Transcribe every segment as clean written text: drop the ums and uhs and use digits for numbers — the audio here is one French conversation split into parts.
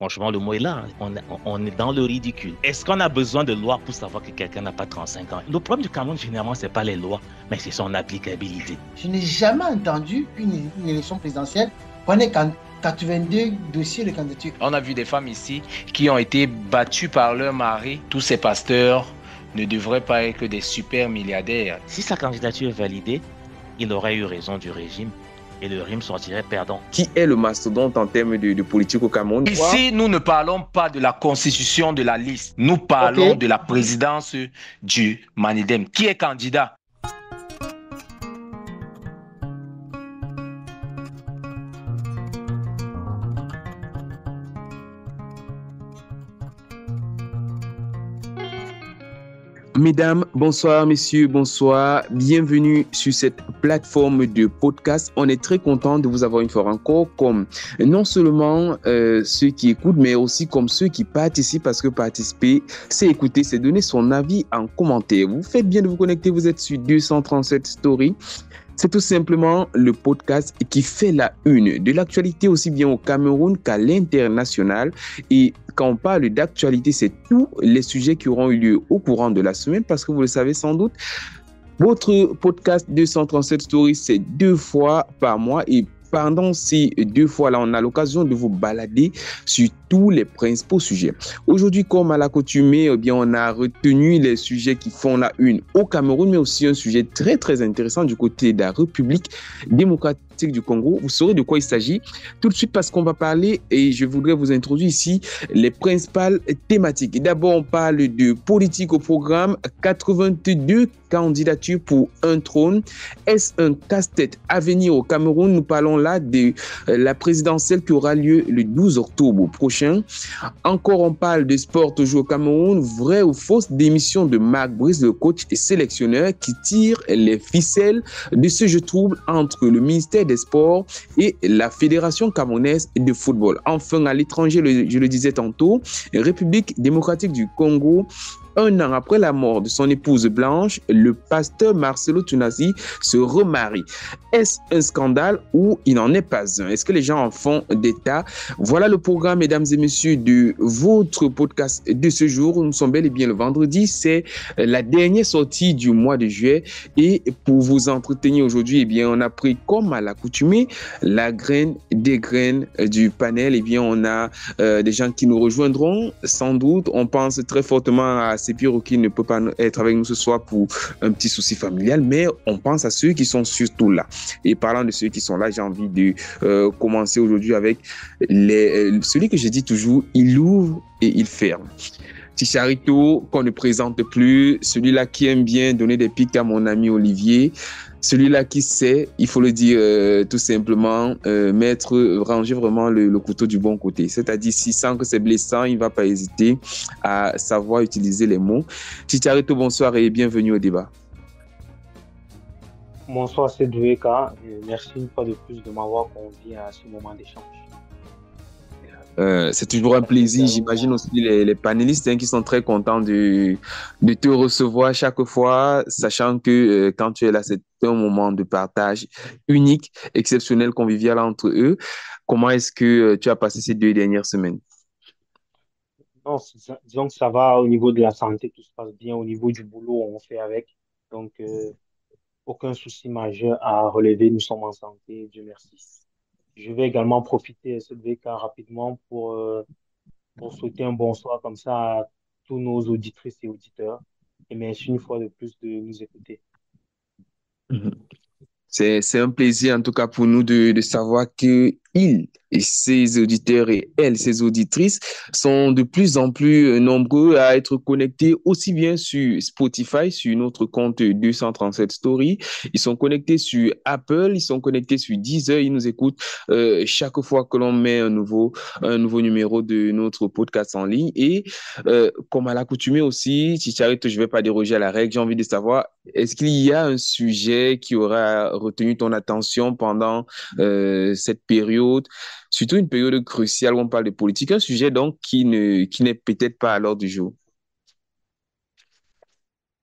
Franchement, le mot est là, hein. On est dans le ridicule. Est-ce qu'on a besoin de lois pour savoir que quelqu'un n'a pas 35 ans? Le problème du Cameroun, généralement, c'est pas les lois, mais c'est son applicabilité. Je n'ai jamais entendu qu'une élection présidentielle, qu'on ait 82 dossiers de candidature. On a vu des femmes ici qui ont été battues par leur mari. Tous ces pasteurs ne devraient pas être que des super milliardaires. Si sa candidature est validée, il aurait eu raison du régime et le régime sortirait perdant. Qui est le mastodonte en termes de politique au Cameroun? Ici, nous ne parlons pas de la constitution de la liste. Nous parlons de la présidence du Manidem. Qui est candidat? Mesdames, bonsoir, messieurs, bonsoir. Bienvenue sur cette plateforme de podcast. On est très content de vous avoir une fois encore, comme non seulement ceux qui écoutent, mais aussi comme ceux qui participent, parce que participer, c'est écouter, c'est donner son avis en commentaire. Vous faites bien de vous connecter, vous êtes sur 237 Story. C'est tout simplement le podcast qui fait la une de l'actualité aussi bien au Cameroun qu'à l'international. Et quand on parle d'actualité, c'est tous les sujets qui auront eu lieu au courant de la semaine parce que vous le savez sans doute, votre podcast 237 Stories, c'est 2 fois par mois et pendant ces 2 fois-là, on a l'occasion de vous balader sur tous les principaux sujets. Aujourd'hui, comme à l'accoutumée, eh bien, on a retenu les sujets qui font la une au Cameroun, mais aussi un sujet très, très intéressant du côté de la République démocratique du Congo. Vous saurez de quoi il s'agit tout de suite parce qu'on va parler et je voudrais vous introduire ici les principales thématiques. D'abord, on parle de politique au programme, 82 candidatures pour un trône. Est-ce un casse-tête à venir au Cameroun? Nous parlons là de la présidentielle qui aura lieu le 12 octobre prochain. Encore, on parle de sport toujours au Cameroun. Vrai ou fausse démission de Marc Brice, le coach et sélectionneur qui tire les ficelles de ce jeu trouble entre le ministère des Sports et la Fédération camerounaise de football. Enfin, à l'étranger, je le disais tantôt, République démocratique du Congo. 1 an après la mort de son épouse Blanche, le pasteur Marcelo Tunasi se remarie. Est-ce un scandale ou il n'en est pas un? Est-ce que les gens en font d'état? Voilà le programme, mesdames et messieurs, de votre podcast de ce jour. Nous sommes bel et bien le vendredi. C'est la dernière sortie du mois de juillet. Et pour vous entretenir aujourd'hui, eh bien, on a pris, comme à l'accoutumée, la graine des graines du panel. Eh bien, on a des gens qui nous rejoindront, sans doute. On pense très fortement à Sepiro qui ne peut pas être avec nous ce soir pour un petit souci familial, mais on pense à ceux qui sont surtout là. Et parlant de ceux qui sont là, j'ai envie de commencer aujourd'hui avec celui que je dis toujours, il ouvre et il ferme. Ticharito, qu'on ne présente plus, celui-là qui aime bien donner des pics à mon ami Olivier, celui-là qui sait, il faut le dire tout simplement, ranger vraiment le couteau du bon côté. C'est-à-dire, s'il sent que c'est blessant, il ne va pas hésiter à savoir utiliser les mots. Ticharito, bonsoir et bienvenue au débat. Bonsoir, c'est Doueka. Merci une fois de plus de m'avoir convié à ce moment d'échange. C'est toujours un plaisir. J'imagine aussi les panélistes qui sont très contents de te recevoir chaque fois, sachant que quand tu es là, c'est un moment de partage unique, exceptionnel, convivial entre eux. Comment est-ce que tu as passé ces 2 dernières semaines? Non, disons que ça va au niveau de la santé, tout se passe bien. Au niveau du boulot, on fait avec. Donc, aucun souci majeur à relever. Nous sommes en santé, Dieu merci. Je vais également profiter de ce VK rapidement pour souhaiter un bonsoir comme ça à tous nos auditrices et auditeurs. Et merci une fois de plus de nous écouter. C'est un plaisir en tout cas pour nous de savoir que il et ses auditeurs et elles, ses auditrices, sont de plus en plus nombreux à être connectés aussi bien sur Spotify, sur notre compte 237 Story. Ils sont connectés sur Apple, ils sont connectés sur Deezer, ils nous écoutent chaque fois que l'on met un nouveau numéro de notre podcast en ligne. Et comme à l'accoutumée aussi, Chicharito, je ne vais pas déroger à la règle, j'ai envie de savoir, est-ce qu'il y a un sujet qui aura retenu ton attention pendant cette période, surtout une période cruciale où on parle de politique, un sujet donc qui n'est peut-être pas à l'ordre du jour?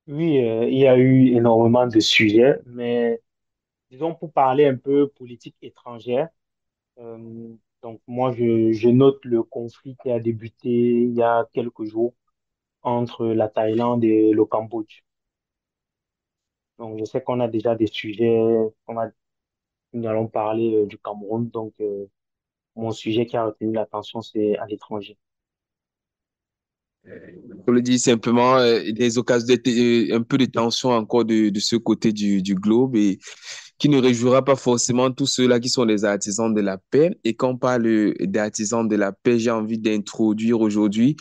Oui, il y a eu énormément de sujets, mais disons pour parler un peu politique étrangère, euh, Donc moi, je note le conflit qui a débuté il y a quelques jours entre la Thaïlande et le Cambodge. Donc je sais qu'on a déjà des sujets, nous allons parler du Cameroun. Donc mon sujet qui a retenu l'attention, c'est à l'étranger. On le dit simplement, des occasions, un peu de tension encore de ce côté du globe et qui ne réjouira pas forcément tous ceux-là qui sont des artisans de la paix. Et quand on parle d'artisans de la paix, j'ai envie d'introduire aujourd'hui,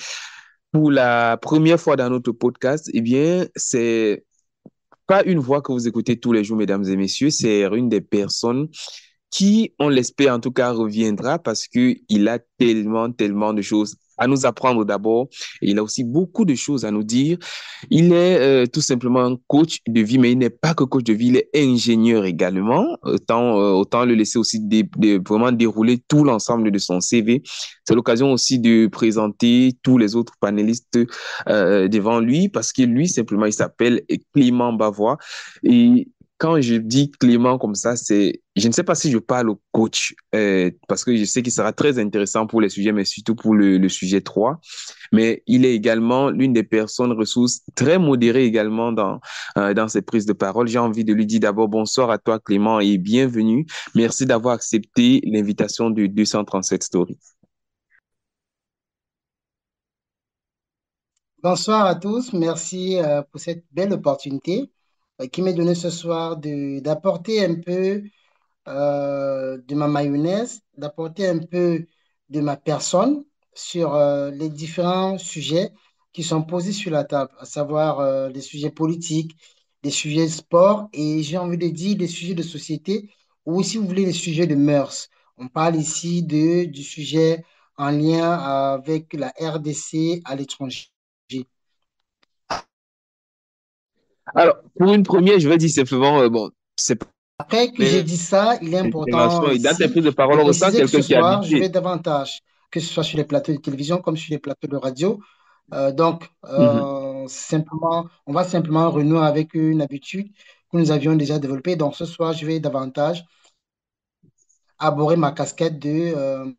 pour la première fois dans notre podcast, eh bien, c'est pas une voix que vous écoutez tous les jours, mesdames et messieurs, c'est une des personnes qui, on l'espère en tout cas, reviendra parce qu'il a tellement, tellement de choses à nous apprendre d'abord. Et il a aussi beaucoup de choses à nous dire. Il est tout simplement un coach de vie, mais il n'est pas que coach de vie, il est ingénieur également. Autant le laisser aussi vraiment dérouler tout l'ensemble de son CV. C'est l'occasion aussi de présenter tous les autres panélistes devant lui parce que lui, simplement, il s'appelle Clément Bavois. Et quand je dis Clément comme ça, je ne sais pas si je parle au coach, parce que je sais qu'il sera très intéressant pour les sujets, mais surtout pour le sujet 3. Mais il est également l'une des personnes ressources très modérées également dans ses prises de parole. J'ai envie de lui dire d'abord bonsoir à toi, Clément, et bienvenue. Merci d'avoir accepté l'invitation de 237 Story. Bonsoir à tous, merci pour cette belle opportunité qui m'est donnée ce soir d'apporter un peu de ma mayonnaise, d'apporter un peu de ma personne sur les différents sujets qui sont posés sur la table, à savoir les sujets politiques, les sujets sport et j'ai envie de dire des sujets de société ou si vous voulez les sujets de mœurs. On parle ici du sujet en lien avec la RDC à l'étranger. Alors, pour une première, je vais dire simplement, bon, c'est pas Après que j'ai dit ça, il est important génération et dans tes ici prises de de parole, on ressent préciser que ce quelqu'un qui est soir, je habitué. vais davantage, que ce soit sur les plateaux de télévision comme sur les plateaux de radio. Donc, Mhm. simplement, on va simplement renouer avec une habitude que nous avions déjà développée. Donc, ce soir, je vais davantage aborder ma casquette de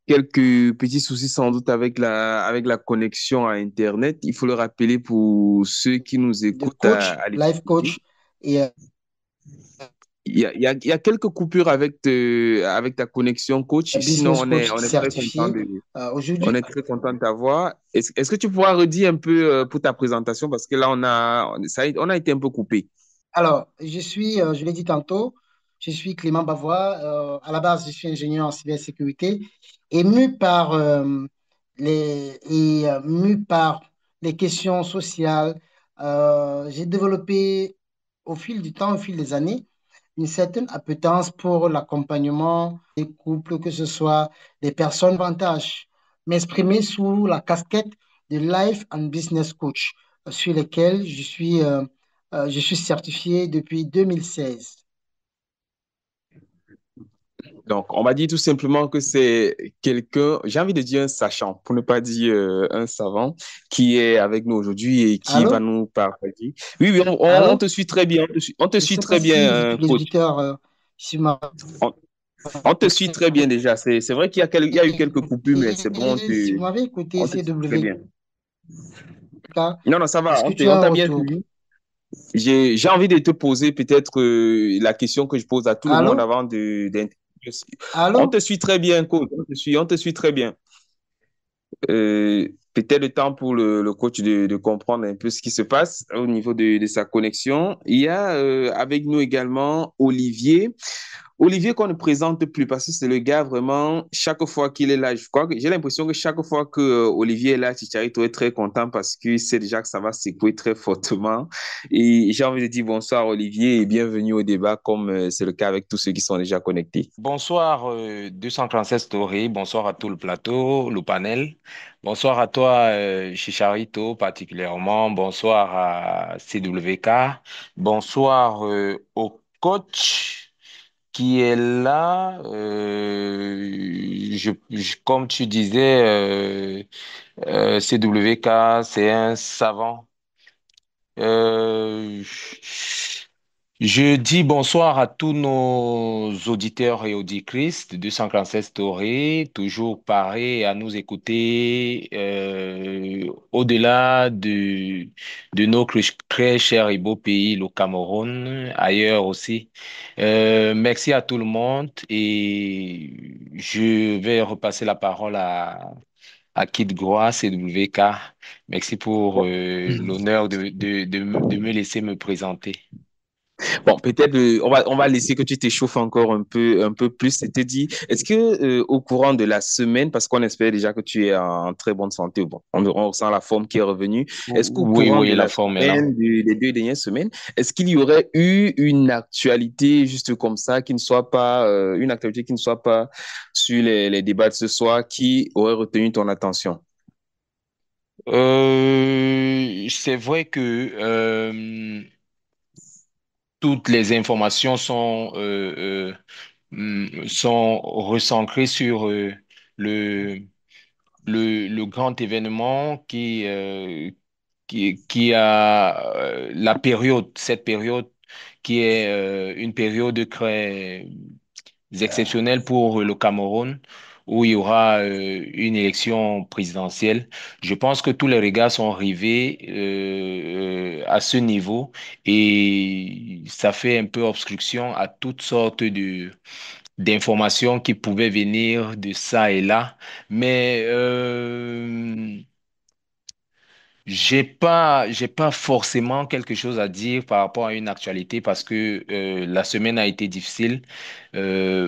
Quelques petits soucis sans doute avec la connexion à Internet. Il faut le rappeler pour ceux qui nous écoutent coach, à life l'étranger. coach. Et Il y a quelques coupures avec ta connexion, coach. Sinon, business coach on est très content certifié. Aujourd'hui, on est très content de t'avoir. Est-ce que tu pourras redire un peu pour ta présentation? Parce que là, on a été un peu coupé. alors, je l'ai dit tantôt, je suis Clément Bavois. À la base, je suis ingénieur en cybersécurité et mu par les questions sociales, j'ai développé au fil du temps, au fil des années, une certaine appétence pour l'accompagnement des couples, que ce soit des personnes vantage, m'exprimer sous la casquette de Life and Business Coach, sur lesquels je suis certifié depuis 2016. Donc, on m'a dit tout simplement que c'est quelqu'un, j'ai envie de dire un sachant, pour ne pas dire un savant, qui est avec nous aujourd'hui et qui va Allô? nous partager. Oui, oui, on Allô? te suit très bien, on te Je ne suit sais pas très si bien, tous les coach. auditeurs sur ma... On, on te suit très bien déjà. C'est vrai il y a eu quelques coupures, mais c'est bon, Si vous m'avez écouté, on te suit très bien. CWK, Non, non, ça va, est-ce que tu as on un t'a bien retour? suivi. J'ai envie de te poser peut-être la question que je pose à tout le monde Allô? avant on Allô? te suit très bien, coach. On te suit très bien. Peut-être le temps pour le coach de comprendre un peu ce qui se passe au niveau de sa connexion. Il y a avec nous également Olivier. Olivier qu'on ne présente plus parce que c'est le gars vraiment, chaque fois qu'il est là, je crois que j'ai l'impression que chaque fois que Olivier est là, Chicharito est très content parce qu'il sait déjà que ça va secouer très fortement. Et j'ai envie de dire bonsoir Olivier et bienvenue au débat comme c'est le cas avec tous ceux qui sont déjà connectés. Bonsoir 237 Story, bonsoir à tout le plateau, le panel. Bonsoir à toi Chicharito particulièrement, bonsoir à CWK, bonsoir au coach qui est là. Comme tu disais, CWK, c'est un savant Euh, je dis bonsoir à tous nos auditeurs et auditrices de 247 Story, toujours parés à nous écouter au-delà de notre très cher et beau pays, le Cameroun, ailleurs aussi. Merci à tout le monde et je vais repasser la parole à Kid Groa, CWK. Merci pour Bon. l'honneur de me laisser me présenter. Bon, peut-être on va laisser que tu t'échauffes encore un peu plus. C'était dit, est-ce que au courant de la semaine, parce qu'on espère déjà que tu es en très bonne santé, bon, on ressent la forme qui est revenue. Est-ce qu'au Oui, courant de oui, la la forme est là. semaine, des 2 dernières semaines, est-ce qu'il y aurait eu une actualité juste comme ça qui ne soit pas une actualité qui ne soit pas sur les débats de ce soir qui aurait retenu ton attention? C'est vrai que toutes les informations sont recentrées sur le, le grand événement qui a cette période qui est une période très exceptionnelle pour le Cameroun, où il y aura une élection présidentielle. Je pense que tous les regards sont rivés à ce niveau et ça fait un peu obstruction à toutes sortes d'informations qui pouvaient venir de ça et là. Mais j'ai pas forcément quelque chose à dire par rapport à une actualité parce que la semaine a été difficile.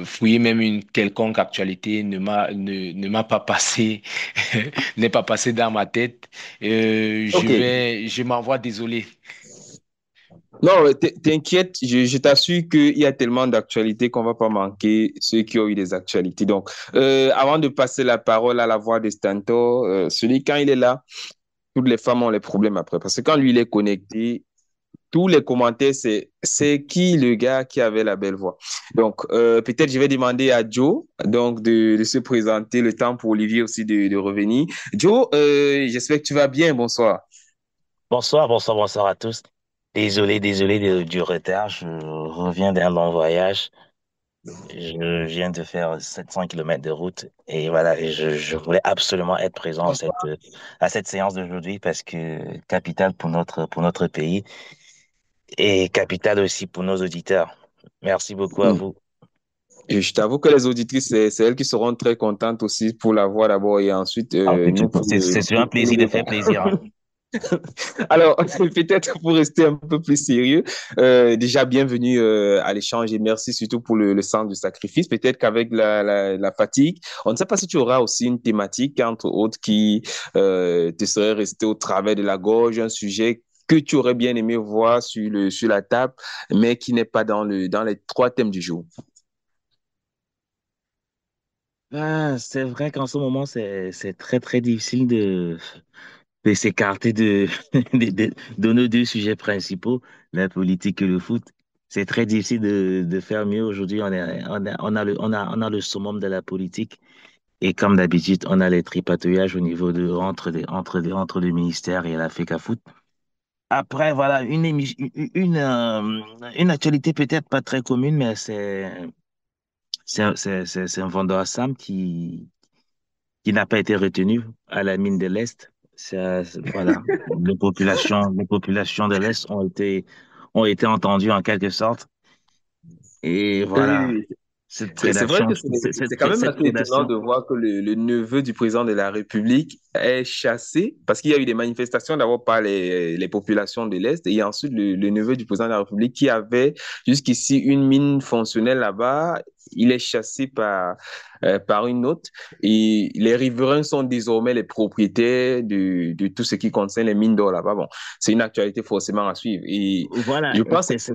Fouiller même une quelconque actualité ne m'a pas passé, n'est pas passé dans ma tête. Ok. Je m'envoie désolé. Non, t'inquiète, je t'assure qu'il y a tellement d'actualités qu'on va pas manquer ceux qui ont eu des actualités. Donc, avant de passer la parole à la voix de Stanto, celui quand il est là, toutes les femmes ont les problèmes après. Parce que quand lui, il est connecté, tous les commentaires, c'est qui le gars qui avait la belle voix. Donc, peut-être je vais demander à Joe donc de se présenter, le temps pour Olivier aussi de revenir. Joe, j'espère que tu vas bien. Bonsoir. Bonsoir, bonsoir, bonsoir à tous. Désolé du retard. Je reviens d'un long voyage. Je viens de faire 700 kilomètres de route et voilà, je voulais absolument être présent à cette séance d'aujourd'hui parce que capitale pour notre pays et capitale aussi pour nos auditeurs. Merci beaucoup à Hmm. vous. Et je t'avoue que les auditrices, c'est elles qui seront très contentes aussi pour la voix d'abord et ensuite nous pour C'est toujours un pour le plaisir de débat. faire plaisir, hein. Alors, peut-être pour rester un peu plus sérieux, déjà bienvenue à l'échange et merci surtout pour le sens du sacrifice. Peut-être qu'avec la fatigue, on ne sait pas si tu auras aussi une thématique, entre autres, qui te serait restée au travers de la gorge, un sujet que tu aurais bien aimé voir sur la table, mais qui n'est pas dans les 3 thèmes du jour. Ah, c'est vrai qu'en ce moment, c'est très, très difficile de s'écarter de nos deux sujets principaux, la politique et le foot. C'est très difficile de faire mieux. Aujourd'hui, on a le summum de la politique. Et comme d'habitude, on a les tripatouillages au niveau entre le ministère et la FECA Foot. Après, voilà, une actualité peut-être pas très commune, mais c'est un vendeur à Sam qui n'a pas été retenu à la mine de l'Est. Voilà, les populations de l'Est ont été entendues en quelque sorte. Et voilà, Oui, c'est vrai que c'est quand même cette assez étonnant prédation. de voir que le neveu du président de la République est chassé parce qu'il y a eu des manifestations d'abord par les populations de l'Est et ensuite le neveu du président de la République qui avait jusqu'ici une mine fonctionnelle là-bas, il est chassé par une autre et les riverains sont désormais les propriétaires de tout ce qui concerne les mines d'or là-bas. Bon, c'est une actualité forcément à suivre et Voilà, je pense que on c'est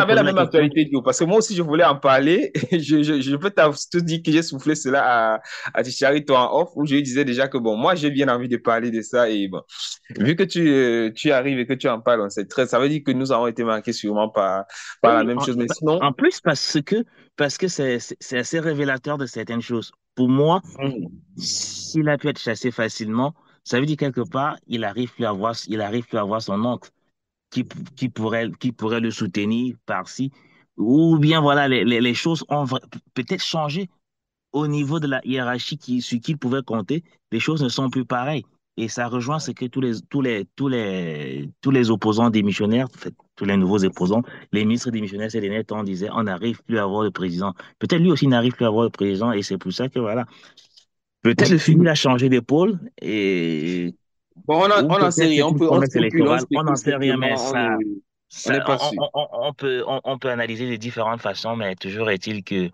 avait posé la la même question. actualité, Dio, parce que moi aussi, je voulais en parler. Je peux te dire que j'ai soufflé cela à Ticharito en off, où je lui disais déjà que, bon, moi, j'ai bien envie de parler de ça. Et bon, vu que tu arrives et que tu en parles, ça veut dire que nous avons été marqués sûrement par la Oui, même chose. Mais sinon, en plus parce que c'est assez révélateur de certaines choses. Pour moi, s'il a pu être chassé facilement, ça veut dire quelque part, il arrive plus à voir son oncle. qui, qui pourrait le soutenir par-ci. Ou bien, voilà, les choses ont peut-être changé au niveau de la hiérarchie sur qui il pouvait compter. Les choses ne sont plus pareilles. Et ça rejoint ce que tous les opposants démissionnaires, en fait, tous les nouveaux opposants, les ministres démissionnaires ces derniers temps disaient, on n'arrive plus à avoir le président. Peut-être lui aussi n'arrive plus à avoir le président et c'est pour ça que voilà. Peut-être le fil a changé d'épaule et Bon, ou on n'en sait peut-être rien. c'est une On promesse se électorale. prononce On que n'en sait rien, mais simplement, on n'est ça, pas sûr. on peut analyser de différentes façons, mais toujours est-il que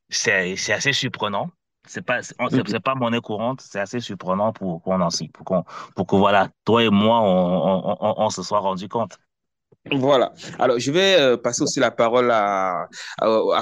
c'est assez surprenant. C'est pas monnaie courante, c'est assez surprenant pour qu'on en pour que voilà, toi et moi, on se soit rendu compte. Voilà. Alors, je vais passer aussi la parole à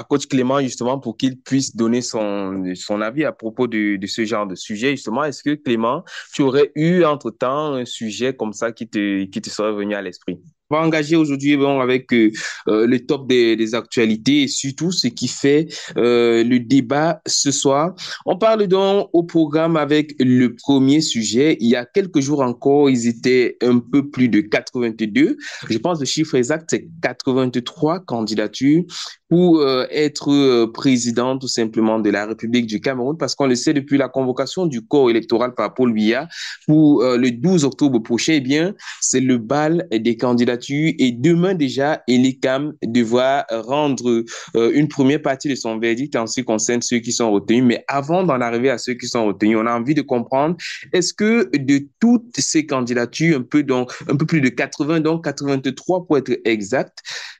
Coach Clément, justement, pour qu'il puisse donner son avis à propos de ce genre de sujet, justement. Est-ce que, Clément, tu aurais eu, entre-temps, un sujet comme ça qui te serait venu à l'esprit? On va engager aujourd'hui bon, avec le top des actualités et surtout ce qui fait le débat ce soir. On parle donc au programme avec le premier sujet. Il y a quelques jours encore, ils étaient un peu plus de 82. Je pense que le chiffre exact, c'est 83 candidatures pour être président tout simplement de la République du Cameroun, parce qu'on le sait depuis la convocation du corps électoral par Paul Biya pour le 12 octobre prochain, eh bien, c'est le bal des candidatures et demain déjà, Elikam devra rendre une première partie de son verdict en ce qui concerne ceux qui sont retenus. Mais avant d'en arriver à ceux qui sont retenus, on a envie de comprendre, est-ce que de toutes ces candidatures, un peu plus de 80, donc 83 pour être exact,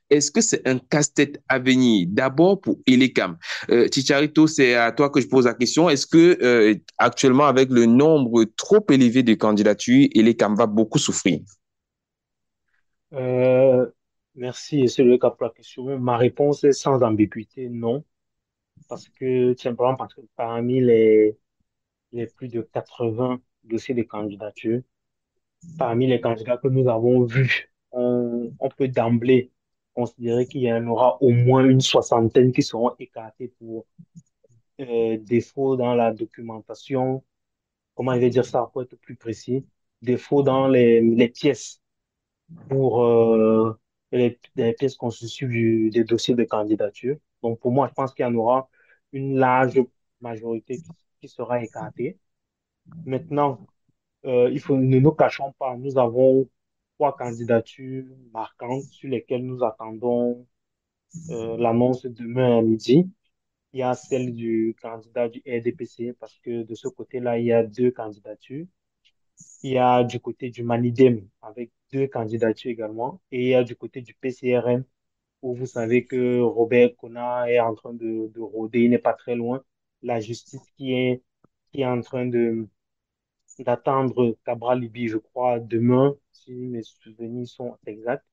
est-ce que c'est un casse-tête à venir? D'abord pour Elikam. Chicharito, c'est à toi que je pose la question. Est-ce que actuellement, avec le nombre trop élevé de candidatures, Elikam va beaucoup souffrir? Euh, Merci, c'est le cas pour la question. Ma réponse est sans ambiguïté, non, parce que, tout simplement parce que parmi les plus de 80 dossiers de candidature, parmi les candidats que nous avons vus, on peut d'emblée considérer qu'il y en aura au moins une soixantaine qui seront écartés pour défaut dans la documentation, comment je vais dire ça pour être plus précis, défaut dans les pièces pour les pièces constitutives des dossiers de candidature. Donc pour moi, je pense qu'il y en aura une large majorité qui sera écartée. Maintenant, ne nous cachons pas, nous avons trois candidatures marquantes sur lesquelles nous attendons l'annonce demain à midi. Il y a celle du candidat du RDPC parce que de ce côté-là, il y a deux candidatures. Il y a du côté du Manidem avec deux candidatures également. Et il y a du côté du PCRN où vous savez que Robert Kona est en train de rôder, il n'est pas très loin. La justice qui est en train d'attendre Cabral Libi, je crois, demain, si mes souvenirs sont exacts.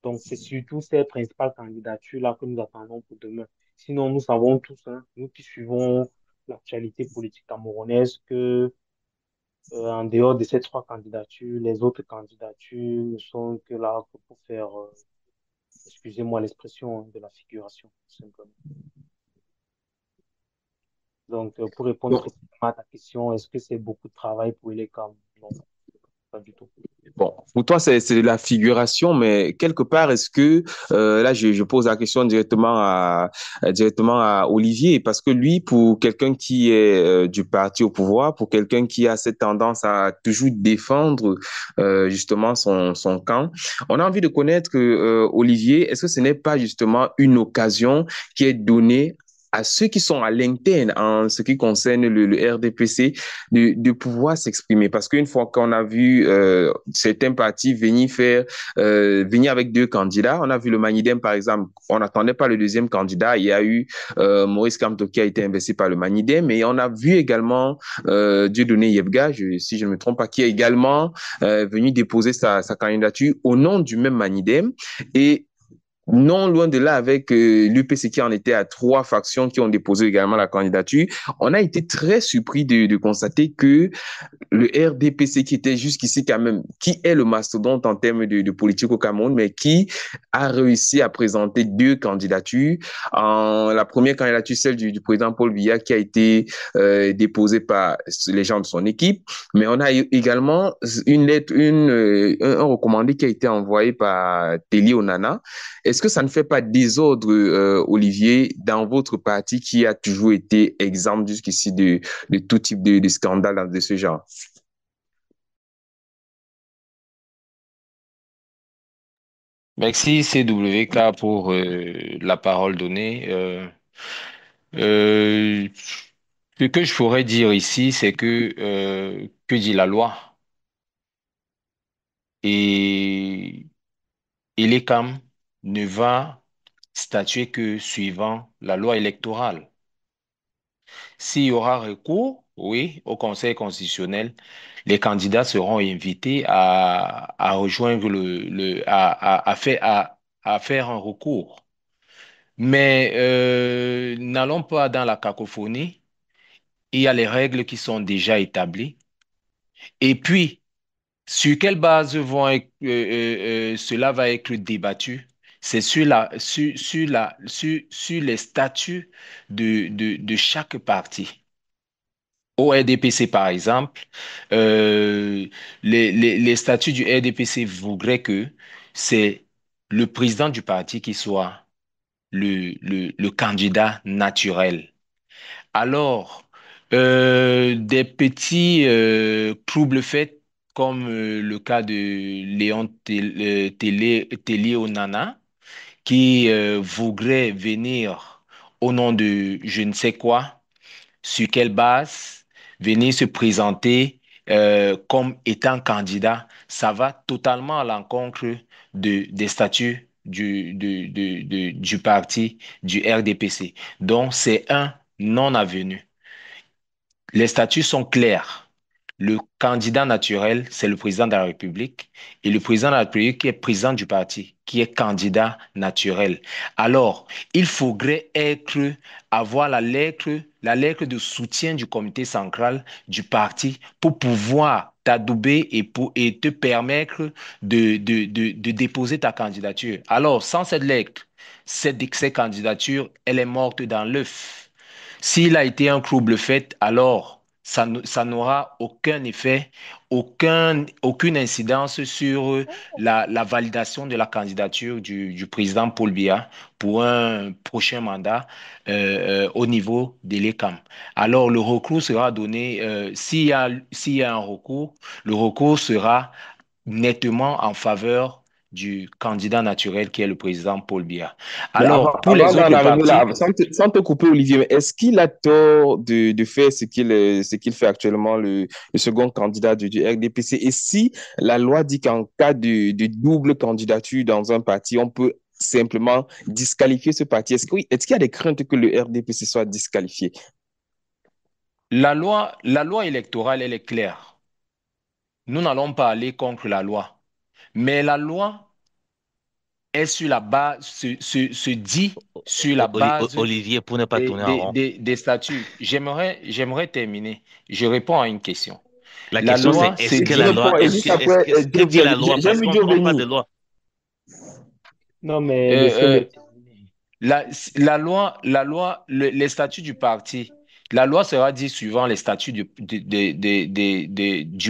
Donc, c'est surtout ces principales candidatures-là que nous attendons pour demain. Sinon, nous savons tous, hein, nous qui suivons l'actualité politique camerounaise, que en dehors de ces trois candidatures, les autres candidatures ne sont que là que pour faire, excusez-moi l'expression, hein, de la figuration, tout simplement. Donc, pour répondre Bon, précisément à ta question, est-ce que c'est beaucoup de travail pour les Cam? Non, pas du tout. bon, pour toi, c'est de la figuration, mais quelque part, est-ce que, là, je pose la question directement à Olivier, parce que lui, pour quelqu'un qui est du parti au pouvoir, pour quelqu'un qui a cette tendance à toujours défendre justement son camp, on a envie de connaître, Olivier, est-ce que ce n'est pas justement une occasion qui est donnée à ceux qui sont à l'interne en ce qui concerne le RDPC de pouvoir s'exprimer. Parce qu'une fois qu'on a vu certains partis venir avec deux candidats, on a vu le Manidem, par exemple, on n'attendait pas le deuxième candidat. Il y a eu Maurice Kamto qui a été investi par le Manidem. Et on a vu également Dieudonné Yebga, si je ne me trompe pas, qui est également venu déposer sa candidature au nom du même Manidem. Et Non loin de là, avec l'UPC qui en était à trois factions qui ont déposé également la candidature, on a été très surpris de constater que le RDPC qui était jusqu'ici quand même, qui est le mastodonte en termes de politique au Cameroun, mais qui a réussi à présenter deux candidatures. La première candidature, celle du président Paul Biya, qui a été déposée par les gens de son équipe, mais on a également une lettre, un recommandé qui a été envoyé par Teli Onana. Est-ce que ça ne fait pas désordre, Olivier, dans votre parti qui a toujours été exempt jusqu'ici de tout type de scandale de ce genre? Merci CWK pour la parole donnée. Euh, Ce que je pourrais dire ici, c'est que dit la loi? Et, et l'ECAM ne va statuer que suivant la loi électorale. S'il y aura recours, oui, au Conseil constitutionnel, les candidats seront invités à rejoindre à faire un recours. Mais n'allons pas dans la cacophonie. Il y a les règles qui sont déjà établies. Et puis, sur quelle base cela va être débattu? C'est sur les statuts de chaque parti. Au RDPC, par exemple, les statuts du RDPC voudraient que c'est le président du parti qui soit le candidat naturel. Alors, des petits troubles faits, comme le cas de Léon Télé Onana, qui voudrait venir au nom de je ne sais quoi, sur quelle base, venir se présenter comme étant candidat, ça va totalement à l'encontre des statuts du parti, du RDPC. Donc, c'est un non-avenu. Les statuts sont clairs. Le candidat naturel, c'est le président de la République et le président de la République qui est président du parti, qui est candidat naturel. Alors, il faudrait avoir la lettre de soutien du comité central du parti pour pouvoir t'adouber et te permettre de déposer ta candidature. Alors, sans cette lettre, cette candidature, elle est morte dans l'œuf. S'il a été un trouble fait, alors ça n'aura aucun effet, aucune incidence sur la validation de la candidature du président Paul Biya pour un prochain mandat au niveau de l'ECAM. Alors, le recours sera donné, s'il y a un recours, le recours sera nettement en faveur du candidat naturel qui est le président Paul Biya. Mais Alors, pour avant les d'en autres arriver là, partis, sans te couper, Olivier, mais est-ce qu'il a tort de faire ce qu'il fait actuellement, le second candidat du RDPC? Et si la loi dit qu'en cas de double candidature dans un parti, on peut simplement disqualifier ce parti, est-ce qu'il y a des craintes que le RDPC soit disqualifié? la loi électorale, elle est claire. Nous n'allons pas aller contre la loi. Mais la loi est sur la base, se dit sur la base Olivier, pour ne pas des, tourner en des, rond. des, des statuts. J'aimerais terminer. Je réponds à une question. La La question, c'est loi se est-ce Et que tu la dit, loi, réponds, et juste après, que Dieu dit la vient. loi? J'ai Parce vu qu'on Dieu on parle venir. de loi. Non, mais euh, laissez-le euh, terminer. les statuts du parti, la loi sera dit suivant les statuts du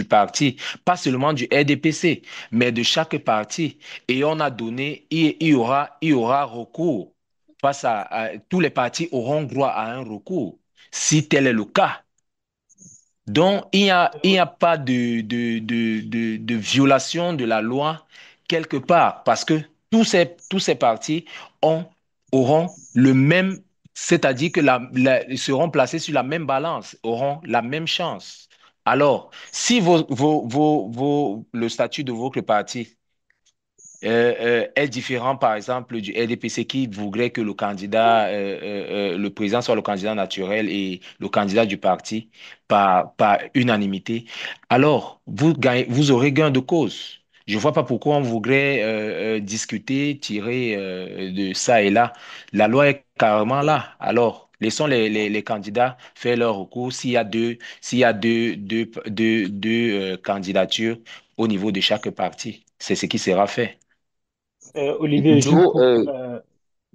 parti, pas seulement du RDPC, mais de chaque parti. Et on a donné, il y aura recours. Tous les partis auront droit à un recours, si tel est le cas. Donc, il n'y a pas de violation de la loi quelque part, parce que tous ces partis ont, auront le même, c'est-à-dire que seront placés sur la même balance, auront la même chance. Alors, si le statut de votre parti est différent, par exemple, du RDPC qui voudrait que le président soit le candidat naturel et le candidat du parti par unanimité. Alors, vous aurez gain de cause. Je ne vois pas pourquoi on voudrait discuter, tirer de ça et là. La loi est carrément là. Alors, laissons les candidats faire leur recours. S'il y a deux candidatures au niveau de chaque parti, c'est ce qui sera fait. Olivier, juste Joe, pour...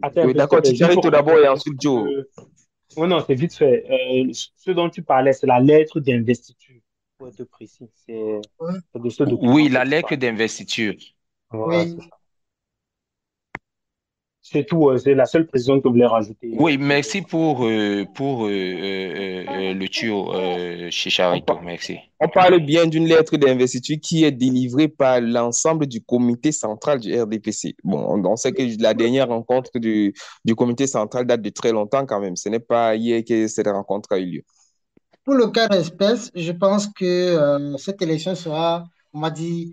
attends un oui, peu, s'il te d'accord, plaît, juste Ticharito tout pour d'abord et compléter un ensuite petit Joe. peu. Oh non, c'est vite fait. Ce dont tu parlais, c'est la lettre d'investiture, pour être précis. Oui, C'est de ce document Oui, que la tu lettre parles. d'investiture. Voilà, c'est oui. ça. C'est tout, c'est la seule précision que je voulais rajouter, Oui, Olivier. merci pour le tuyau, On, Chicharito. pa- Merci. on parle bien d'une lettre d'investiture qui est délivrée par l'ensemble du comité central du RDPC. Bon, on sait que la dernière rencontre du comité central date de très longtemps quand même. Ce n'est pas hier que cette rencontre a eu lieu. Pour le cas d'espèce, je pense que cette élection sera, on va dire,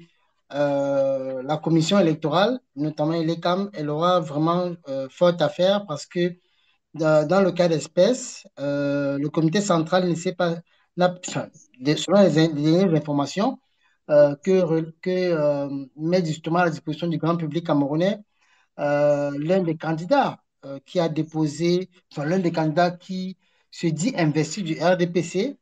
la commission électorale, notamment l'ECAM, elle aura vraiment faute à faire parce que dans le cas d'espèce, le comité central ne sait pas, enfin, selon les dernières informations que met justement à la disposition du grand public camerounais, l'un des candidats qui a déposé, enfin, l'un des candidats qui se dit investi du RDPC,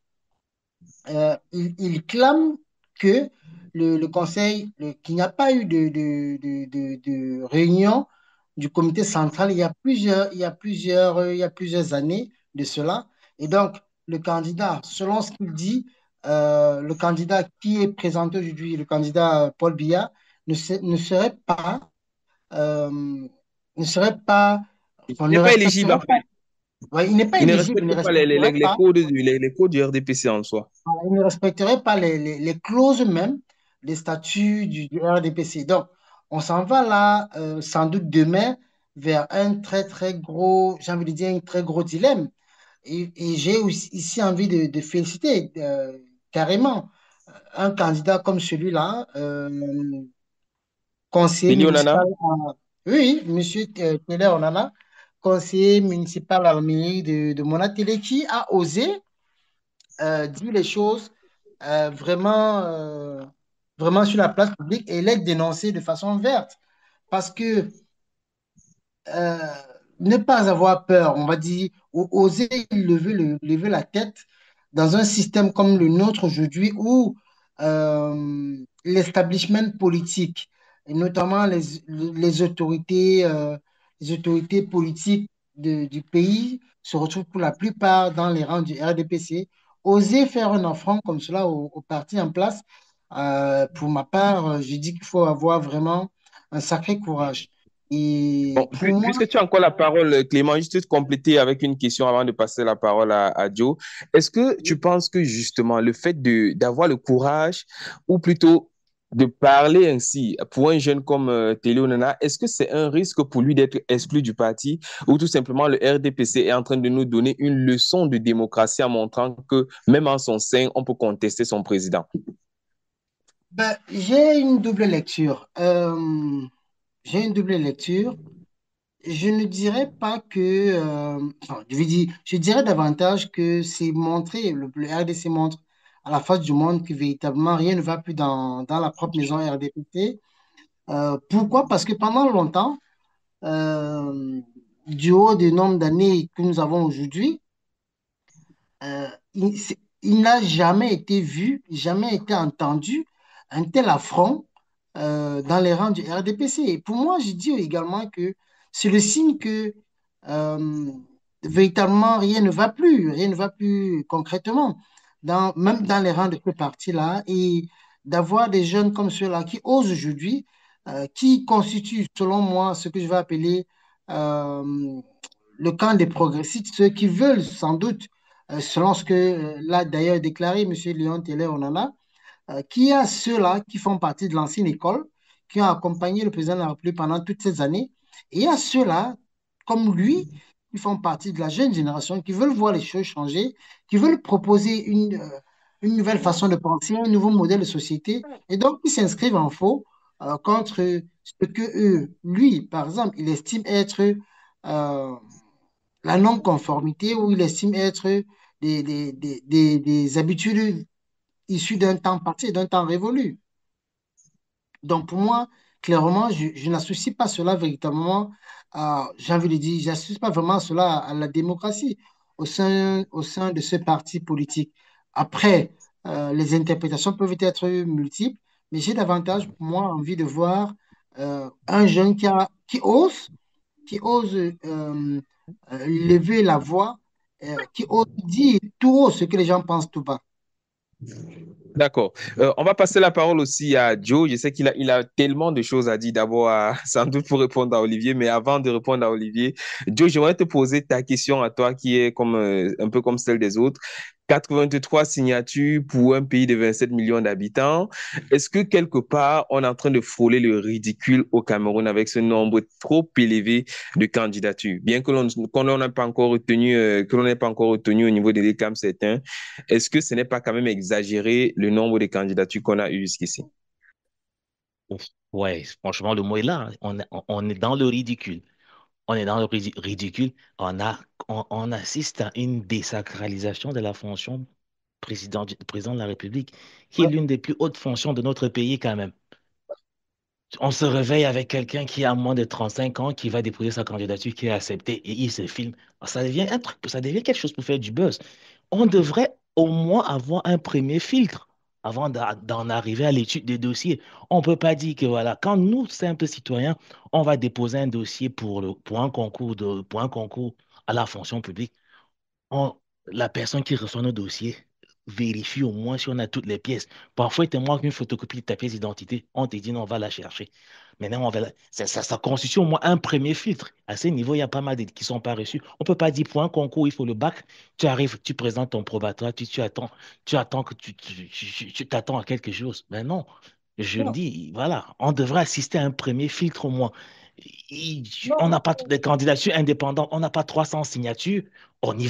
il clame que le conseil, qu'il n'y a pas eu de réunion du comité central il y a plusieurs années de cela. Et donc, le candidat, selon ce qu'il dit, le candidat qui est présenté aujourd'hui, le candidat Paul Biya, ne serait pas, euh, ne serait pas, Il enfin, ne n'est pas éligible, respecterait en pas, fait. ouais, il n'est pas Il ne éligible, il ne respecte pas respecterait pas les codes du RDPC en soi. il ne respecterait pas les clauses même des statuts du RDPC. Donc, on s'en va là, sans doute demain, vers un très, très gros, j'ai envie de dire, un très gros dilemme. Et j'ai ici envie de féliciter carrément un candidat comme celui-là, conseiller Télé Onana, municipal. Oui, monsieur Télé Onana, conseiller municipal à la mairie de Monatélé, qui a osé dit les choses vraiment, vraiment sur la place publique et les dénoncer de façon verte. Parce que euh, ne pas avoir peur, on va dire, oser lever la tête dans un système comme le nôtre aujourd'hui où l'establishment politique, et notamment les autorités politiques du pays, se retrouvent pour la plupart dans les rangs du RDPC, oser faire un affront comme cela au parti en place, pour ma part, je dis qu'il faut avoir vraiment un sacré courage. bon, Et pour moi, puisque tu as encore la parole, Clément, juste te compléter avec une question avant de passer la parole à Joe. Est-ce que tu penses que justement le fait d'avoir le courage, ou plutôt de parler ainsi pour un jeune comme Télé Onana, est-ce que c'est un risque pour lui d'être exclu du parti, ou tout simplement le RDPC est en train de nous donner une leçon de démocratie en montrant que même en son sein, on peut contester son président? ben, j'ai une double lecture. J'ai une double lecture. Je ne dirais pas que, enfin, je veux dire, je dirais davantage que c'est montrer, le RDC montre à la face du monde que véritablement rien ne va plus dans la propre maison RDPT. Pourquoi? Parce que pendant longtemps, euh, du haut des nombres d'années que nous avons aujourd'hui, il n'a jamais été vu, jamais été entendu un tel affront dans les rangs du RDPC. Et pour moi, je dis également que c'est le signe que euh, véritablement rien ne va plus concrètement, même dans les rangs de ce parti-là, et d'avoir des jeunes comme ceux-là qui osent aujourd'hui, qui constituent, selon moi, ce que je vais appeler euh, le camp des progressistes, ceux qui veulent sans doute, selon ce que l'a d'ailleurs déclaré M. Léon Télé Onana, qu'il y a ceux-là qui font partie de l'ancienne école, qui ont accompagné le président de la République pendant toutes ces années, et il y a ceux-là, comme lui, qui font partie de la jeune génération, qui veulent voir les choses changer, qui veulent proposer une nouvelle façon de penser, un nouveau modèle de société, et donc qui s'inscrivent en faux contre ce que lui, par exemple, il estime être la non-conformité, ou il estime être des habitudes issues d'un temps passé, d'un temps révolu. Donc, pour moi, clairement, je n'associe pas cela véritablement j'ai envie de dire, j'associe pas vraiment cela à la démocratie au sein de ce parti politique. Après, les interprétations peuvent être multiples, mais j'ai davantage, pour moi, envie de voir un jeune qui ose lever la voix, qui ose dire tout haut ce que les gens pensent tout bas. D'accord. On va passer la parole aussi à Joe. Je sais qu'il a tellement de choses à dire. D'abord, sans doute pour répondre à Olivier, mais avant de répondre à Olivier, Joe, j'aimerais te poser ta question à toi qui est comme, un peu comme celle des autres. 83 signatures pour un pays de 27 millions d'habitants. Est-ce que quelque part, on est en train de frôler le ridicule au Cameroun avec ce nombre trop élevé de candidatures? Bien que l'on n'ait pas encore retenu, que l'on n'ait pas encore retenu au niveau des décams certains, est-ce que ce n'est pas quand même exagéré le nombre de candidatures qu'on a eues jusqu'ici? Ouf, ouais, franchement, le mot est là, hein. On est dans le ridicule. On est dans le ridicule. On assiste à une désacralisation de la fonction président de la République, qui est Ouais. l'une des plus hautes fonctions de notre pays quand même. On se réveille avec quelqu'un qui a moins de 35 ans, qui va déposer sa candidature, qui est acceptée, et il se filme. Ça devient un truc, ça devient quelque chose pour faire du buzz. On devrait au moins avoir un premier filtre avant d'en arriver à l'étude des dossiers. On ne peut pas dire que voilà, quand nous, simples citoyens, on va déposer un dossier pour un concours à la fonction publique, on- la personne qui reçoit nos dossiers vérifie au moins si on a toutes les pièces. Parfois, il te manque une photocopie de ta pièce d'identité. On te dit non, on va la chercher. Maintenant, ça constitue au moins un premier filtre. À ce niveau, il y a pas mal qui ne sont pas reçus. On ne peut pas dire pour un concours, il faut le bac. Tu arrives, tu présentes ton probatoire, tu attends que tu t'attends à quelque chose. Mais non, je me Non, dis, voilà, on devrait assister à un premier filtre au moins. On non, n'a pas de candidatures indépendantes, on n'a pas 300 signatures. On n'y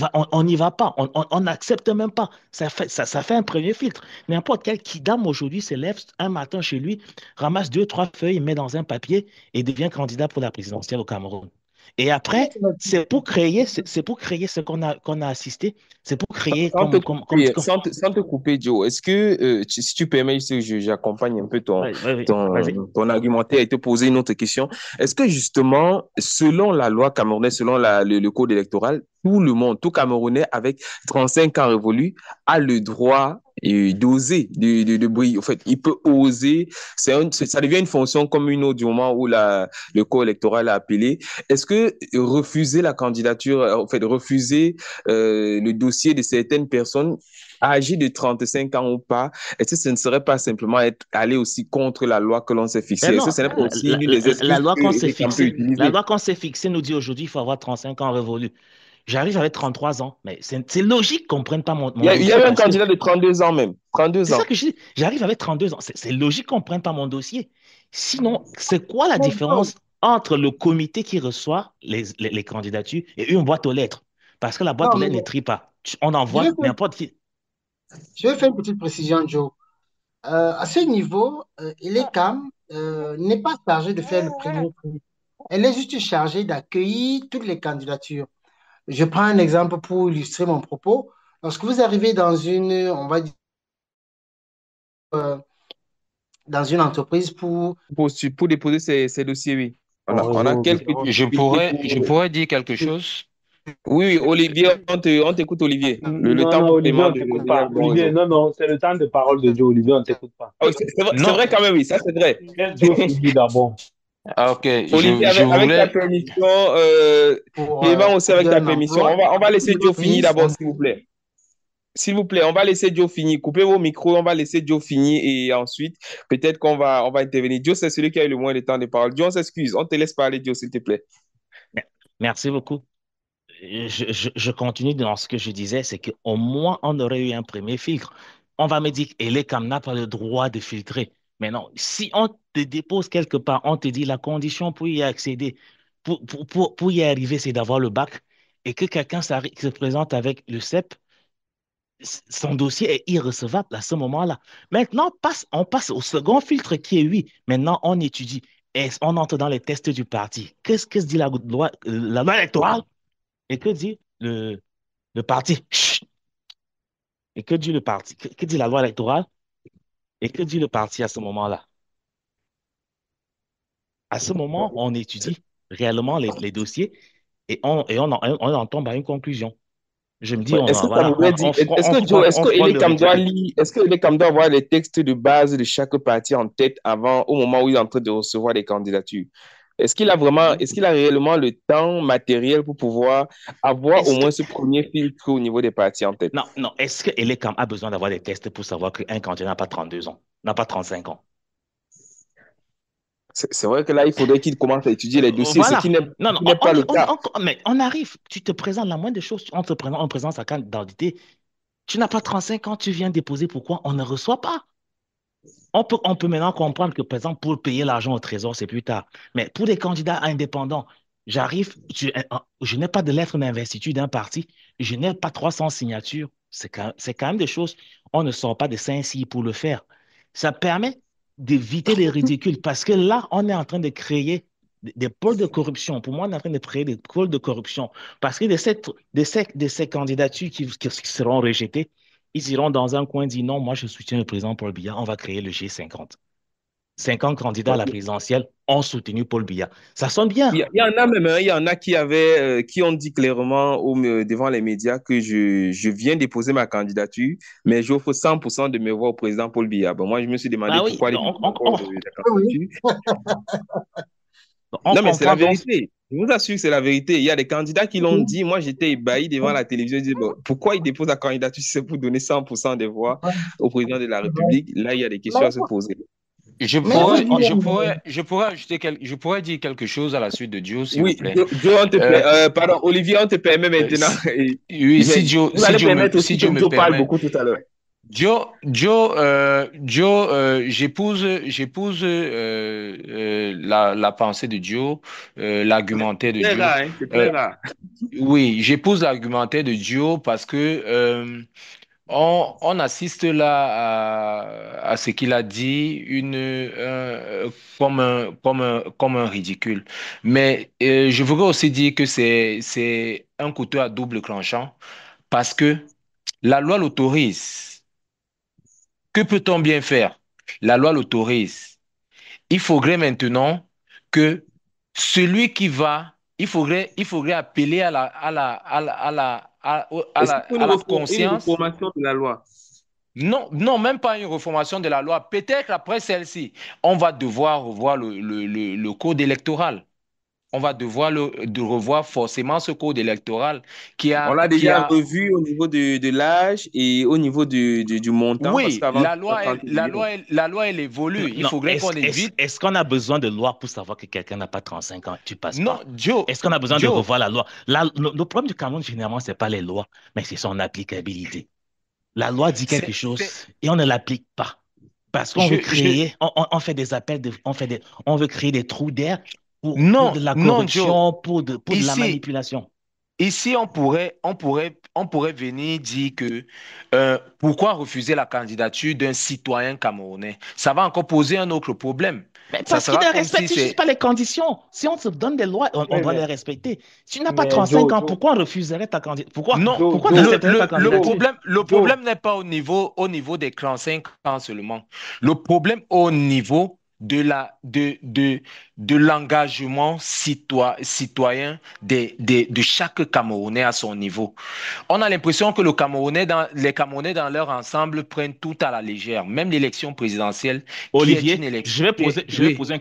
va pas, on n'accepte même pas. Ça fait un premier filtre. N'importe quel kidam aujourd'hui se lève un matin chez lui, ramasse deux, trois feuilles, met dans un papier et devient candidat pour la présidentielle au Cameroun. Et après, c'est pour créer ce qu'on a assisté, c'est pour créer Sans te couper, Joe, est-ce que, si tu permets, j'accompagne un peu Ouais, ouais, ouais, vas-y. ton argumentaire et te poser une autre question. Est-ce que justement, selon la loi camerounaise, selon le code électoral, tout le monde, tout Camerounais avec 35 ans révolus a le droit d'oser, de briller. En fait, il peut oser. Ça devient une fonction comme une autre du moment où le code électoral a appelé. Est-ce que refuser la candidature, en fait, refuser le dossier de certaines personnes âgées de 35 ans ou pas, est-ce que ce ne serait pas simplement aller aussi contre la loi que l'on s'est Mais fixée? Est-ce que non, ce n'est pas aussi l'une des la excuses loi que qu'on s'est les peut fixée, la utiliser? loi qu'on s'est fixée nous dit aujourd'hui il faut avoir 35 ans révolu. J'arrive avec 33 ans, mais c'est logique qu'on ne prenne pas mon Il y dossier a eu un parce que candidat de 32 ans même. 32 c'est ça ans. que je dis. J'arrive avec 32 ans. C'est logique qu'on ne prenne pas mon dossier. Sinon, c'est quoi la non, Joe, différence entre le comité qui reçoit les candidatures et une boîte aux lettres? Parce que la boîte non, aux mais lettres ne trie pas. On je vais envoie faire, n'importe qui. je vais faire une petite précision, Joe. À ce niveau, l'ECAM n'est pas chargée de faire le premier tri. Elle est juste chargée d'accueillir toutes les candidatures. Je prends un exemple pour illustrer mon propos. Lorsque vous arrivez on va dire, dans une entreprise pour... Pour déposer ces dossiers, oui. Ton On a réseau quelques vibre. difficultés pour. Je pourrais dire quelque chose. Oui, oui, Olivier, on t'écoute, Olivier. Le Non, temps non, pour Olivier, vraiment on de t'écoute donner un pas. bon Olivier, réseau. non, non, c'est le temps de parole de Joe. Olivier, on t'écoute pas. Ah oui, c'est Non, vrai quand même, oui, ça c'est vrai. Laisse Joe finir d'abord. ah, ok, Olivier, je avec ta voulais, permission, pour Clément aussi avec trouver ta un permission, emploi, on va laisser Joe finir entreprise, d'abord, s'il vous plaît. S'il vous plaît, on va laisser Joe finir. Coupez vos micros, on va laisser Joe finir et ensuite, peut-être on va intervenir. Joe, c'est celui qui a eu le moins de temps de parole. Joe, on s'excuse, on te laisse parler, Joe, s'il te plaît. Merci beaucoup. Je continue dans ce que je disais, c'est qu'au moins on aurait eu un premier filtre. On va me dire que l'ECAM n'a pas le droit de filtrer. Mais non, si on te dépose quelque part, on te dit la condition pour y accéder, pour y arriver, c'est d'avoir le bac et que quelqu'un se présente avec le CEP, son dossier est irrecevable à ce moment-là. Maintenant, on passe au second filtre qui est oui. Maintenant, on étudie. On entre dans les tests du parti. Qu'est-ce que dit la loi électorale? Et que dit le parti? Chut. Et que dit le parti? Que dit la loi électorale? Et que dit le parti à ce moment-là? À ce moment, on étudie réellement les dossiers et on en tombe à une conclusion. Je me dis, Ouais, est-ce que ça voilà, voudrait dire, est-ce que Joe, est-ce on que froide le Elekam doit réticule. lire, est-ce que Elekam doit avoir les textes de base de chaque parti en tête avant, au moment où il est en train de recevoir les candidatures? Est-ce qu'il a réellement le temps matériel pour pouvoir avoir au Est-ce que, moins ce premier filtre au niveau des partis en tête? non, non, est-ce que Elekam a besoin d'avoir des tests pour savoir qu'un candidat n'a pas 32 ans, n'a pas 35 ans? C'est vrai que là, il faudrait qu'il commence à étudier les dossiers, ce Voilà. Non, non, qui n'est pas le cas. mais on arrive. Tu te présentes la moindre des choses. On présente sa candidature. Tu n'as pas 35 ans, tu viens déposer. Pourquoi? On ne reçoit pas. On peut maintenant comprendre que, par exemple, pour payer l'argent au trésor, c'est plus tard. Mais pour les candidats indépendants, je n'ai pas de lettre d'investiture d'un parti, je n'ai pas 300 signatures. C'est quand même des choses, on ne sort pas de Saint-Cyr pour le faire. Ça permet d'éviter les ridicules parce que là, on est en train de créer des pôles de corruption. Pour moi, on est en train de créer des pôles de corruption parce que de ces candidatures qui seront rejetées, ils iront dans un coin, dire non, moi je soutiens le président Paul Biya, on va créer le G50. 50 candidats à la présidentielle ont soutenu Paul Biya. Ça sonne bien. Il y en a même, hein, il y en a qui ont dit clairement devant les médias que je viens déposer ma candidature, mais j'offre 100% de mes voix au président Paul Biya. Bon, moi, je me suis demandé Ah oui, pourquoi il déposait encore la Oui, candidature. on Non, mais c'est la comprend donc. vérité. Je vous assure que c'est la vérité. Il y a des candidats qui l'ont oui. dit. Moi, j'étais ébahi devant la télévision. Je disais, bon, pourquoi il dépose la candidature si c'est pour donner 100% des voix au président de la République? Là, il y a des questions à se poser. Mais il faut On- dire, Je pourrais dire quelque chose à la suite de Dio, s'il vous Oui, plaît. Joe, Euh, pardon, Olivier, on te permet maintenant. si- oui, Vous allez permettre si aussi que Dio me Joe parle permet. beaucoup tout à l'heure. J'épouse la pensée de Dio, l'argumentaire de C'est Dio. rare, hein, c'est très Euh, rare. oui, j'épouse l'argumentaire de Dio parce que on assiste là à ce qu'il a dit comme un ridicule. Mais je voudrais aussi dire que c'est un couteau à double tranchant parce que la loi l'autorise. Que peut-on bien faire? La loi l'autorise. Il faudrait maintenant que celui qui va, il faudrait appeler Est-ce qu'il faut à la une conscience. reformation de la loi? Non, non, même pas une reformation de la loi. Peut-être après celle-ci, on va devoir revoir le code électoral. On va devoir de revoir forcément ce code électoral On l'a qui déjà a revu au niveau de l'âge et au niveau du montant, parce Oui, qu'avant, c'était 30 millions. la loi, elle évolue. Il Non, faudrait qu'on évite. est-ce qu'on a besoin de loi pour savoir que quelqu'un n'a pas 35 ans? Tu passes Non, pas. Est-ce qu'on a besoin de Joe, revoir la loi? Le problème du Cameroun, généralement, c'est pas les lois, mais c'est son applicabilité. La loi dit quelque c'est, chose et on ne l'applique pas. Parce qu'on veut je, créer, on fait des appels, on veut créer des trous d'air pour de non, la non, Joe. corruption, pour de la Ici, manipulation. Ici, on pourrait venir dire que pourquoi refuser la candidature d'un citoyen camerounais? Ça va encore poser un autre problème. Mais Ça parce qu'ils sera ne comme si respectent juste c'est... pas les conditions. Si on se donne des lois, on Oui, doit les respecter. Si tu n'as pas mais 35 ans, pourquoi on refuserait ta candidature? Non, Pourquoi on accepterait ta Joe, candidature? le Joe, problème n'est pas au niveau des 35 ans seulement. Le problème au niveau de l'engagement citoyen de chaque Camerounais à son niveau. On a l'impression que les Camerounais dans leur ensemble prennent tout à la légère, même l'élection présidentielle, qui est une Olivier, élection. Oui, je vais poser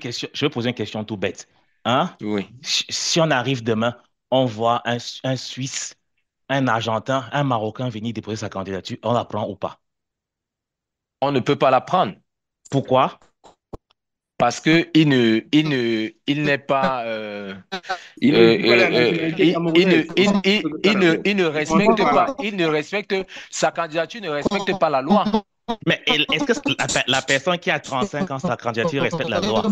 une question tout bête. Hein? oui. Si on arrive demain, on voit un Suisse, un Argentin, un Marocain venir déposer sa candidature, on la prend ou pas? On ne peut pas la prendre. Pourquoi? Parce que il n'est pas, Il ne dit pas la nationalité camerounaise. il ne Je pense respecte pas là. pas, sa candidature ne respecte pas la loi. Mais est-ce que la personne qui a 35 ans, sa candidature respecte la loi?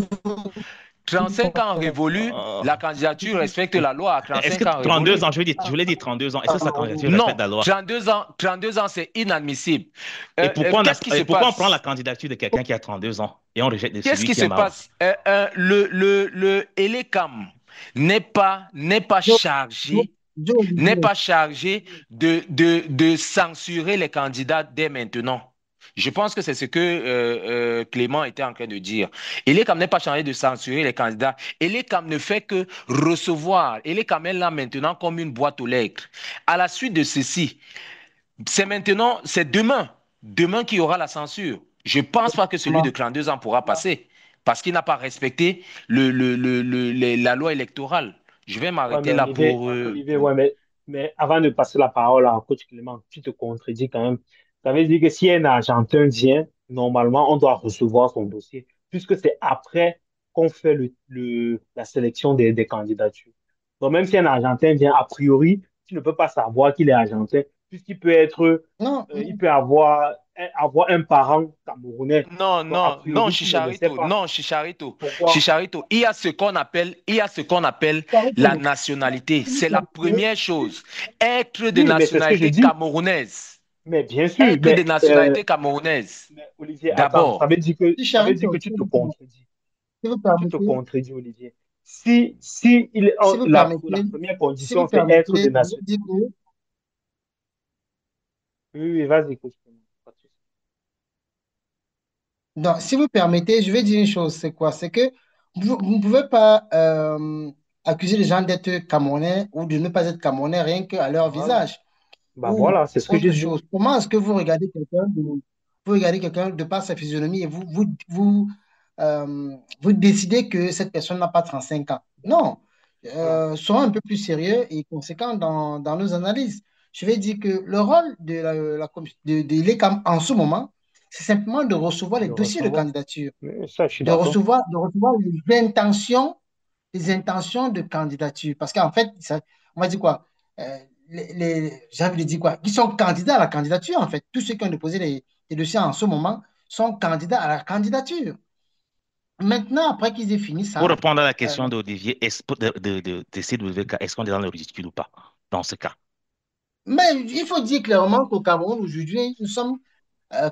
35 ans révolus, Euh, la candidature respecte la loi à Est-ce que 35 ans 32 révolus. ans, je voulais dire 32 ans, est-ce que sa candidature respecte Non, la loi? 32 ans, c'est inadmissible. Qu'est-ce qui Et se pourquoi on prend la passe? candidature de quelqu'un qui a 32 ans et on rejette de Qu'est-ce celui qui qui se est marron? passe? Le Elecam Joe, Joe, n'est Joe, pas chargé de censurer les candidats dès maintenant. Je pense que c'est ce que Clément était en train de dire. Elecam n'est pas chargé de censurer les candidats. Elecam ne fait que recevoir. Elecam est là maintenant comme une boîte aux lettres. À la suite de ceci, c'est maintenant, c'est demain. Demain qu'il y aura la censure. Je ne pense pas que celui de 32 ans pourra passer parce qu'il n'a pas respecté la loi électorale. Je vais Ouais, m'arrêter mais là Olivier, pour... Olivier, ouais, mais avant de passer la parole à coach Clément, tu te contredis quand même. Ça veut dire que si un Argentin vient, normalement, on doit recevoir son dossier, puisque c'est après qu'on fait la sélection des candidatures. Donc, même si un Argentin vient, a priori, tu ne peux pas savoir qu'il est Argentin, puisqu'il peut être, Non, il peut avoir un parent camerounais. Non, Donc, a non, non, priori, tu ne le sais Chicharito, pas. non, Chicharito, Pourquoi? Chicharito, il y a ce qu'on appelle la Carito, nationalité. si vous C'est la permettez, première chose. Être de Oui, mais c'est ce que je nationalité dis. camerounaise. Mais bien sûr, Être de nationalité camerounaise. mais Olivier, attends, D'abord. si ça veut dire que Charito, tu te contredis. si vous Tu te permettez, contredis, Olivier. Si si vous la permettez, première si vous condition, c'est permettez, être des je nations. dis que, Oui, oui, vas-y, écoute. Pas de souci. non, si vous permettez, je vais dire une chose, c'est quoi? C'est que vous ne pouvez pas accuser les gens d'être Camerounais ou de ne pas être Camerounais rien qu'à leur Voilà. visage. Bah Ou voilà, c'est ce que je autre dis. chose. Comment est-ce que vous regardez quelqu'un de par sa physionomie et vous décidez que cette personne n'a pas 35 ans? Non. Voilà. Soyons un peu plus sérieux et conséquents dans nos analyses. Je vais dire que le rôle de l'ECAM en ce moment, c'est simplement de recevoir les De dossiers de recevoir. candidature, Mais ça, je suis d'accord. de recevoir les intentions de candidature. Parce qu'en fait, on va dire quoi? J'ai envie de dire quoi? Qui sont candidats à la candidature, en fait. Tous ceux qui ont déposé les dossiers en ce moment sont candidats à la candidature. Maintenant, après qu'ils aient fini Pour ça, répondre à la euh, question d'Olivier, de CWK, est-ce qu'on est dans le ridicule ou pas dans ce cas? mais il faut dire clairement qu'au Cameroun, aujourd'hui, nous sommes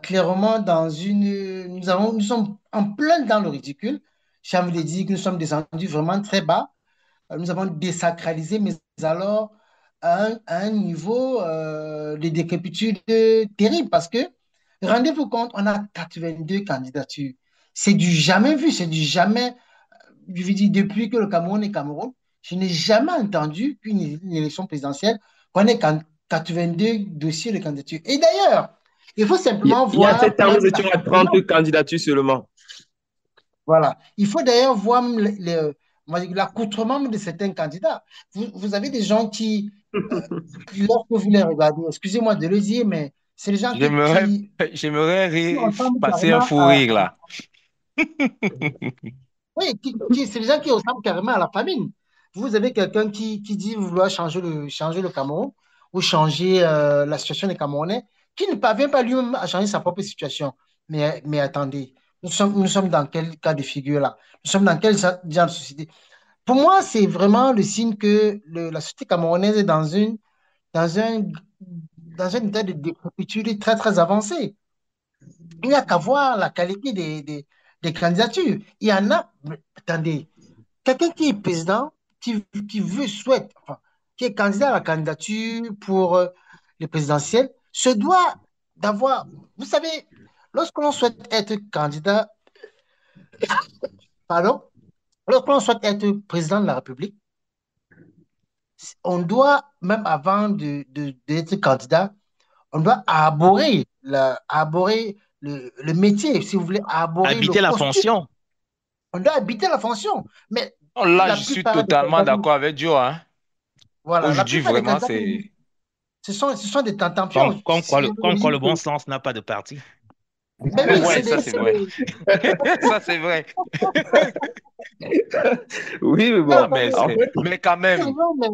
clairement dans nous sommes en plein dans le ridicule. J'ai envie de dire que nous sommes descendus vraiment très bas. Nous avons désacralisé, mais alors à un niveau de décrépitude terrible parce que, rendez-vous compte, on a 82 candidatures. C'est du jamais vu, c'est du jamais, je veux dire, depuis que le Cameroun est Cameroun, je n'ai jamais entendu qu'une élection présidentielle, qu'on ait 82 dossiers de candidature. Et d'ailleurs, il faut simplement Il y a voir 7 ans, nous même étions à 30 candidatures seulement. voilà. Il faut d'ailleurs voir on va dire l'accoutrement de certains candidats. Vous avez des gens lorsque vous les regardez, excusez-moi de le dire, mais c'est des gens J'aimerais, j'aimerais qui ressemblent passer un carrément fou rire là. oui, c'est des gens qui ressemblent carrément à la famine. Vous avez quelqu'un qui dit vouloir changer le Cameroun ou changer la situation des Camerounais, qui ne parvient pas lui-même à changer sa propre situation. Mais attendez, nous sommes dans quel cas de figure là? Nous sommes dans quel genre de société? Pour moi, c'est vraiment le signe que la société camerounaise est dans un, dans un état de décrépitude très, très avancé. Il n'y a qu'à voir la qualité des candidatures. Il y en a, mais attendez, quelqu'un qui est président, souhaite, enfin, qui est candidat à la candidature pour les présidentielles, se doit d'avoir, vous savez, lorsque l'on souhaite être candidat, pardon, lorsque l'on souhaite être président de la République, on doit, même avant d'être candidat, on doit arborer le métier, si vous voulez, arborer le Habiter la costume. fonction. On doit habiter la fonction. Mais Non, là, la je suis plupart des totalement candidats, d'accord avec Joe, hein. voilà, la Aujourd'hui, plupart des vraiment, candidats, c'est... ce sont des tentampions. Comme quoi le bon sens n'a pas de parti. Mais oui, Ouais, ça, c'est c'est vrai. des... Ça, c'est vrai. Oui, mais Non, Non, bon, mais, en fait, mais quand nous même. rions, mais,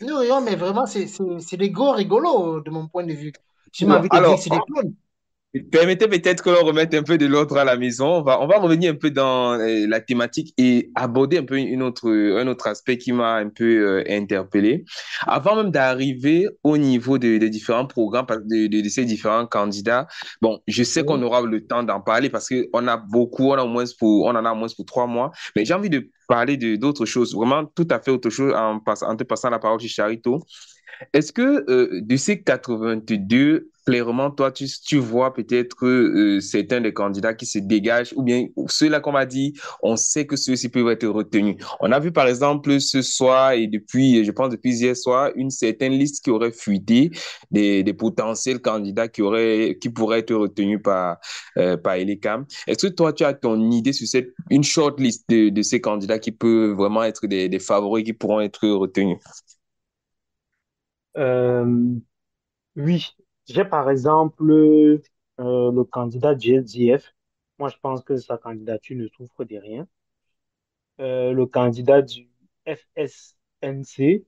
nous rions, mais vraiment, c'est des gros rigolos de mon point de vue. J'ai bon, envie de dire que alors, c'est des clowns. permettez peut-être que l'on remette un peu de l'ordre à la maison. On va revenir un peu dans la thématique et aborder un peu un autre aspect qui m'a un peu interpellé. Avant même d'arriver au niveau des différents programmes, de ces différents candidats, bon, je sais qu'on Oui, aura le temps d'en parler parce qu'on a beaucoup, on en a au moins pour 3 mois. Mais j'ai envie de parler d'autres choses, vraiment tout à fait autre chose en te passant la parole chez Charito. Est-ce que de ces 82 clairement, toi, tu vois peut-être certains des candidats qui se dégagent, ou bien ceux-là qu'on m'a dit, on sait que ceux-ci peuvent être retenus. On a vu par exemple ce soir et depuis, je pense depuis hier soir, une certaine liste qui aurait fuité des potentiels candidats qui pourraient être retenus par Elecam. Est-ce que toi, tu as ton idée sur une short list de ces candidats qui peuvent vraiment être des favoris qui pourront être retenus? Euh, oui, j'ai par exemple le candidat du SDF. Moi, je pense que sa candidature ne souffre de rien. Le candidat du FSNC,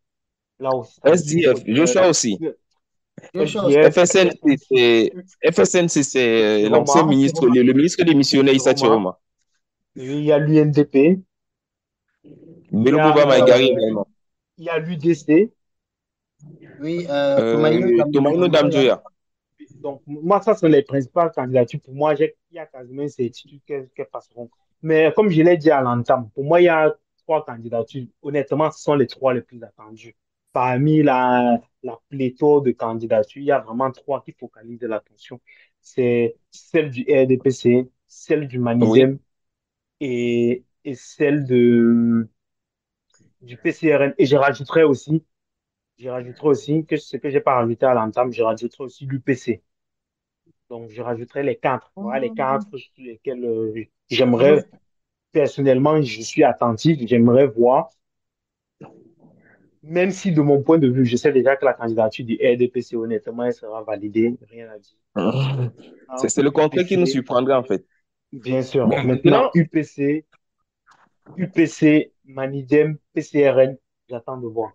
là aussi, SDF, Joshua aussi. le Deux choses. SDF, FSNC, c'est l'ancien Chiroma, ministre, le ministre démissionnaire Issa Chiroma. Chiroma. Oui, il y a l'UNDP, il y Bello Bouba a, Maïgari également. il y a l'UDC. Oui, Tomaino Tomaino Dambadjoya. Damjoya. Donc, moi, ça, sont les principales candidatures. Pour moi, il y a quasiment une certitude qu'elles passeront. Mais comme je l'ai dit à l'entame, pour moi, il y a trois candidatures. Honnêtement, ce sont les trois les plus attendues. Parmi la pléthore de candidatures, il y a vraiment trois qui focalisent l'attention. C'est celle du RDPC, celle du Oui. Manidem et celle du PCRN. Et je rajouterai aussi que ce que je n'ai pas rajouté à l'entame, je rajouterai aussi l'UPC. Donc, je rajouterai les quatre. Voilà, les quatre sur lesquels j'aimerais, personnellement, je suis attentif, j'aimerais voir, même si de mon point de vue, je sais déjà que la candidature du RDPC, honnêtement, elle sera validée, rien à dire. Maintenant, C'est le contraire qui nous UPC, surprendrait en fait. bien sûr. Bon, Maintenant, maintenant, UPC, Manidem, PCRN, j'attends de voir.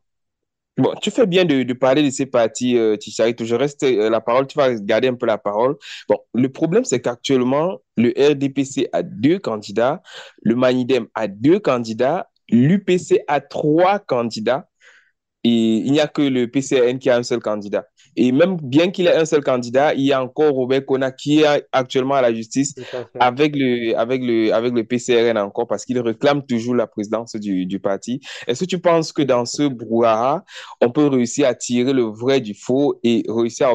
bon, tu fais bien de parler de ces partis, Ticharito. Je reste la parole, tu vas garder un peu la parole. Bon, le problème, c'est qu'actuellement, le RDPC a deux candidats, le Manidem a deux candidats, l'UPC a trois candidats. Et il n'y a que le PCN qui a un seul candidat. Et même bien qu'il ait un seul candidat, il y a encore Robert Kona qui est actuellement à la justice Tout à fait. avec le PCRN encore parce qu'il réclame toujours la présidence du parti. Est-ce que tu penses que dans ce brouhaha, on peut réussir à tirer le vrai du faux et réussir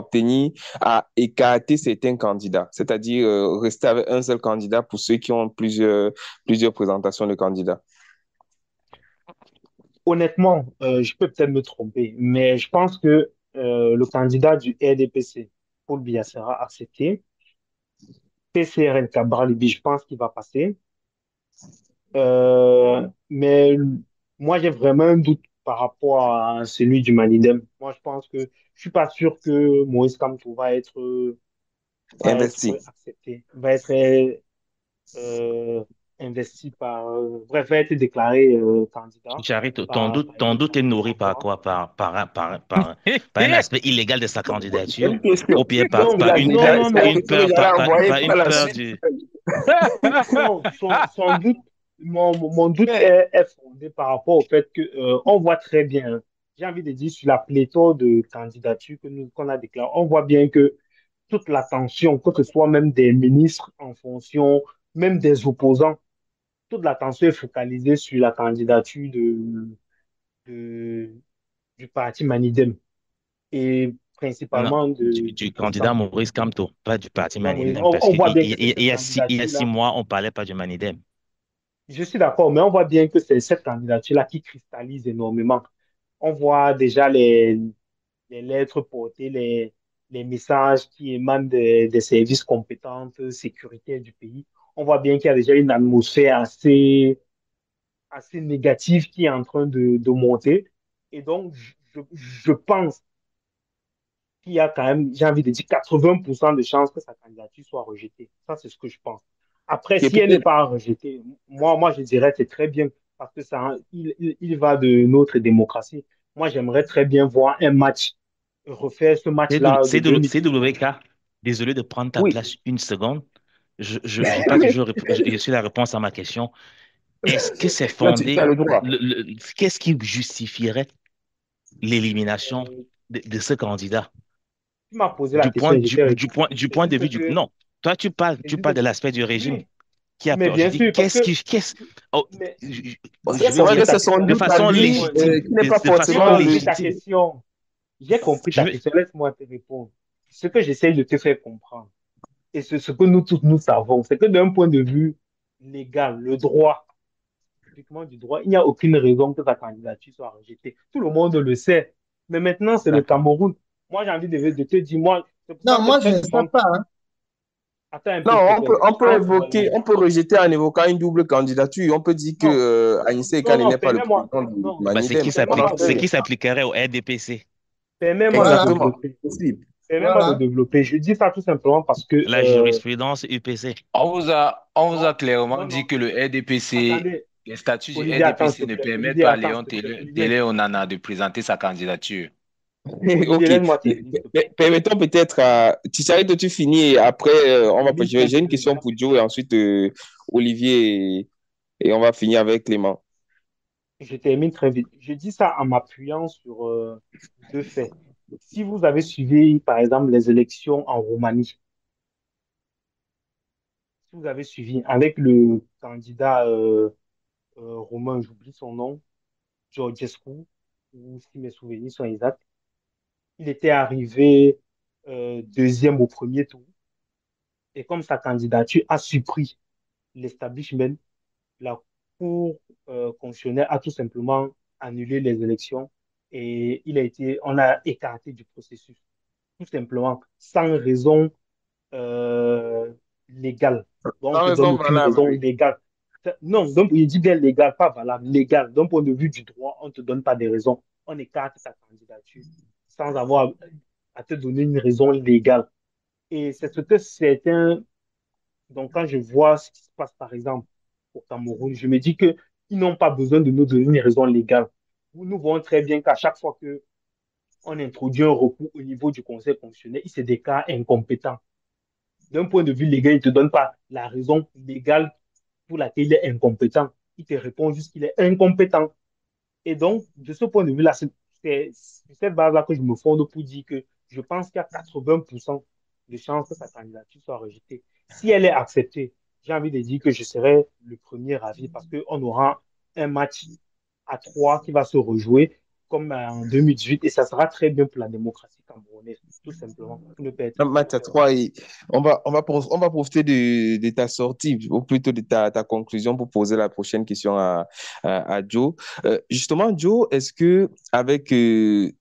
à écarter certains candidats, c'est-à-dire rester avec un seul candidat pour ceux qui ont plusieurs présentations de candidats? Honnêtement, je peux peut-être me tromper, mais je pense que le candidat du RDPC, Paul Biya, sera accepté. PCRN Kabralibi, je pense qu'il va passer. Mais moi, j'ai vraiment un doute par rapport à celui du Manidem. Moi, je pense que je suis pas sûr que Moïse Kamto va Investi. être accepté, va être euh, investi bref, va être déclaré candidat Charry, par ton doute est Elecam nourri par Tourafa. quoi? Par un aspect illégal de sa candidature Bonne question. ou bien Non, par une non, peur, non, C'est la non. question que j'allais envoyer par une par la peur suite. du... Non, son doute, mon doute est fondé par rapport au fait que on voit très bien, hein, j'ai envie de dire, sur la pléthore de candidatures qu'on a déclarées, on voit bien que toute l'attention, que ce soit même des ministres en fonction, même des opposants, toute l'attention est focalisée sur la candidature de- du parti Manidem et Non, principalement du de candidat ça. Maurice Kamto, pas du parti Candidat Moïse. Manidem, parce On qu'il voit bien que c'est il cette y a il y a six candidature-là. mois, on parlait pas du Manidem. Je suis d'accord, mais on voit bien que c'est cette candidature-là qui cristallise énormément. On voit déjà les lettres portées, les messages qui émanent des services compétents sécuritaires du pays. On voit bien qu'il y a déjà une atmosphère assez négative qui est en train de monter. Et donc, je pense qu'il y a quand même, j'ai envie de dire, 80% de chances que sa candidature soit rejetée. Ça, c'est ce que je pense. Après, Et si elle n'est peut-être, pas rejetée, moi, je dirais que c'est très bien parce que il va de notre démocratie. Moi, j'aimerais très bien voir un match, refaire ce match-là de 2019. CWK, désolé de prendre ta oui. place une seconde. J'ai pas toujours, je suis la réponse à ma question. Est-ce que c'est Là, tu as fondé, le droit. qu'est-ce qui justifierait l'élimination Euh, de ce candidat? Tu m'as posé la question et je t'ai répondu. Du C'est point de juste vue du... que, Non, toi, c'est tu parles juste, de l'aspect du régime oui, qui a mais peur. Je bien dis, sûr, parce que, Oh, mais Bon, ça, je c'est vais vrai dire que ta c'est son question, de doute à façon lui, laisse-moi, légitime, qui n'est pas de j'ai façon forcément compris ta légitime. question. J'ai compris Je ta vais, question, laisse-moi te répondre. ce que j'essaye de te faire comprendre, et ce que nous tous nous savons, c'est que d'un point de vue légal, le droit, typiquement du droit, il n'y a aucune raison que sa candidature soit rejetée. Tout le monde le sait. Mais maintenant, c'est le D'accord. Cameroun. Moi, j'ai envie de te dire, moi, c'est pour ça Non, que moi, je très ne sais souvent, pas, hein. attends un Non, peu, s'il te on plaît. peut, Très on peut souvent, évoquer, on peut rejeter en évoquant une double candidature. On peut dire que non, Anissé non, Ekane non, n'est pas le permets-moi, président du non, Bah, Manidem. Ça permets-moi marche très c'est bien. qui de, s'appliquerait au RDPC. permets-moi de Voilà, Exactement. développer. Possible. Permets-moi de voilà. développer. Je dis ça tout simplement parce que, La jurisprudence UPC. non, On vous a clairement non, dit non, que le RDPC, attendez, les statuts du Olivier, attends, s'il RDPC te ne plaît. permettent Olivier, pas à attends, Léon s'il te plaît. Olivier, Télé Onana de présenter sa candidature. Olivier, Ok. laisse-moi terminer, s'il te plaît. Permettons peut-être à Ticharito, tu finis et après, on va, Termine très j'ai vite. une question pour Joe et ensuite Olivier et on va finir avec Clément. Je termine très vite. Je dis ça en m'appuyant sur deux faits. Si vous avez suivi, par exemple, les élections en Roumanie, si vous avez suivi avec le candidat roumain, j'oublie son nom, Georgescu, ou si mes souvenirs sont exacts, il était arrivé deuxième au premier tour. Et comme sa candidature a surpris l'establishment, la Cour constitutionnelle a tout simplement annulé les élections et on a écarté du processus, tout simplement, sans raison légale. Donc, on Sans ne te donne raison aucune valable, raison oui. légale. Non, donc, il dit bien légal, pas valable. Légal, d'un point de vue du droit, on ne te donne pas des raisons. On écarte ta candidature sans avoir à te donner une raison légale. Et c'est ce que certains donc, quand je vois ce qui se passe, par exemple, au Cameroun, je me dis qu'ils n'ont pas besoin de nous donner une raison légale. Nous voyons très bien qu'à chaque fois qu'on introduit un recours au niveau du Conseil constitutionnel, il se déclare incompétent. D'un point de vue légal, il ne te donne pas la raison légale pour laquelle il est incompétent. Il te répond juste qu'il est incompétent. Et donc, de ce point de vue-là, c'est cette base-là que je me fonde pour dire que je pense qu'il y a 80% de chances que sa candidature soit rejetée. Si elle est acceptée, j'ai envie de dire que je serai le premier ravi parce qu'on aura un match à trois qui va se rejouer comme en 2018 et ça sera très bien pour la démocratie camerounaise, tout simplement, pour ne pas être Un trop match à clair. trois et on va profiter de ta sortie, ou plutôt de ta conclusion pour poser la prochaine question à Joe. Justement, Joe, est-ce que avec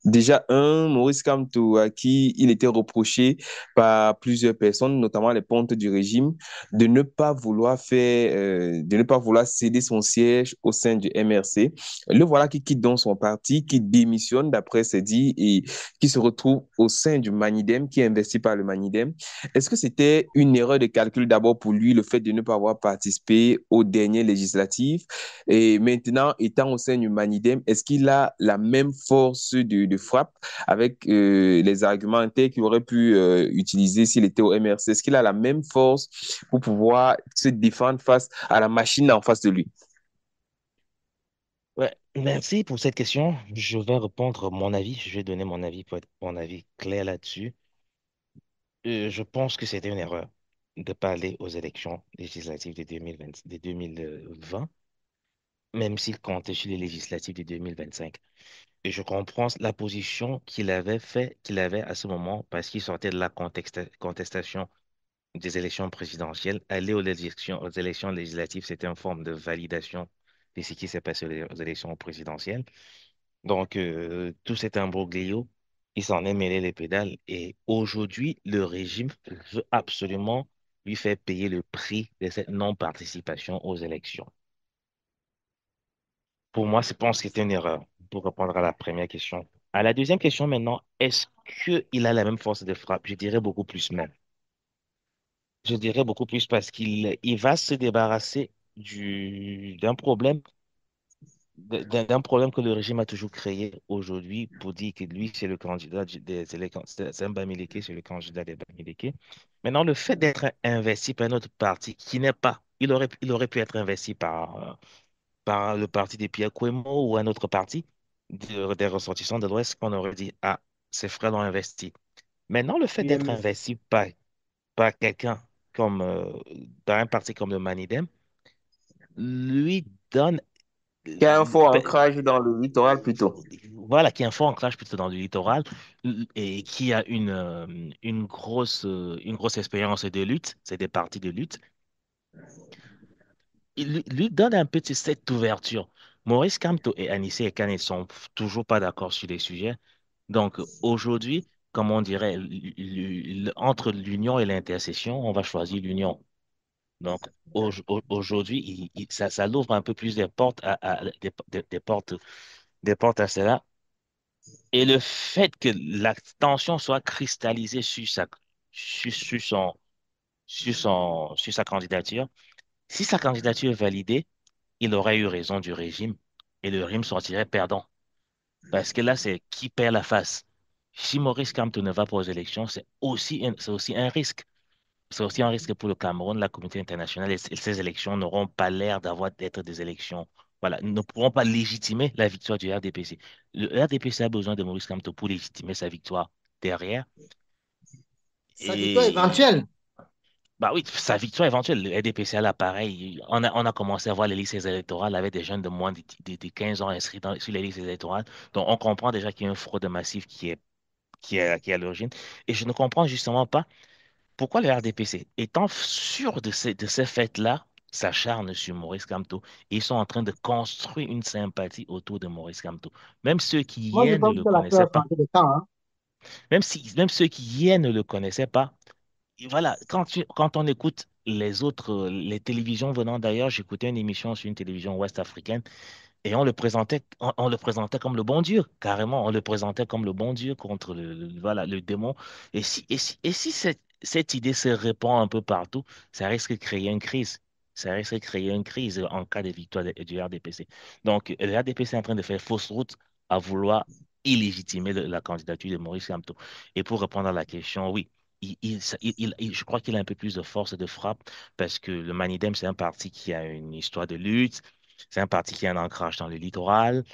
déjà Maurice Kamto, à qui il était reproché par plusieurs personnes, notamment les pontes du régime, de ne pas vouloir céder son siège au sein du MRC, le voilà qui quitte donc son parti, qui démissionne d'après c'est dit et qui se retrouve au sein du Manidem, qui est investi par le Manidem. Est-ce que c'était une erreur de calcul d'abord pour lui, le fait de ne pas avoir participé aux dernières législatives? Et maintenant, étant au sein du Manidem, est-ce qu'il a la même force de frappe avec les argumentaires qu'il aurait pu utiliser s'il était au MRC? Est-ce qu'il a la même force pour pouvoir se défendre face à la machine en face de lui? Ouais, merci pour cette question. Je vais répondre mon avis. Je vais donner mon avis pour être mon avis clair là-dessus. Je pense que c'était une erreur de ne pas aller aux élections législatives de 2020, même s'il comptait sur les législatives de 2025. Et je comprends la position qu'il avait à ce moment parce qu'il sortait de la contestation des élections présidentielles. Aller aux élections législatives, c'était une forme de validation de ce qui s'est passé aux élections présidentielles. Donc, tout cet imbroglio, il s'en est mêlé les pédales. Et aujourd'hui, le régime veut absolument lui faire payer le prix de cette non-participation aux élections. Pour moi, je pense que c'était une erreur pour répondre à la première question. À la deuxième question maintenant, est-ce qu'il a la même force de frappe? Je dirais beaucoup plus même. Je dirais beaucoup plus parce qu'il va se débarrasser d'un problème d'un problème que le régime a toujours créé aujourd'hui pour dire que lui, c'est le candidat des élections. C'est un Bamileke, c'est le candidat des Bamileke. Maintenant, le fait d'être investi par un autre parti qui n'est pas, il aurait pu être investi par le parti de Pierre Kouemo ou un autre parti des ressortissants de l'Ouest qu'on aurait dit, ah, ses frères l'ont investi. Maintenant, le fait d'être UMS. investi par quelqu'un comme, par un parti comme le Manidem, lui donne Qui a un fort Ben, ancrage dans le littoral plutôt. voilà, qui a un fort ancrage plutôt dans le littoral et qui a une grosse expérience de lutte, c'est des partis de lutte. Il lui donne un peu cette ouverture. Maurice Kamto et Anissé Ekane ne sont toujours pas d'accord sur les sujets. Donc aujourd'hui, comme on dirait, entre l'union et l'intercession, on va choisir l'union. Donc aujourd'hui, ça l'ouvre un peu plus des portes des portes à cela. Et le fait que la tension soit cristallisée sur, sur son, sur sa candidature, si sa candidature est validée, il aurait eu raison du régime et le régime sortirait perdant. Parce que là, c'est qui perd la face. Si Maurice Kamto ne va pas aux élections, c'est aussi un risque. C'est aussi un risque pour le Cameroun, la communauté internationale, et ces élections n'auront pas l'air d'être des élections. Voilà, ne pourront pas légitimer la victoire du RDPC. Le RDPC a besoin de Maurice Kamto pour légitimer sa victoire derrière. Sa victoire Et éventuelle. bah oui, sa victoire éventuelle, le RDPC a l'appareil. On a commencé à voir les listes électorales avec des jeunes de moins de 15 ans inscrits sur les listes électorales. Donc on comprend déjà qu'il y a une fraude massive qui est à l'origine. Et je ne comprends justement pas. Pourquoi le RDPC, étant sûr de ces faits-là, s'acharne sur Maurice Kamto et ils sont en train de construire une sympathie autour de Maurice Kamto. Même ceux qui Moi, je hier ne pense le que l'affaire connaissaient a pas, changé de temps, hein. même ceux qui hier ne le connaissaient pas, et voilà, quand on écoute les télévisions venant d'ailleurs, j'écoutais une émission sur une télévision ouest africaine et on le présentait comme le bon Dieu, carrément, on le présentait comme le bon Dieu contre voilà, le démon. Et si cette idée se répand un peu partout, ça risque de créer une crise. Ça risque de créer une crise en cas de victoire du RDPC. Donc, le RDPC est en train de faire fausse route à vouloir illégitimer la candidature de Maurice Kamto. Et pour répondre à la question, oui, je crois qu'il a un peu plus de force et de frappe parce que le Manidem, c'est un parti qui a une histoire de lutte. C'est un parti qui a un ancrage dans le littoral,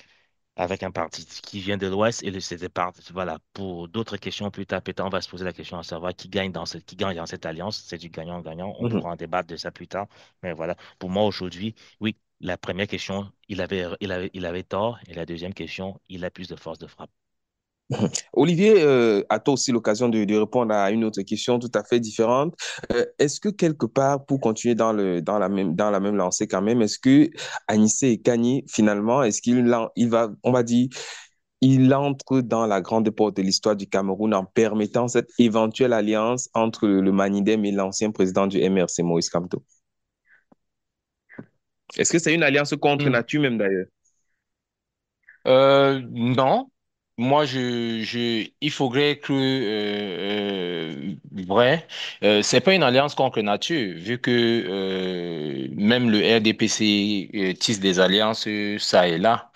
avec un parti qui vient de l'Ouest. Et c'est des partis, voilà, pour d'autres questions plus tard, peut-être on va se poser la question à savoir qui gagne dans cette alliance. C'est du gagnant-gagnant. On Mhm. pourra en débattre de ça plus tard. Mais voilà, pour moi aujourd'hui, oui, la première question, il avait tort. Et la deuxième question, il a plus de force de frappe. Olivier, à toi aussi l'occasion de répondre à une autre question tout à fait différente. Est-ce que quelque part, pour continuer dans la même lancée quand même, est-ce que Anissé et Kani, finalement, est-ce il va, on va dire, il entre dans la grande porte de l'histoire du Cameroun en permettant cette éventuelle alliance entre le Manidem et l'ancien président du MRC, Maurice Kamto? Est-ce que c'est une alliance contre Hmm. nature même d'ailleurs? Non, moi il faudrait que vrai, c'est pas une alliance contre nature, vu que même le RDPC tisse des alliances ça et là.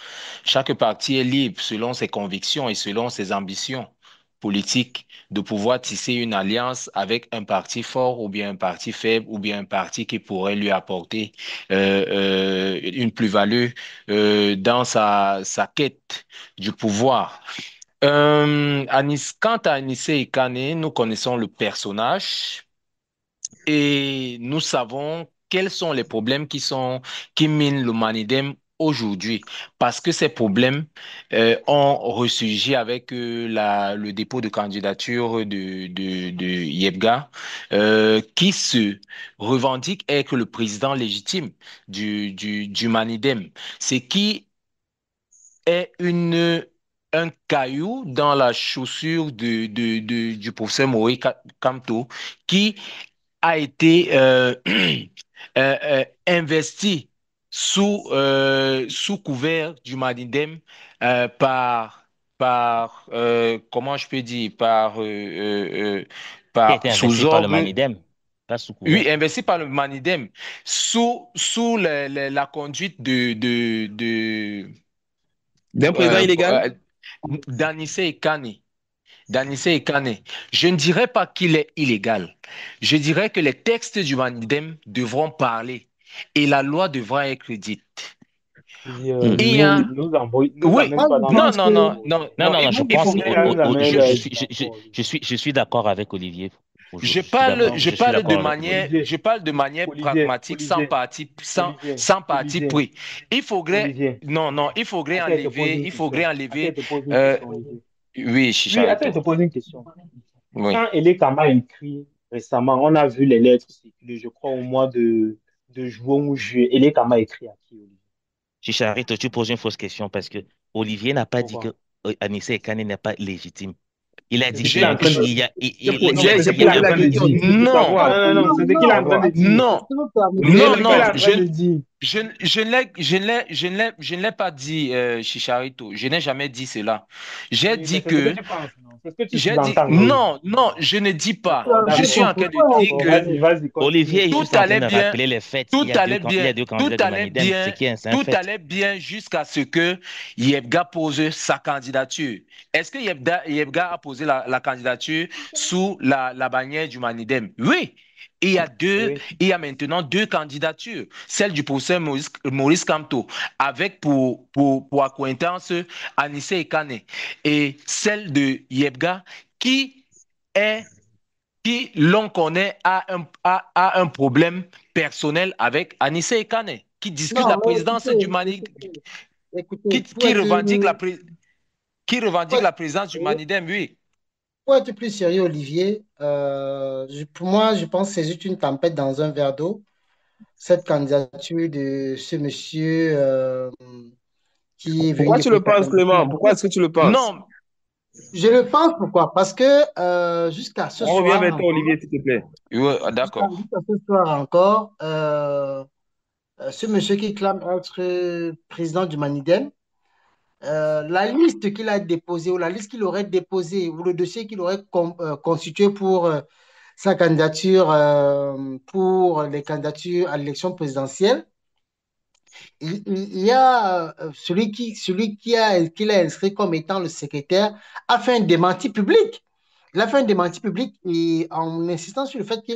Chaque parti est libre selon ses convictions et selon ses ambitions politiques de pouvoir tisser une alliance avec un parti fort ou bien un parti faible ou bien un parti qui pourrait lui apporter une plus-value dans sa quête du pouvoir. Quant à Anissé Ekane, nous connaissons le personnage et nous savons quels sont les problèmes qui minent l'humanité aujourd'hui. Parce que ces problèmes ont ressurgi avec le dépôt de candidature de Yebga, qui se revendique être le président légitime du Manidem. C'est qui est un caillou dans la chaussure du professeur Moïse Kamto, qui a été investi sous couvert du Manidem comment je peux dire, Qui a été sous investi par le ordre, Manidem, pas sous couvert. oui, investi par le Manidem, sous la conduite D'un président euh, illégal? euh, d'Anissé Ekane. D'Anissé Ekane. Je ne dirais pas qu'il est illégal. Je dirais que les textes du Manidem devront parler et la loi devra être dite. Puis, Et il y a... nous Oui, amène Moi, pas je dans la non, pense non, mouise, que non, Moïse. non, Non, non. non, non, je Il pense, faudrait nous amener dans une transport. je suis d'accord avec Olivier. Je suis d'accord, je suis d'accord avec vous. Olivier, je parle de manière Olivier, pragmatique, Olivier, Olivier, sans parti Olivier, pris. Il faudrait, Olivier. non, non, Attends, je te pose une il faudrait question. Attends, je enlever, te pose une euh, question, Olivier. oui, Oui, attends, je Chicharito, te pose une question. oui. Quand Elekam a écrit récemment, on a vu les lettres circuler, je crois, au mois de juin ou juillet. Elekam a écrit à qui, Olivier? Chicharito, tu poses une fausse question parce que Olivier n'a pas dit que Pourquoi? Anissé Ekane n'est pas légitime. Il a C'est dit ce qu'il qu'il est y a en un, train de il y dire. a, Non, mais c'est ce il y qu'il est a en un train de côté dire. objectif de Non, savoir. Non, non, non, Non, c'est ce qu'il est non, en train de dire. non, si vous permettez, C'est non, ce qu'il est non, en train de dire. je ne l'ai pas dit, Chicharito. Je n'ai jamais dit cela. J'ai Oui, mais dit c'est ce que que tu penses, non? C'est ce que tu J'ai dit, sous-entends, non? non, non, je ne dis pas. D'accord, Olivier, Je suis d'accord. en train de dire D'accord, que vas-y, vas-y, continue, Olivier est tout juste en continue. train allait de bien, rappeler les faits. tout allait Il y bien, a deux tout candidats du allait Manidem, ce bien, qui est un tout fait. allait bien jusqu'à ce que Yebga pose sa candidature. Est-ce que Yebga a posé la candidature sous la bannière du Manidem? Oui. Oui. Il y a maintenant deux candidatures. Celle du professeur Maurice Kamto, avec pour accointance Anissé Ekane, et celle de Yebga, qui est qui, l'on connaît, a un problème personnel avec Anissé Ekane, qui dispute non, la mais présidence du Mani, écoutez, qui pour revendique être, la présidence du Manidem, oui. pour être plus sérieux, Olivier, pour moi, je pense que c'est juste une tempête dans un verre d'eau. Cette candidature de ce monsieur qui est venu Pourquoi tu le déposer sa penses, candidature. Clément? Pourquoi est-ce que tu le penses? Non, Je le pense pourquoi? Parce que jusqu'à ce On revient soir vers toi, encore, Olivier, s'il te plaît. oui, d'accord. jusqu'à ce soir encore, ce monsieur qui clame être président du Manidem, la liste qu'il a déposée ou la liste qu'il aurait déposée ou le dossier qu'il aurait constitué pour sa candidature pour les candidatures à l'élection présidentielle, il y a qui l'a inscrit comme étant le secrétaire a fait un démenti public. Il a fait un démenti public et en insistant sur le fait que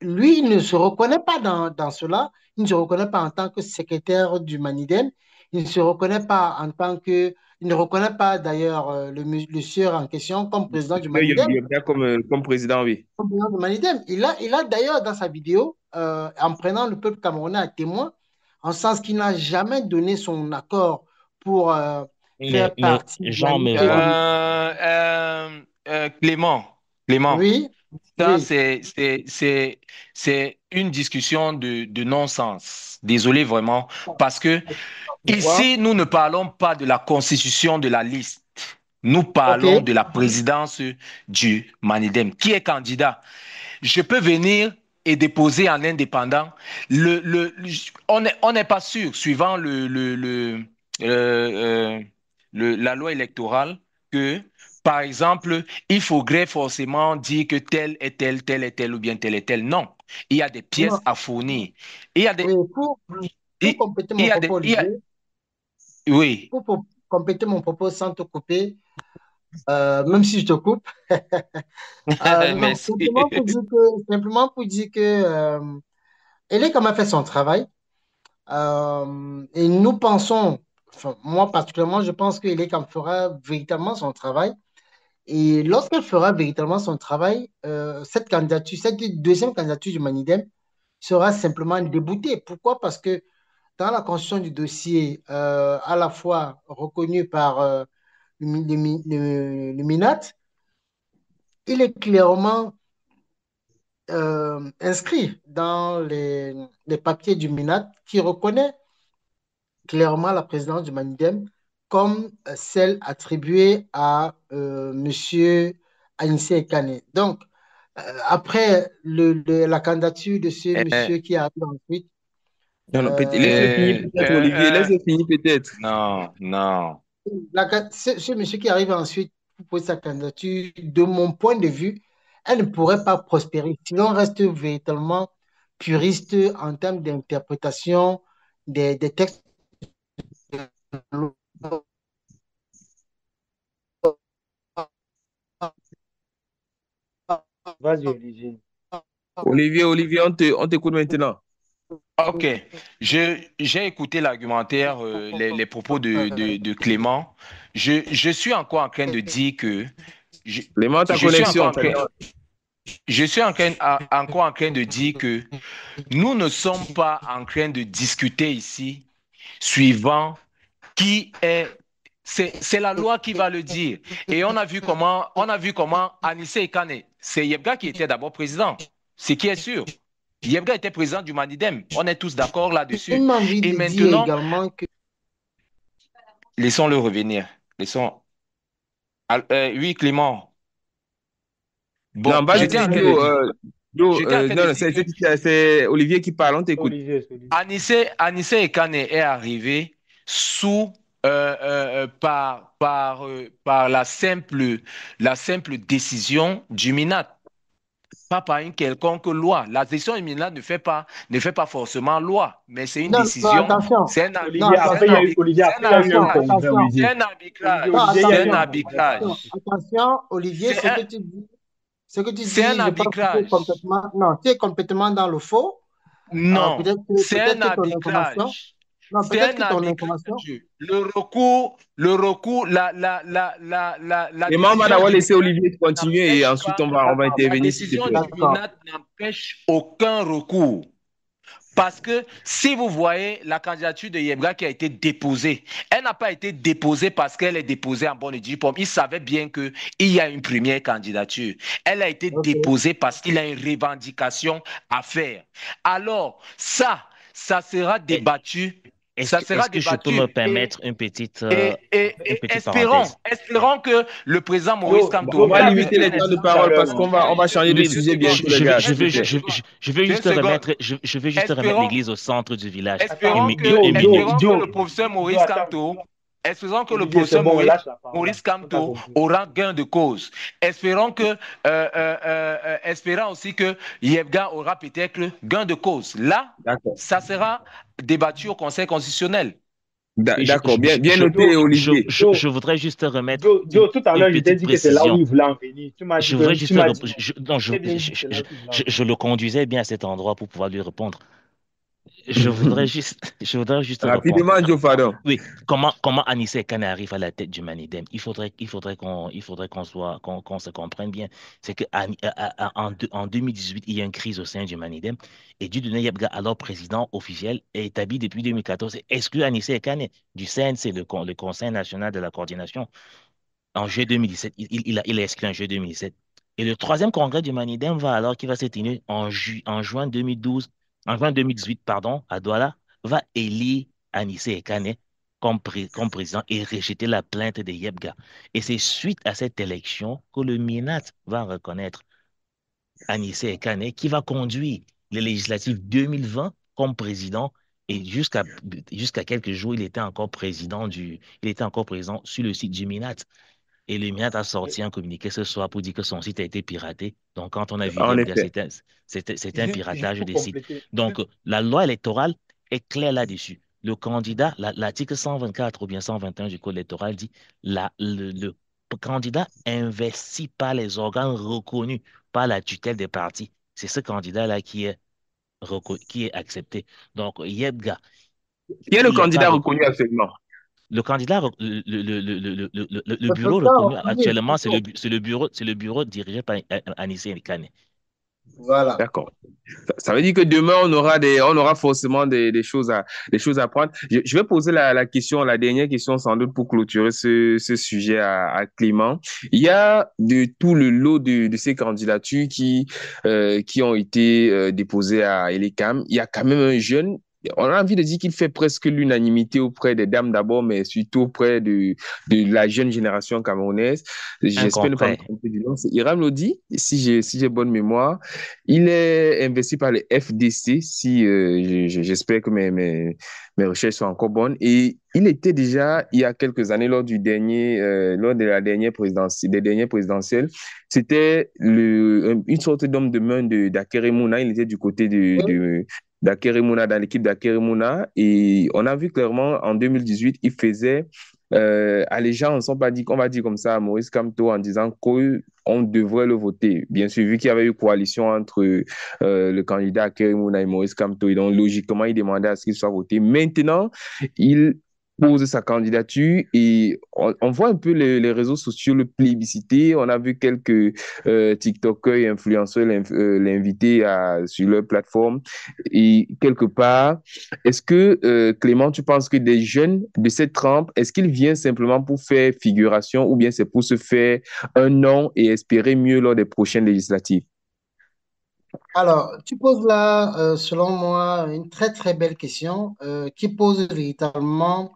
lui, il ne se reconnaît pas dans cela. Il ne se reconnaît pas en tant que secrétaire du Manidem. Il ne se reconnaît pas en tant que. Il ne reconnaît pas d'ailleurs le sieur en question comme président du Manidem. Il est bien comme président, oui. Comme président du Manidem. Il a d'ailleurs dans sa vidéo, en prenant le peuple camerounais à témoin, en sens qu'il n'a jamais donné son accord pour faire Mais partie de la Jean liste me de. voit. Clément, Oui, ça oui. c'est une discussion de non-sens. Désolé vraiment, parce que Pourquoi? ici, nous ne parlons pas de la constitution de la liste. Nous OK. parlons de la présidence du Manidem. Qui est candidat? Je peux venir et déposer en indépendant. On n'est pas sûr, suivant la loi électorale, que, par exemple, il faudrait forcément dire que tel est tel, ou bien tel est tel. Non. Il y a des pièces Non, à fournir. Il y a des, oui, pour il, compléter il mon y a propos, des, il y a- Olivier, oui. compléter mon propos sans te couper, même si je te coupe, non, Merci. simplement pour dire que elle a quand même fait son travail. Et nous pensons, enfin, moi particulièrement, je pense qu'elle est quand fera véritablement son travail. Et lorsqu'elle fera véritablement son travail, cette candidature, cette deuxième candidature du Manidem sera simplement déboutée. Pourquoi? Parce que dans la construction du dossier, à la fois reconnu par le MINAT, il est clairement inscrit dans les papiers du MINAT qui reconnaît clairement la présidence du Manidem comme celle attribuée à Monsieur Anissé Ekane. Donc, après la candidature de ce Euh, monsieur qui arrive ensuite, Non, non, laisse-le finir euh, peut-être, euh, Olivier. euh, Laisse-le finir peut-être. non, non. ce monsieur qui arrive ensuite pour poser sa candidature, de mon point de vue, elle ne pourrait pas prospérer si l'on reste véritablement puriste en termes d'interprétation des textes. Vas-y, Olivier. Olivier, on t'écoute maintenant. Ok, j'ai écouté l'argumentaire, les propos de Clément. Je suis encore en train de dire que je, Clément, ta je suis encore connexion, en train. je suis encore en train de dire que nous ne sommes pas en train de discuter ici suivant qui est. C'est la loi qui va le dire. Et on a vu comment Anissé Ekane, c'est Yebga qui était d'abord président, ce qui est sûr. Yebga était président du Manidem. On est tous d'accord Il là-dessus. m'a envie Et de dire maintenant, également que laissons-le revenir. Laissons. Oui, Clément. Non, Bon, vas-y, j'étais en train de Joe. dire. J'étais en train de Non, non, dire que c'est Olivier qui parle, on C'est t'écoute. Olivier, c'est Olivier. Anissé Ekane est arrivé sous par la simple décision du MINAT, pas par une quelconque loi. La décision du MINAT ne fait pas forcément loi, mais c'est une non, non, décision, attention, c'est un, non, Olivier, c'est un, après, attention, arbitre, Olivier, c'est un après, il y a eu un attention, arbitrage. président, attention, C'est Olivier. un Olivier, arbitrage. non, Olivier, il y a C'est eu un un attention, président, il n'y a pas de attention, arbitrage. souci. attention, Olivier, C'est un, ce que tu c'est un dis, je pense que tu es arbitrage. complètement, non, tu es complètement dans le faux. Non, c'est Peut-être un que ton information, arbitrage. non, C'est peut-être un que ton information, arbitrage. Le recours, la Et moi, on va décision d'abord du laisser MINAT Olivier continuer et n'empêche ensuite pas, on va D'accord, la intervenir, s'il te décision plaît. du d'accord. MINAT n'empêche aucun recours. Parce que si vous voyez la candidature de Yebga qui a été déposée, elle n'a pas été déposée parce qu'elle est déposée en bonne et due forme. Il savait bien qu'il y a une première candidature. Elle a été Ok. déposée parce qu'il a une revendication à faire. Alors, ça sera Eh, débattu. Est-ce Ça que, sera est-ce que je peux me débattu permettre une et petite espérons, parenthèse? espérons que le président Maurice Joe, On Kamto Joe, et va tu la as fait limiter un les personne temps de exercice inscrite tout à parole l'heure, parce non? qu'on va changer de Oui, deux sujet secondes, bientôt, les je vais, gars, je s'il te vais, plaît. je vais deux juste secondes. remettre, je vais juste remettre Espérons, l'église au centre du village. Attends, espérons que, Une minute. espérons que le Joe, professeur Joe, Maurice attends. Kamto, espérons que le Olivier, c'est professeur bon, Maurice, lâche la parole là. Maurice On t'a Kamto compris. aura gain de cause. Espérons aussi que Yebga aura peut-être gain de cause. Là, D'accord. ça sera débattu au Conseil constitutionnel. Oui, D'accord, bien noté, Joe, Olivier. Joe, je voudrais juste remettre Joe, tout à une l'heure, je t'ai petite dit que c'est là où précision. il voulait en venir. Je voudrais Tu juste m'as dit non. non, J'ai bien dit que c'est là qu'il voulait en je venir. le conduisais bien à cet endroit pour pouvoir lui répondre. Je voudrais juste répondre. Rapidement, Joe, pardon. Oui, comment Anissé Kane arrive à la tête du Manidem? Il faudrait qu'on se comprenne bien. C'est que en 2018, il y a une crise au sein du Manidem et Dieudonné Yebga, alors président officiel, est établi depuis 2014 et exclut Anissé Kane du CNC, le Conseil national de la coordination. En juillet 2017, il a exclu en juillet 2017. Et le troisième congrès du Manidem qui va se tenir en juin 2012, en juin 2018, pardon, à Douala, va élire Anissé Ekane comme président et rejeter la plainte de Yebga. Et c'est suite à cette élection que le MINAT va reconnaître Anissé Ekane qui va conduire les législatives 2020 comme président. Et jusqu'à quelques jours, il était encore président sur le site du MINAT. Et le MINAT a sorti un communiqué ce soir pour dire que son site a été piraté. Donc, quand on a vu En Yebga, effet. c'était un Juste piratage pour des sites. compléter. Donc, la loi électorale est claire là-dessus. Le candidat, l'article 124 ou bien 121 du Code électoral dit le candidat investi par les organes reconnus par la tutelle des partis. C'est ce candidat-là qui est accepté. Donc, Yebga, Qui est le il n'est pas candidat reconnu. reconnu actuellement? Le candidat, le Le bureau président reconnu reconnu, actuellement, c'est plutôt. le bureau dirigé par Anissé Kane. Voilà. D'accord. Ça veut dire que demain, on aura forcément des choses à prendre. Je vais poser la question, la dernière question sans doute pour clôturer ce sujet à Clément. Il y a de tout le lot de ces candidatures qui ont été déposées à Elecam. Il y a quand même un jeune. On a envie de dire qu'il fait presque l'unanimité auprès des dames d'abord, mais surtout auprès de la jeune génération camerounaise. J'espère ne pas me Incomplet. tromper du nom. C'est Hiram Lodi, si j'ai bonne mémoire. Il est investi par les FDC, si j'espère que mes recherches sont encore bonnes. Et il était déjà, il y a quelques années, lors de la dernière présidentielle, des dernières présidentielles, c'était une sorte d'homme de main d'Akeremouna. Il était du côté d'Akeremouna, dans l'équipe d'Akeremouna. Et on a vu clairement en 2018, il faisait allégeance, on va dire comme ça, à Maurice Kamto en disant qu'on devrait le voter. Bien sûr, vu qu'il y avait eu coalition entre le candidat Kerimuna et Maurice Kamto, et donc logiquement, il demandait à ce qu'il soit voté. Maintenant, il pose sa candidature et on voit un peu les réseaux sociaux le plébisciter. On a vu quelques TikTokers et influenceurs l'inviter sur leur plateforme. Et quelque part, est-ce que, Clément, tu penses que des jeunes de cette trempe, est-ce qu'ils viennent simplement pour faire figuration ou bien c'est pour se faire un nom et espérer mieux lors des prochaines législatives? Alors, tu poses là, selon moi, une très très belle question qui pose véritablement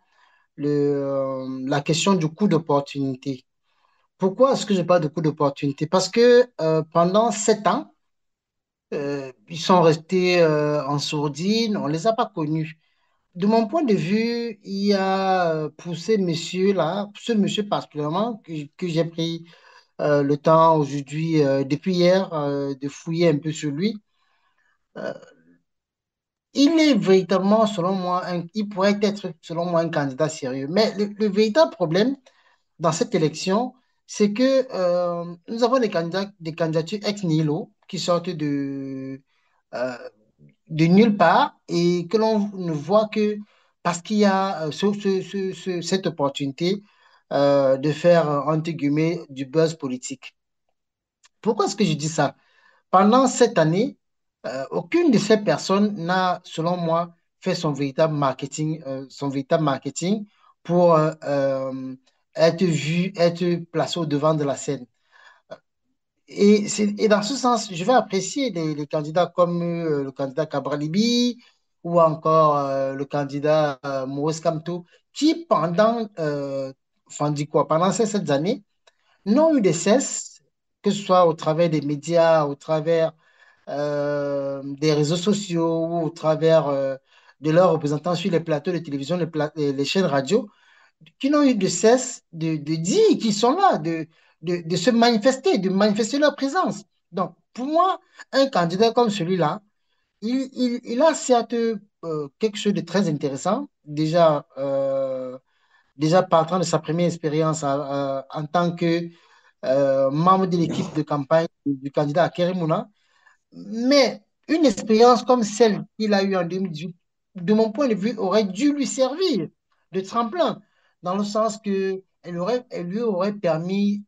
la question du coût d'opportunité. Pourquoi est-ce que je parle de coût d'opportunité? Parce que pendant 7 ans, ils sont restés en sourdine, on ne les a pas connus. De mon point de vue, il y a pour ces messieurs-là, ce monsieur particulièrement, que j'ai pris le temps aujourd'hui, depuis hier, de fouiller un peu sur lui. euh, il est véritablement, selon moi, il pourrait être, selon moi, un candidat sérieux. Mais le véritable problème dans cette élection, c'est que nous avons des candidatures ex nihilo qui sortent euh, de nulle part et que l'on ne voit que parce qu'il y a cette opportunité de faire, entre guillemets, du buzz politique. Pourquoi est-ce que je dis ça? Pendant cette année, aucune de ces personnes n'a, selon moi, fait son véritable marketing pour être vu, être placé au devant de la scène. Et dans ce sens, je vais apprécier les candidats comme le candidat Kabralibi ou encore le candidat Maurice Kamto, qui enfin, dit quoi, pendant ces 7 années, n'ont eu de cesse, que ce soit au travers des médias, au travers des réseaux sociaux ou au travers de leurs représentants sur les plateaux de télévision, les chaînes radio, qui n'ont eu de cesse de dire qu'ils sont là, de se manifester, de manifester leur présence. Donc, pour moi, un candidat comme celui-là, il a certes quelque chose de très intéressant, déjà partant de sa première expérience en tant que membre de l'équipe de campagne du candidat Kerimuna, mais une expérience comme celle qu'il a eue en 2018, de mon point de vue, aurait dû lui servir de tremplin, dans le sens que elle lui aurait permis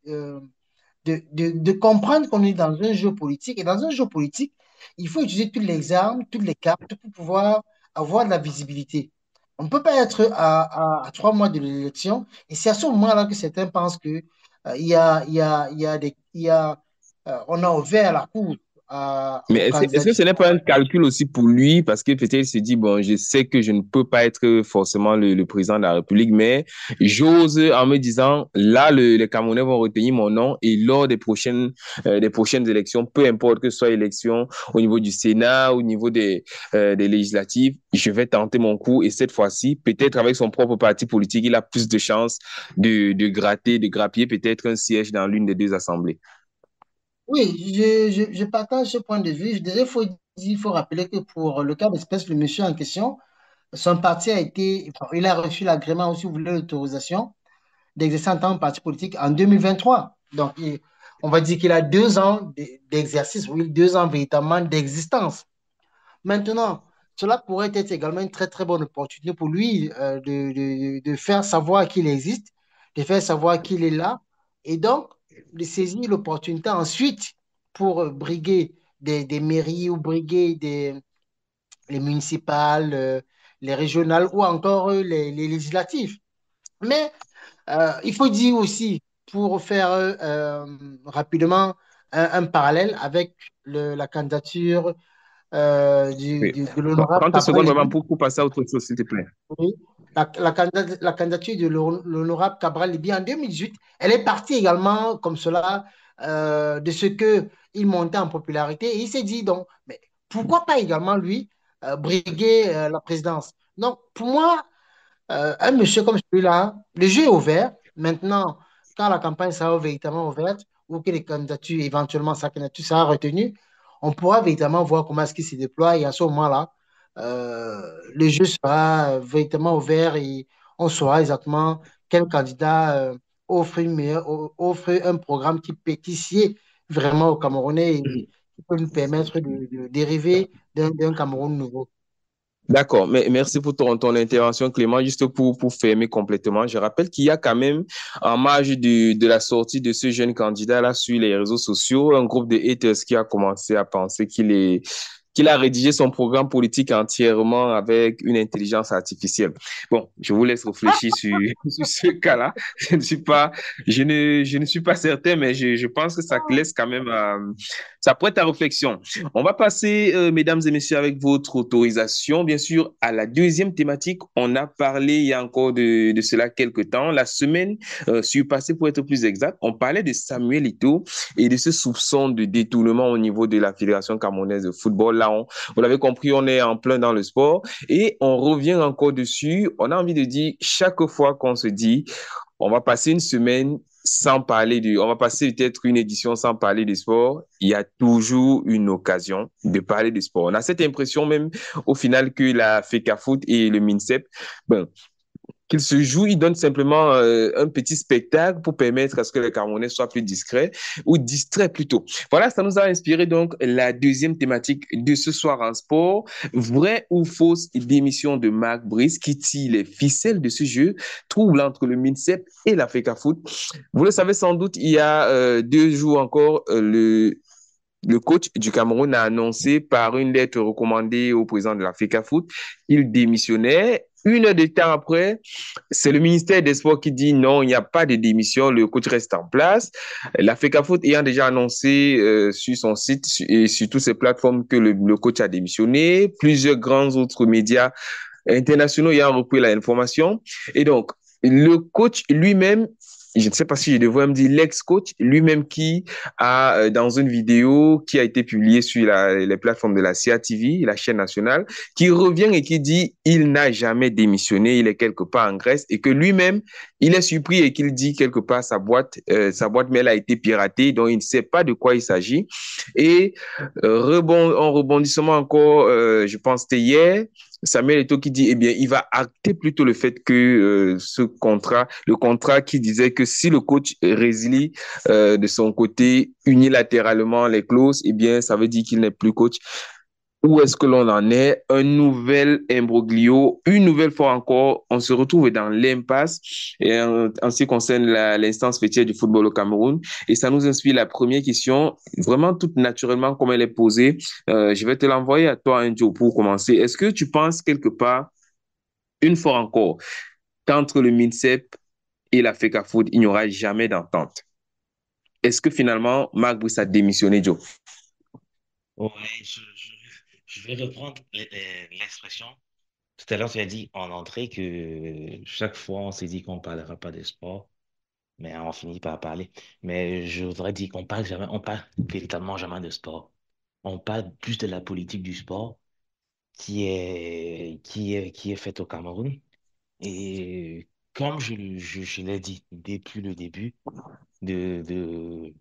de comprendre qu'on est dans un jeu politique. Et dans un jeu politique, il faut utiliser toutes les armes, toutes les cartes pour pouvoir avoir de la visibilité. On ne peut pas être à 3 mois de l'élection. Et c'est à ce moment-là que certains pensent que on a ouvert la cour Mais aux est-ce que candidatures. ce n'est pas un calcul aussi pour lui parce que peut-être il se dit, bon, je sais que je ne peux pas être forcément le président de la République, mais j'ose en me disant, là, les Camerounais vont retenir mon nom et lors des prochaines élections, peu importe que ce soit élection au niveau du Sénat, au niveau des législatives, je vais tenter mon coup et cette fois-ci, peut-être avec son propre parti politique, il a plus de chances de gratter, de grappiller peut-être un siège dans l'une des deux assemblées. Oui, je partage ce point de vue. Déjà, il faut rappeler que pour le cas d'espèce, le monsieur en question, son parti enfin, il a reçu l'agrément, aussi, si vous voulez, l'autorisation d'exercer en tant que parti politique en 2023. Donc, on va dire qu'il a 2 ans d'exercice, oui, 2 ans véritablement d'existence. Maintenant, cela pourrait être également une très, très bonne opportunité pour lui de faire savoir qu'il existe, de faire savoir qu'il est là, et donc de saisir l'opportunité ensuite pour briguer des mairies ou briguer les municipales, les régionales ou encore les législatives. Mais il faut dire aussi, pour faire rapidement un parallèle avec la candidature Oui. de Bon, l'honorable 30 Cabral secondes vraiment Libi. pour passer à autre chose, s'il te plaît. Oui. La candidature de l'honorable Cabral Libi en 2018, elle est partie également comme cela de ce que il montait en popularité. Et il s'est dit donc, mais pourquoi pas également lui briguer la présidence? Donc, pour moi, un monsieur comme celui-là, le jeu est ouvert. Maintenant, quand la campagne sera véritablement ouverte ou que les candidatures, éventuellement sa candidature sera retenue, on pourra véritablement voir comment est-ce qu'il se déploie. Et à ce moment-là, le jeu sera véritablement ouvert et on saura exactement quel candidat offre un programme qui peut tisser vraiment au Camerounais et qui peut nous permettre de dériver d'un Cameroun nouveau. D'accord, mais merci pour ton intervention, Clément. Juste pour fermer complètement, je rappelle qu'il y a quand même, en marge de la sortie de ce jeune candidat-là sur les réseaux sociaux, un groupe de haters qui a commencé à penser qu'il a rédigé son programme politique entièrement avec une intelligence artificielle. Bon, je vous laisse réfléchir sur ce cas-là. Je ne suis pas certain, mais je pense que ça laisse quand même, ça prête à réflexion. On va passer, mesdames et messieurs, avec votre autorisation, bien sûr, à la deuxième thématique. On a parlé il y a encore de cela quelques temps. La semaine surpassée, pour être plus exact, on parlait de Samuel Eto'o et de ce soupçon de détournement au niveau de la Fédération camerounaise de football. Là, vous l'avez compris, on est en plein dans le sport et on revient encore dessus. On a envie de dire, chaque fois qu'on se dit, on va passer une semaine sans parler on va passer peut-être une édition sans parler de sport, il y a toujours une occasion de parler de sport. On a cette impression même au final que la FECAFOOT et le MINSEP, ben, qu'il se joue, il donne simplement un petit spectacle pour permettre à ce que les Camerounais soient plus discrets ou distraits plutôt. Voilà, ça nous a inspiré donc la deuxième thématique de ce soir en sport. Vraie ou fausse démission de Marc Brice qui tire les ficelles de ce jeu trouble entre le MINSEP et la FECAFOOT. Vous le savez sans doute, il y a 2 jours encore, le coach du Cameroun a annoncé par une lettre recommandée au président de la FECAFOOT qu'il démissionnait. Une heure de temps après, c'est le ministère des Sports qui dit non, il n'y a pas de démission, le coach reste en place. La FECAFOOT ayant déjà annoncé sur son site et sur toutes ses plateformes que le coach a démissionné, plusieurs grands autres médias internationaux ayant repris l'information. Et donc, le coach lui-même, je ne sais pas si je devrais me dire l'ex-coach, lui-même qui a, dans une vidéo qui a été publiée sur les plateformes de la CATV, la chaîne nationale, qui revient et qui dit il n'a jamais démissionné, il est quelque part en Grèce et que lui-même, il est surpris et qu'il dit quelque part sa boîte mail a été piratée, donc il ne sait pas de quoi il s'agit. Et en rebondissement encore, je pense que c'était hier, Samuel Eto'o qui dit, eh bien, il va acter plutôt le fait que le contrat qui disait que si le coach résilie de son côté unilatéralement les clauses, eh bien, ça veut dire qu'il n'est plus coach. Où est-ce que l'on en est? Un nouvel imbroglio, une nouvelle fois encore, on se retrouve dans l'impasse en ce qui concerne l'instance fêtière du football au Cameroun. Et ça nous inspire la première question, vraiment toute naturellement comme elle est posée. Je vais te l'envoyer à toi, Joe, pour commencer. Est-ce que tu penses quelque part, une fois encore, qu'entre le MINSEP et la FECAFOOT, il n'y aura jamais d'entente? Est-ce que finalement, Marc Brice a démissionné, Joe? Ouais, je vais reprendre l'expression. Tout à l'heure, tu as dit en entrée que chaque fois, on s'est dit qu'on ne parlera pas de sport, mais on finit par parler. Mais je voudrais dire on parle véritablement jamais de sport. On parle plus de la politique du sport qui est faite au Cameroun. Et comme je l'ai dit depuis le début de, de,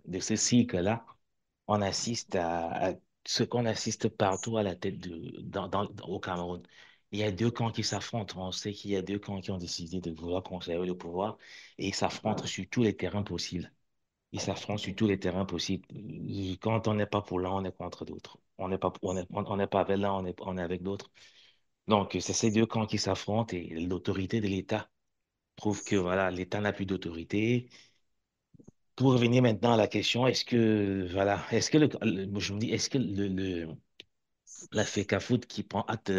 de ce cycle-là, on assiste à ce qu'on assiste partout à la tête au Cameroun. Il y a deux camps qui s'affrontent. On sait qu'il y a deux camps qui ont décidé de vouloir conserver le pouvoir et ils s'affrontent sur tous les terrains possibles. Ils s'affrontent sur tous les terrains possibles. Quand on n'est pas pour l'un, on est contre d'autres. On n'est pas avec l'un, on est avec d'autres. Donc, c'est ces deux camps qui s'affrontent et l'autorité de l'État prouve que voilà, l'État n'a plus d'autorité. Pour revenir maintenant à la question, est-ce que je me dis, est-ce que la FECAFOOT qui prend acte de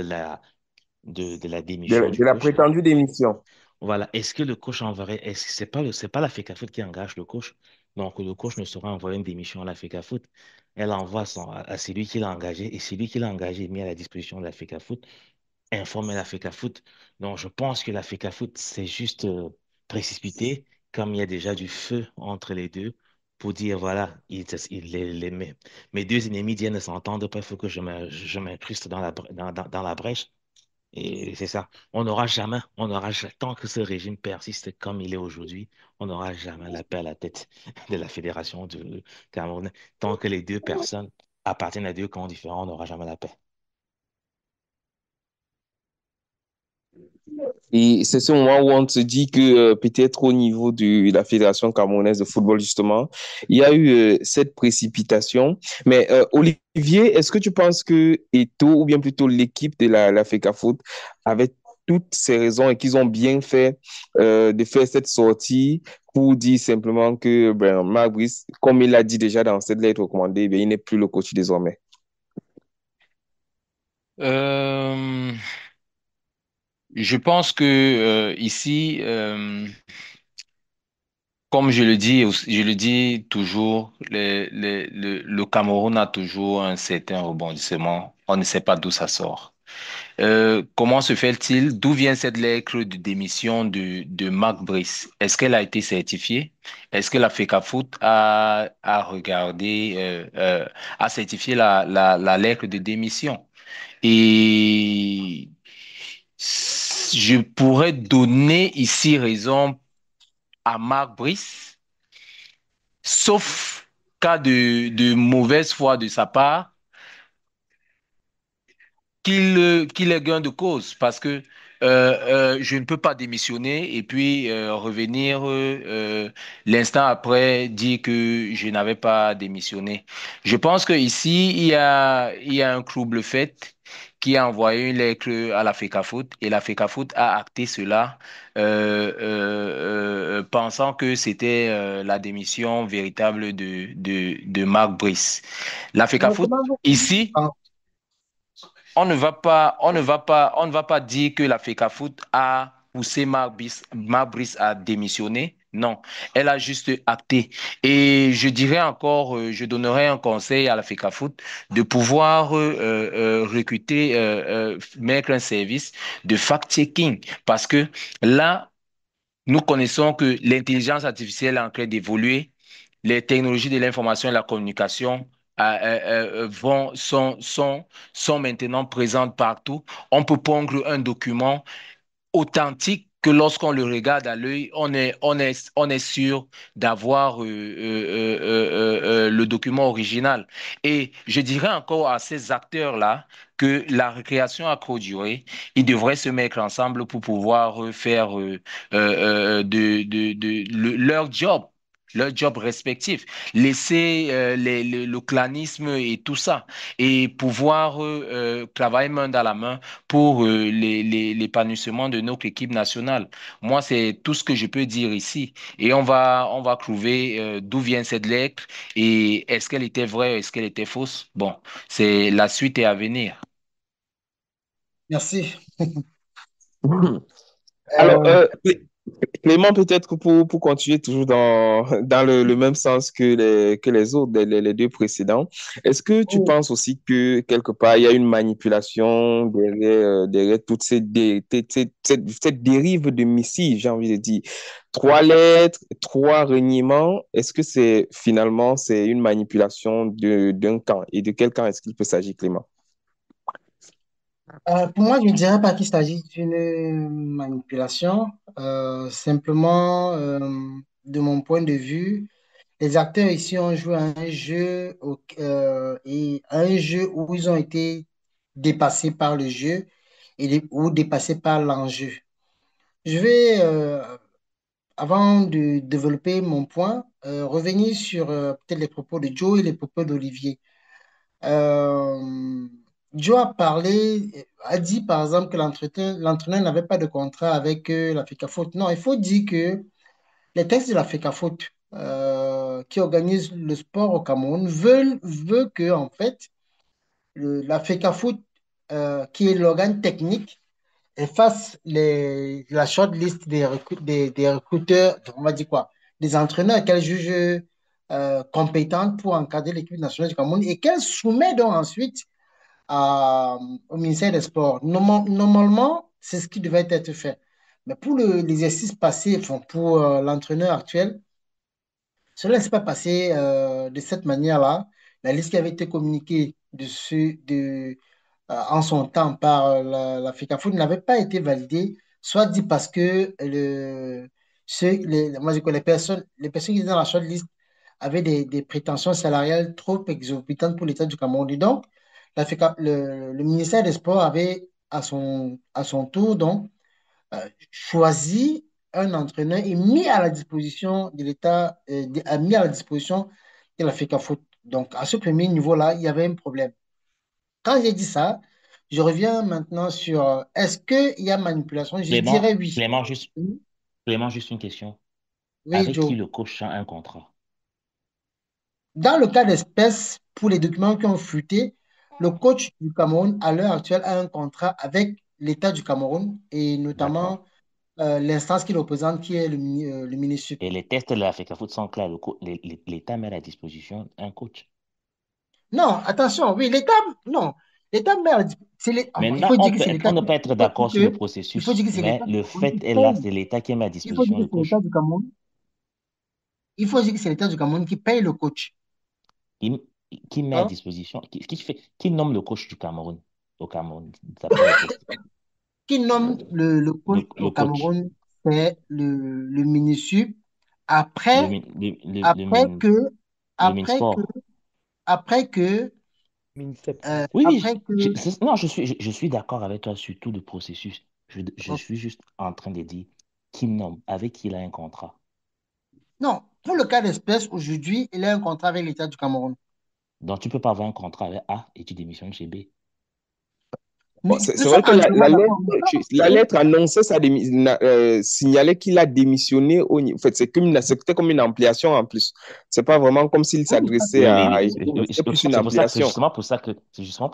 la démission du De la coach, là, prétendue démission. voilà, est-ce que le coach enverrait, est-ce que c'est pas la FECAFOOT qui engage le coach, donc le coach ne saura envoyer une démission à la FECAFOOT, elle envoie à celui qui l'a engagé et celui qui l'a engagé est mis à la disposition de la FECAFOOT informer la FECAFOOT. Donc, je pense que la FECAFOOT, c'est juste précipité, comme il y a déjà du feu entre les deux, pour dire, voilà, mes deux ennemis viennent de s'entendre pas, il faut que je m'incruste dans la brèche. Et c'est ça. Tant que ce régime persiste comme il est aujourd'hui, on n'aura jamais la paix à la tête de la fédération du Cameroun. Tant que les deux personnes appartiennent à deux camps différents, on n'aura jamais la paix. Et c'est ce moment où on se dit que peut-être au niveau de la Fédération camerounaise de football, justement, il y a eu cette précipitation. Mais Olivier, est-ce que tu penses que Eto'o, ou bien plutôt l'équipe de la FECAFOOT, avait toutes ces raisons et qu'ils ont bien fait de faire cette sortie pour dire simplement que ben, Marc Brice, comme il l'a dit déjà dans cette lettre recommandée, ben, il n'est plus le coach désormais. Euh, je pense que ici, comme je le dis, je le dis toujours, le Cameroun a toujours un certain rebondissement. On ne sait pas d'où ça sort. Comment se fait-il? D'où vient cette lettre de démission de Marc Brice? Est-ce qu'elle a été certifiée? Est-ce que la FECAFOOT a regardé, a certifié la lettre de démission? Et je pourrais donner ici raison à Marc Brice, sauf cas de mauvaise foi de sa part, qu'il ait gain de cause parce que je ne peux pas démissionner et puis revenir l'instant après dire que je n'avais pas démissionné. Je pense que ici il y a un trouble fait qui a envoyé une lettre à la FECAFOOT et la FECAFOOT a acté cela pensant que c'était la démission véritable de Marc Brice. La Mais FECAFOOT comment vous ici pensez? on ne va pas dire que la FECAFOOT a poussé Marc Brice à démissionner. Non, elle a juste acté. Et je dirais encore, je donnerais un conseil à la FECAFOOT de pouvoir recruter, mettre un service de fact-checking. Parce que là, nous connaissons que l'intelligence artificielle est en train d'évoluer, les technologies de l'information et la communication sont maintenant présentes partout. On peut prendre un document authentique que lorsqu'on le regarde à l'œil, on est sûr d'avoir le document original. Et je dirais encore à ces acteurs-là que la récréation a trop duré. Ils devraient se mettre ensemble pour pouvoir faire leur job respectif, laisser le clanisme et tout ça, et pouvoir travailler main dans la main pour l'épanouissement de notre équipe nationale. Moi, c'est tout ce que je peux dire ici. Et on va trouver d'où vient cette lettre et est-ce qu'elle était vraie, est-ce qu'elle était fausse. Bon, c'est la suite est à venir. Merci. Alors, Euh, Clément, peut-être pour continuer toujours dans le même sens que les autres, les deux précédents, est-ce que tu oui. penses aussi que quelque part, il y a une manipulation derrière toute cette dérive de missives, j'ai envie de dire? Trois lettres, trois reniements, est-ce que c'est une manipulation d'un camp? Et de quel camp est-ce qu'il peut s'agir, Clément? Pour moi, je ne dirais pas qu'il s'agit d'une manipulation. Simplement, de mon point de vue, les acteurs ici ont joué à un jeu, et à un jeu où ils ont été dépassés par le jeu ou dépassés par l'enjeu. Je vais, avant de développer mon point, revenir sur peut-être les propos de Joe et les propos d'Olivier. Euh, Joe a parlé, a dit par exemple que l'entraîneur n'avait pas de contrat avec la FECAFOOT. Non, il faut dire que les textes de la FECAFOOT qui organise le sport au Cameroun veut que, en fait, la FECAFOOT, qui est l'organe technique, fasse la shortlist des recruteurs, on va dire quoi, des entraîneurs qu'elle juge compétentes pour encadrer l'équipe nationale du Cameroun et qu'elle soumet donc ensuite au ministère des Sports. Normalement, c'est ce qui devait être fait. Mais pour l'exercice passé, enfin, pour l'entraîneur actuel, cela ne s'est pas passé de cette manière-là. La liste qui avait été communiquée en son temps par la FECAFOOT n'avait pas été validée, soit dit parce que moi, je connais les personnes qui étaient dans la shortlist avaient des prétentions salariales trop exorbitantes pour l'État du Cameroun. Et donc, le ministère des Sports avait à son tour donc, choisi un entraîneur et mis à la disposition de l'État, a mis à la disposition de la FECAFOOT. Donc, à ce premier niveau-là, il y avait un problème. Quand j'ai dit ça, je reviens maintenant sur est-ce qu'il y a manipulation? Je dirais Clément, oui. Clément, juste une question. Oui, Avec qui Joe. le coach a un contrat? Dans le cas d'espèce, pour les documents qui ont fuité, le coach du Cameroun, à l'heure actuelle, a un contrat avec l'État du Cameroun et D'accord. notamment l'instance qu'il représente, qui est le MINUSUP. Et les tests de la FECAFOOT sont clairs. L'État met à la disposition un coach. Non, attention, oui, l'État, non, l'État met à la il Maintenant, faut dire que c'est l'État on ne peut pas être d'accord sur le il faut dire processus, que c'est mais l'État du le Cameroun qui fait est là, paye. c'est l'État qui met à Il faut dire disposition que le c'est l'État coach. du Cameroun. Il faut dire que c'est l'État du Cameroun qui paye le coach. Qui, qui met à Hein. disposition, qui nomme le coach du Cameroun, au Cameroun, d'après les tests. Qui nomme le coach Le au coach, Cameroun, c'est le MINUSUP. le, Après, min- le, après min- que, le après que, Minsport. après que, MINSEP. Oui, oui, après que, non, je suis d'accord avec toi sur tout le processus. Je oh, suis juste en train de dire qui nomme, avec qui il a un contrat. non, pour le cas d'espèce, aujourd'hui, il a un contrat avec l'État du Cameroun. Donc, tu peux pas avoir un contrat avec A et tu démissionnes chez B. Bon, Nous c'est vrai sommes que entièrement d'accord. la lettre annonçait signalait qu'il a démissionné en fait, c'était comme une ampliation en plus. C'est pas vraiment comme s'il Oui, s'adressait Oui, oui, à oui. c'était plus une ampliation. C'est justement pour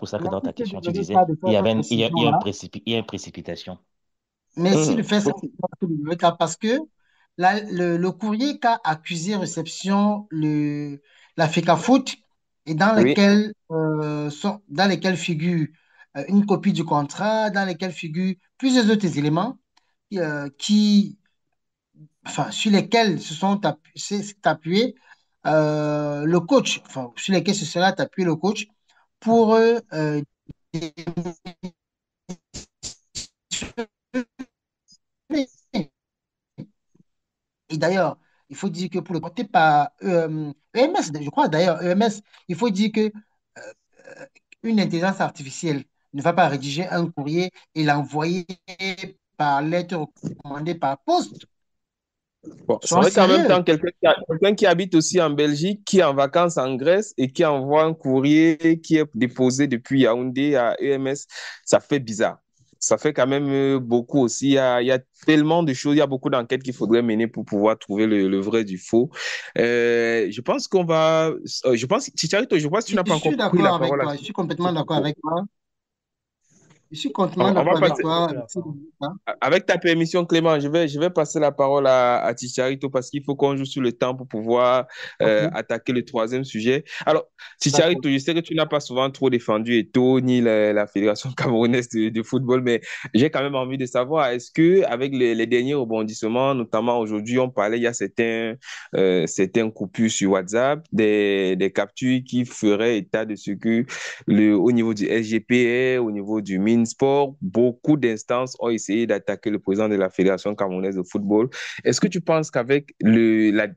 ça que dans ta merci de question, tu donner disais, ça, de faire cette il y a précision-là. il y a une précipitation. Merci de Mhm. faire cette précision parce que le courrier qu'a accusé réception la FECAFOOT et Oui. dans lesquels figure une copie du contrat, dans lesquels figurent plusieurs autres éléments qui, enfin, sur lesquels s'est appuyé le coach, enfin, sur lesquels se sera appuyé le coach pour démissionner. Et d'ailleurs, il faut dire que pour le porter par EMS, je crois d'ailleurs, EMS, il faut dire que une intelligence artificielle ne va pas rédiger un courrier et l'envoyer par lettre recommandée par poste. Bon, c'est Sois vrai qu'en même sérieux. temps, quelqu'un qui habite aussi en Belgique, qui est en vacances en Grèce et qui envoie un courrier qui est déposé depuis Yaoundé à EMS, ça fait bizarre. Ça fait quand même beaucoup aussi. Il y a tellement de choses, il y a beaucoup d'enquêtes qu'il faudrait mener pour pouvoir trouver le vrai du faux. Je pense je pense, Chicharito, je pense que tu Je n'as pas suis encore pris la d'accord avec parole à toi. Je suis ce complètement d'accord propos. avec toi. Je suis complètement On va d'accord avec passer. toi. Hein. Avec ta permission, Clément, je vais passer la parole à Ticharito parce qu'il faut qu'on joue sur le temps pour pouvoir Ok, attaquer le troisième sujet. Alors, d'accord. Ticharito, je sais que tu n'as pas souvent trop défendu Eto'o ni la Fédération camerounaise de football, mais j'ai quand même envie de savoir, est-ce que avec les derniers rebondissements, notamment aujourd'hui, on parlait, il y a certains coupures sur WhatsApp, des captures qui feraient état de ce que au niveau du SGPR, au niveau du Minsport, beaucoup d'instances ont essayé d'attaquer le président de la Fédération camerounaise de football. Est-ce que tu penses qu'avec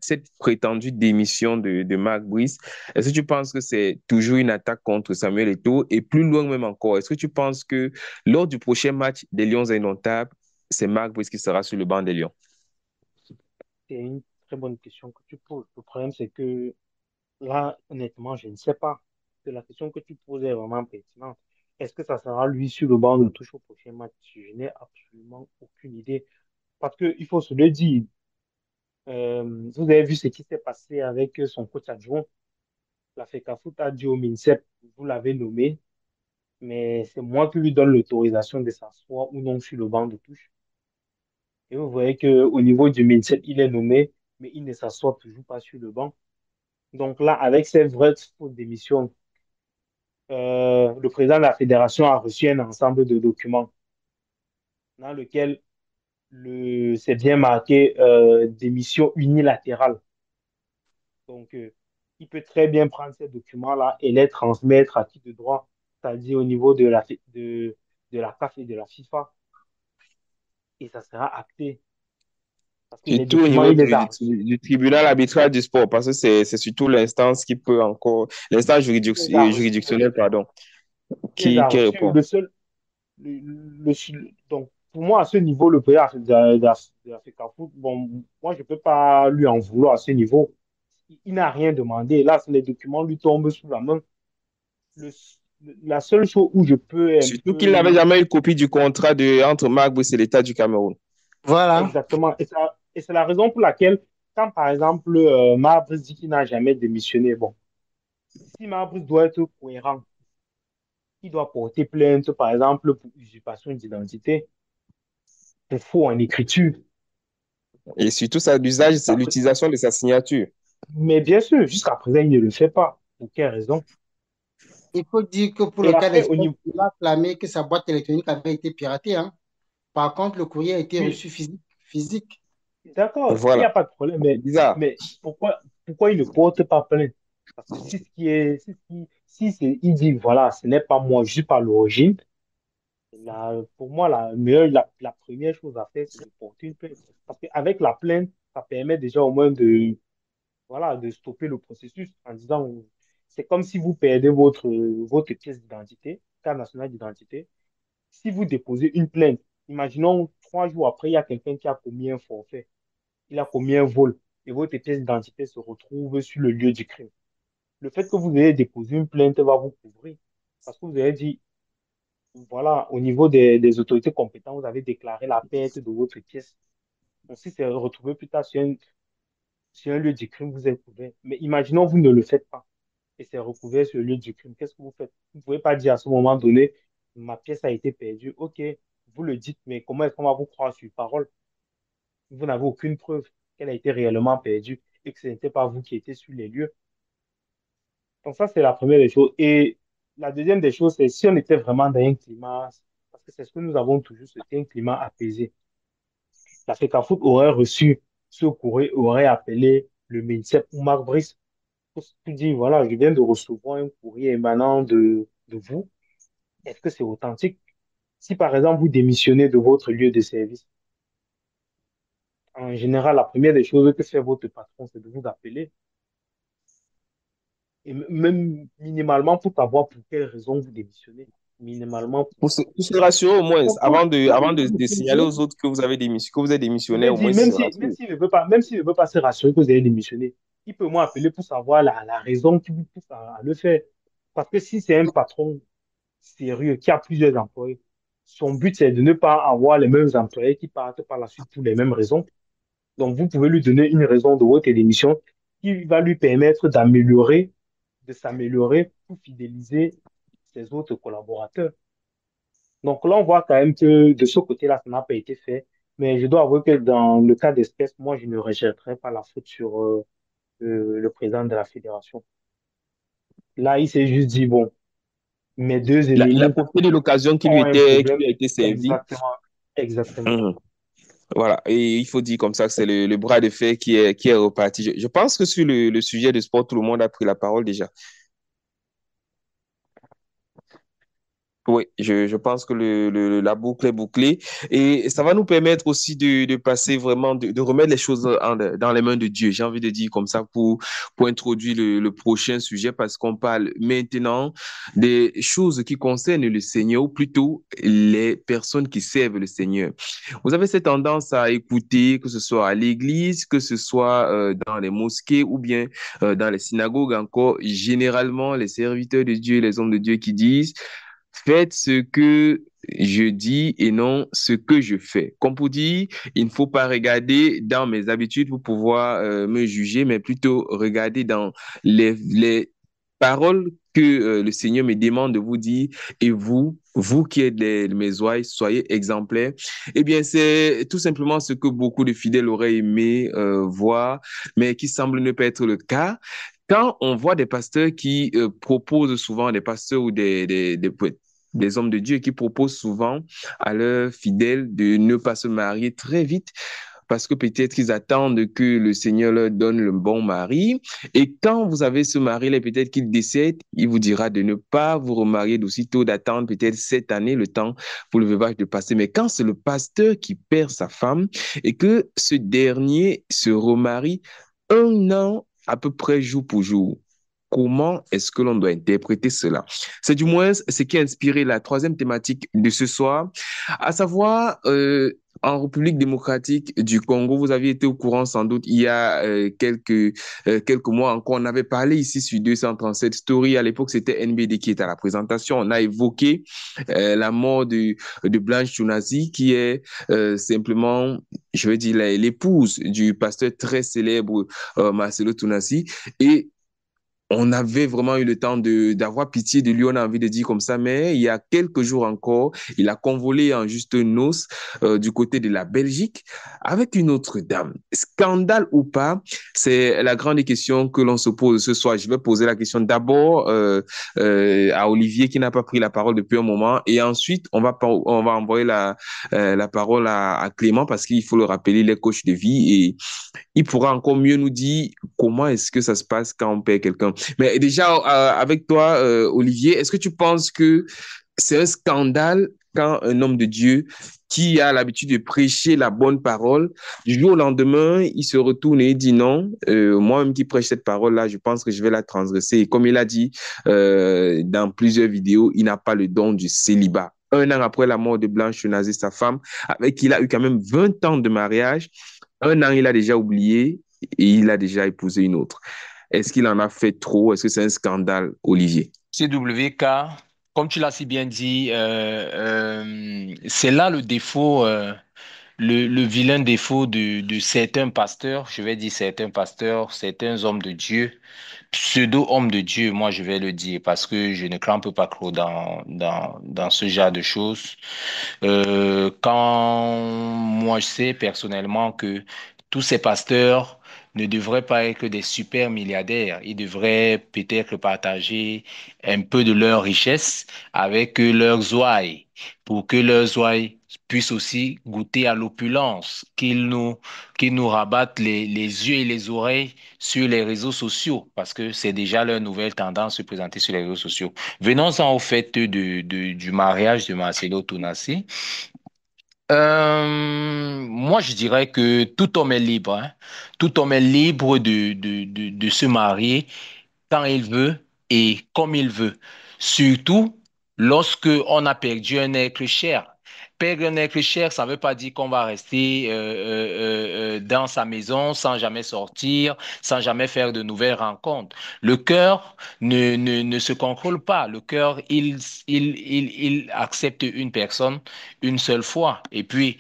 cette prétendue démission de Marc Brice, est-ce que tu penses que c'est toujours une attaque contre Samuel Eto'o? Et plus loin même encore, est-ce que tu penses que lors du prochain match des Lions indomptables, c'est Marc Brice qui sera sur le banc des Lions? C'est une très bonne question que tu poses. Le problème, c'est que là, honnêtement, je ne sais pas. C'est la question que tu poses est vraiment pertinente. Est-ce que ça sera lui sur le banc de touche au prochain match? Je n'ai absolument aucune idée. Parce qu'il faut se le dire, vous avez vu ce qui s'est passé avec son coach adjoint. La FECAFOOT a dit au MINSEP, vous l'avez nommé, mais c'est moi qui lui donne l'autorisation de s'asseoir ou non sur le banc de touche. Et vous voyez qu'au niveau du MINSEP, il est nommé, mais il ne s'assoit toujours pas sur le banc. Donc là, avec ces vraies fautes d'émission, le président de la fédération a reçu un ensemble de documents dans lequel c'est bien marqué démission unilatérale. Donc, il peut très bien prendre ces documents-là et les transmettre à qui de droit, c'est-à-dire au niveau de la CAF et de la FIFA, et ça sera acté. Parce que les Surtout au documents, niveau il les a reçus. du tribunal arbitral du sport, parce que c'est surtout l'instance qui peut encore, l'instance Il les a reçus. juridictionnelle, pardon, Il les a qui reçus. répond. Le seul, le- donc, pour moi, à ce niveau, le président de la FECAFOOT, bon, moi, je ne peux pas lui en vouloir à ce niveau. Il n'a rien demandé. Là, les documents lui tombent sous la main. Le, la seule chose où je peux un Surtout qu'il n'avait peu... jamais eu copie du contrat entre Marc Brice et l'État du Cameroun. Voilà. Exactement. Et c'est la raison pour laquelle, quand par exemple, Marbrice dit qu'il n'a jamais démissionné, bon, si Marbrice doit être cohérent, il doit porter plainte, par exemple, pour usurpation d'identité, pour faux en écriture. Et surtout, ça, l'usage, c'est Jusqu'à pré- l'utilisation de sa signature. Mais bien sûr, jusqu'à présent, il ne le fait pas. Pour quelle raison? Il faut dire que pour le Et cas après, au d'espèce, niveau... il a clamé que sa boîte électronique avait été piratée, hein. Par contre, le courrier a été Oui, reçu physique. d'accord, il n'y a Voilà. pas de problème, C'est bizarre. mais pourquoi il ne porte pas plainte? Parce que si ce qui est, si, ce qui- si c'est, il dit, voilà, ce n'est pas moi, je suis pas l'origine, pour moi, la première chose à faire, c'est de porter une plainte. Parce qu'avec la plainte, ça permet déjà au moins voilà, de stopper le processus en disant, c'est comme si vous perdez votre pièce d'identité, carte nationale d'identité. Si vous déposez une plainte, imaginons 3 jours après, il y a quelqu'un qui a commis un forfait, il a commis un vol, et votre pièce d'identité se retrouve sur le lieu du crime. Le fait que vous ayez déposé une plainte va vous couvrir. Parce que vous avez dit, voilà, au niveau des autorités compétentes, vous avez déclaré la perte de votre pièce. Donc, si c'est retrouvé plus tard sur un lieu du crime, vous êtes couvert. Mais imaginons, vous ne le faites pas et c'est recouvert sur le lieu du crime. Qu'est-ce que vous faites? Vous ne pouvez pas dire à ce moment donné, ma pièce a été perdue. OK, vous le dites, mais comment est-ce qu'on va vous croire sur parole? Vous n'avez aucune preuve qu'elle a été réellement perdue et que ce n'était pas vous qui étiez sur les lieux. Donc ça, c'est la première des choses. Et la deuxième des choses, c'est si on était vraiment dans un climat, parce que c'est ce que nous avons toujours, c'était un climat apaisé. La FECAFOOT aurait reçu ce courrier, aurait appelé le ministère ou Marc Brice pour dire, voilà, je viens de recevoir un courrier émanant de vous. Est-ce que c'est authentique? Si par exemple vous démissionnez de votre lieu de service, en général, la première des choses que fait votre patron, c'est de vous appeler et même minimalement pour savoir pour quelle raison vous démissionnez. Minimalement. Pour se rassurer au moins, Pour, avant de signaler aux pour- autres que vous avez démissionné, que vous êtes Je démissionné, vais au moins, dire, ils même se si, même rassurent. s'il ne veut pas, même s'il ne veut pas se rassurer que vous avez démissionné, il peut m'appeler pour savoir la raison qui vous pousse à le faire. Parce que si c'est un patron sérieux qui a plusieurs employés, son but c'est de ne pas avoir les mêmes employés qui partent par la suite pour les mêmes raisons. Donc, vous pouvez lui donner une raison de votre démission qui va lui permettre de s'améliorer pour fidéliser ses autres collaborateurs. Donc là, on voit quand même que de ce côté-là, ça n'a pas été fait. Mais je dois avouer que dans le cas d'espèce, moi, je ne rejetterai pas la faute sur le président de la fédération. Là, il s'est juste dit, bon, mes deux Il a ennemis profité de l'occasion ont un qui problème. lui a été servie. Exactement. Exactement. Mhm. Voilà, et il faut dire comme ça que c'est le bras de fer qui est reparti. Je pense que sur le sujet du sport, tout le monde a pris la parole déjà. Oui, je pense que la boucle est bouclée et ça va nous permettre aussi de passer vraiment, de remettre les choses dans les mains de Dieu. J'ai envie de dire comme ça pour introduire le prochain sujet parce qu'on parle maintenant des choses qui concernent le Seigneur ou plutôt les personnes qui servent le Seigneur. Vous avez cette tendance à écouter, que ce soit à l'église, que ce soit dans les mosquées ou bien dans les synagogues encore, généralement les serviteurs de Dieu, les hommes de Dieu qui disent faites ce que je dis et non ce que je fais. Comme pour dire, il ne faut pas regarder dans mes habitudes pour pouvoir me juger, mais plutôt regarder dans les paroles que le Seigneur me demande de vous dire et vous qui êtes mes ouailles, soyez exemplaires. Eh bien, c'est tout simplement ce que beaucoup de fidèles auraient aimé voir, mais qui semble ne pas être le cas. Quand on voit des pasteurs qui proposent souvent, des pasteurs ou des hommes de Dieu qui proposent souvent à leurs fidèles de ne pas se marier très vite parce que peut-être qu'ils attendent que le Seigneur leur donne le bon mari. Et quand vous avez ce mari-là, peut-être qu'il décède, il vous dira de ne pas vous remarier d'aussitôt, d'attendre peut-être cette année, le temps pour le veuvage de passer. Mais quand c'est le pasteur qui perd sa femme et que ce dernier se remarie un an à peu près jour pour jour, Comment est-ce que l'on doit interpréter cela? C'est du moins ce qui a inspiré la troisième thématique de ce soir, à savoir, en République démocratique du Congo, vous aviez été au courant sans doute il y a quelques mois encore, on avait parlé ici sur 237 Story, à l'époque c'était NBD qui était à la présentation, on a évoqué la mort de Blanche Chounazi qui est simplement, je veux dire, l'épouse du pasteur très célèbre Marcelo Tounassi, et on avait vraiment eu le temps d'avoir pitié de lui, on a envie de dire comme ça, mais il y a quelques jours encore, il a convolé en juste noces du côté de la Belgique avec une autre dame. Scandale ou pas, c'est la grande question que l'on se pose ce soir. Je vais poser la question d'abord à Olivier qui n'a pas pris la parole depuis un moment, et ensuite on va envoyer la parole à Clément parce qu'il faut le rappeler, il est coach de vie et il pourra encore mieux nous dire comment est-ce que ça se passe quand on perd quelqu'un. Mais déjà, avec toi, Olivier, est-ce que tu penses que c'est un scandale quand un homme de Dieu qui a l'habitude de prêcher la bonne parole, du jour au lendemain, il se retourne et il dit non, moi-même qui prêche cette parole-là, je pense que je vais la transgresser. Et comme il a dit dans plusieurs vidéos, il n'a pas le don du célibat. Un an après la mort de Blanche Nazé, sa femme, avec qui il a eu quand même 20 ans de mariage, un an, il a déjà oublié et il a déjà épousé une autre. Est-ce qu'il en a fait trop? Est-ce que c'est un scandale, Olivier? CWK, comme tu l'as si bien dit, c'est là le défaut, le vilain défaut de certains pasteurs, je vais dire certains pasteurs, certains hommes de Dieu, pseudo-hommes de Dieu, moi je vais le dire, parce que je ne crampe pas trop dans ce genre de choses. Quand moi je sais personnellement que tous ces pasteurs ne devraient pas être des super milliardaires, ils devraient peut-être partager un peu de leur richesse avec leurs ouailles, pour que leurs ouailles puissent aussi goûter à l'opulence, qu'ils nous rabattent les yeux et les oreilles sur les réseaux sociaux, parce que c'est déjà leur nouvelle tendance de se présenter sur les réseaux sociaux. Venons-en au fait du mariage de Marcelo Tounassi. Moi, je dirais que tout homme est libre, hein. Tout homme est libre de se marier quand il veut et comme il veut. Surtout lorsque on a perdu un être cher. Perdre un être cher, ça ne veut pas dire qu'on va rester dans sa maison sans jamais sortir, sans jamais faire de nouvelles rencontres. Le cœur ne se contrôle pas. Le cœur, il accepte une personne une seule fois. Et puis,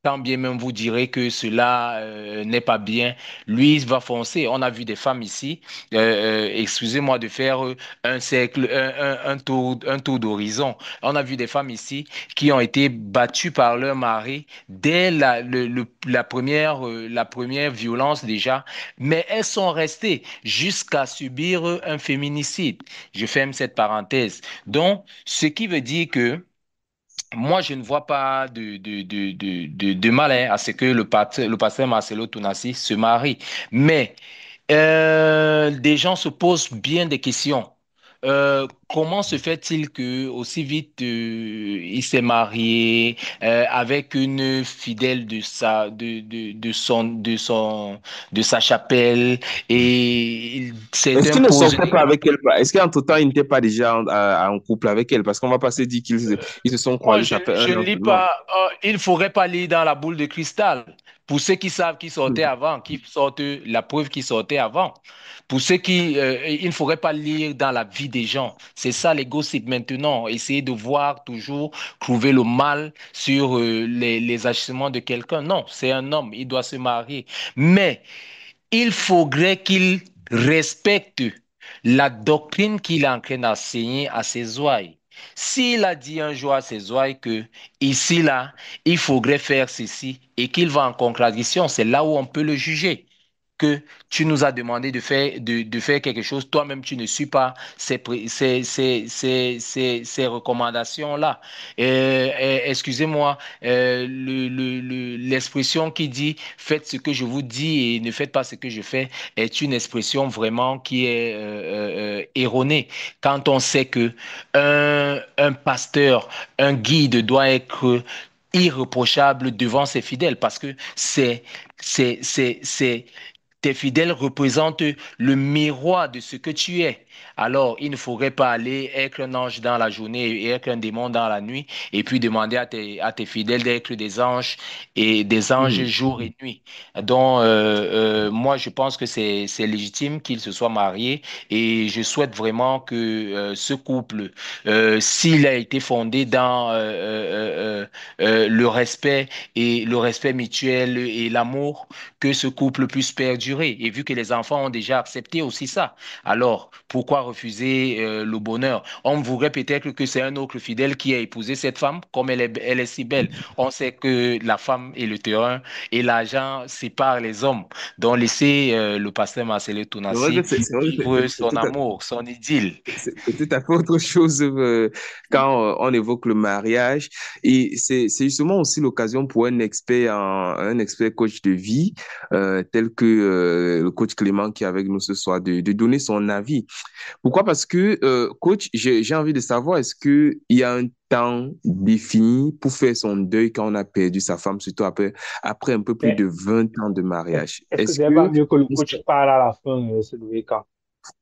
quand bien même vous direz que cela n'est pas bien, lui, il va foncer. On a vu des femmes ici, excusez-moi de faire un cercle, un tour d'horizon. On a vu des femmes ici qui ont été battues par leur mari dès la première violence déjà, mais elles sont restées jusqu'à subir un féminicide. Je ferme cette parenthèse. Donc, ce qui veut dire que moi, je ne vois pas de mal hein, à ce que le pasteur Marcelo Tounassi se marie. Mais des gens se posent bien des questions. Comment se fait-il que aussi vite il s'est marié avec une fidèle de sa chapelle et c'est Est-ce un qu'il ne pose. sortait pas avec elle? Est-ce qu'entre-temps, il n'était pas déjà en couple avec elle? Parce qu'on va pas se dire ils se sont Moi, croisés, ça fait je un ne an lis seulement. pas. Il ne faudrait pas lire dans la boule de cristal. Pour ceux qui savent qui sortait avant, qui sortent la preuve qui sortait avant. Pour ceux qui, il ne faudrait pas lire dans la vie des gens. C'est ça les gossips maintenant. Essayer de voir toujours, trouver le mal sur les agissements de quelqu'un. Non, c'est un homme, il doit se marier. Mais il faudrait qu'il respecte la doctrine qu'il est en train d'enseigner à ses ouailles. S'il a dit un jour à ses ouailles que ici, là, il faudrait faire ceci et qu'il va en contradiction, c'est là où on peut le juger. Que tu nous as demandé de faire quelque chose, toi-même tu ne suis pas ces recommandations-là. Excusez-moi, l'expression qui dit faites ce que je vous dis et ne faites pas ce que je fais est une expression vraiment qui est erronée. Quand on sait que un pasteur, un guide doit être irréprochable devant ses fidèles parce que c'est tes fidèles représentent le miroir de ce que tu es. Alors, il ne faudrait pas aller être un ange dans la journée et être un démon dans la nuit, et puis demander à tes fidèles d'être des anges et des anges Hmm. jour et nuit. Donc, moi, je pense que c'est légitime qu'ils se soient mariés et je souhaite vraiment que ce couple, s'il a été fondé dans le respect mutuel et l'amour, que ce couple puisse perdurer. Et vu que les enfants ont déjà accepté aussi ça, alors pourquoi refuser le bonheur? On voudrait peut-être que c'est un autre fidèle qui a épousé cette femme, comme elle est si belle. On sait que la femme et le terrain et l'argent séparent les hommes. Donc laissez le pasteur Marcelo C'est vrai que Tonassi c'est vrai que vivre c'est son tout à, amour, son idylle. c'est tout à fait autre chose quand on évoque le mariage. Et c'est justement aussi l'occasion pour un expert coach de vie, tel que le coach Clément qui est avec nous ce soir, de donner son avis. Pourquoi? Parce que, coach, j'ai envie de savoir, est-ce qu'il y a un temps défini pour faire son deuil quand on a perdu sa femme, surtout après un peu plus de Mais 20 ans de mariage? est-ce que Est-ce c'est pas que mieux que le coach parle à la fin, ce cas?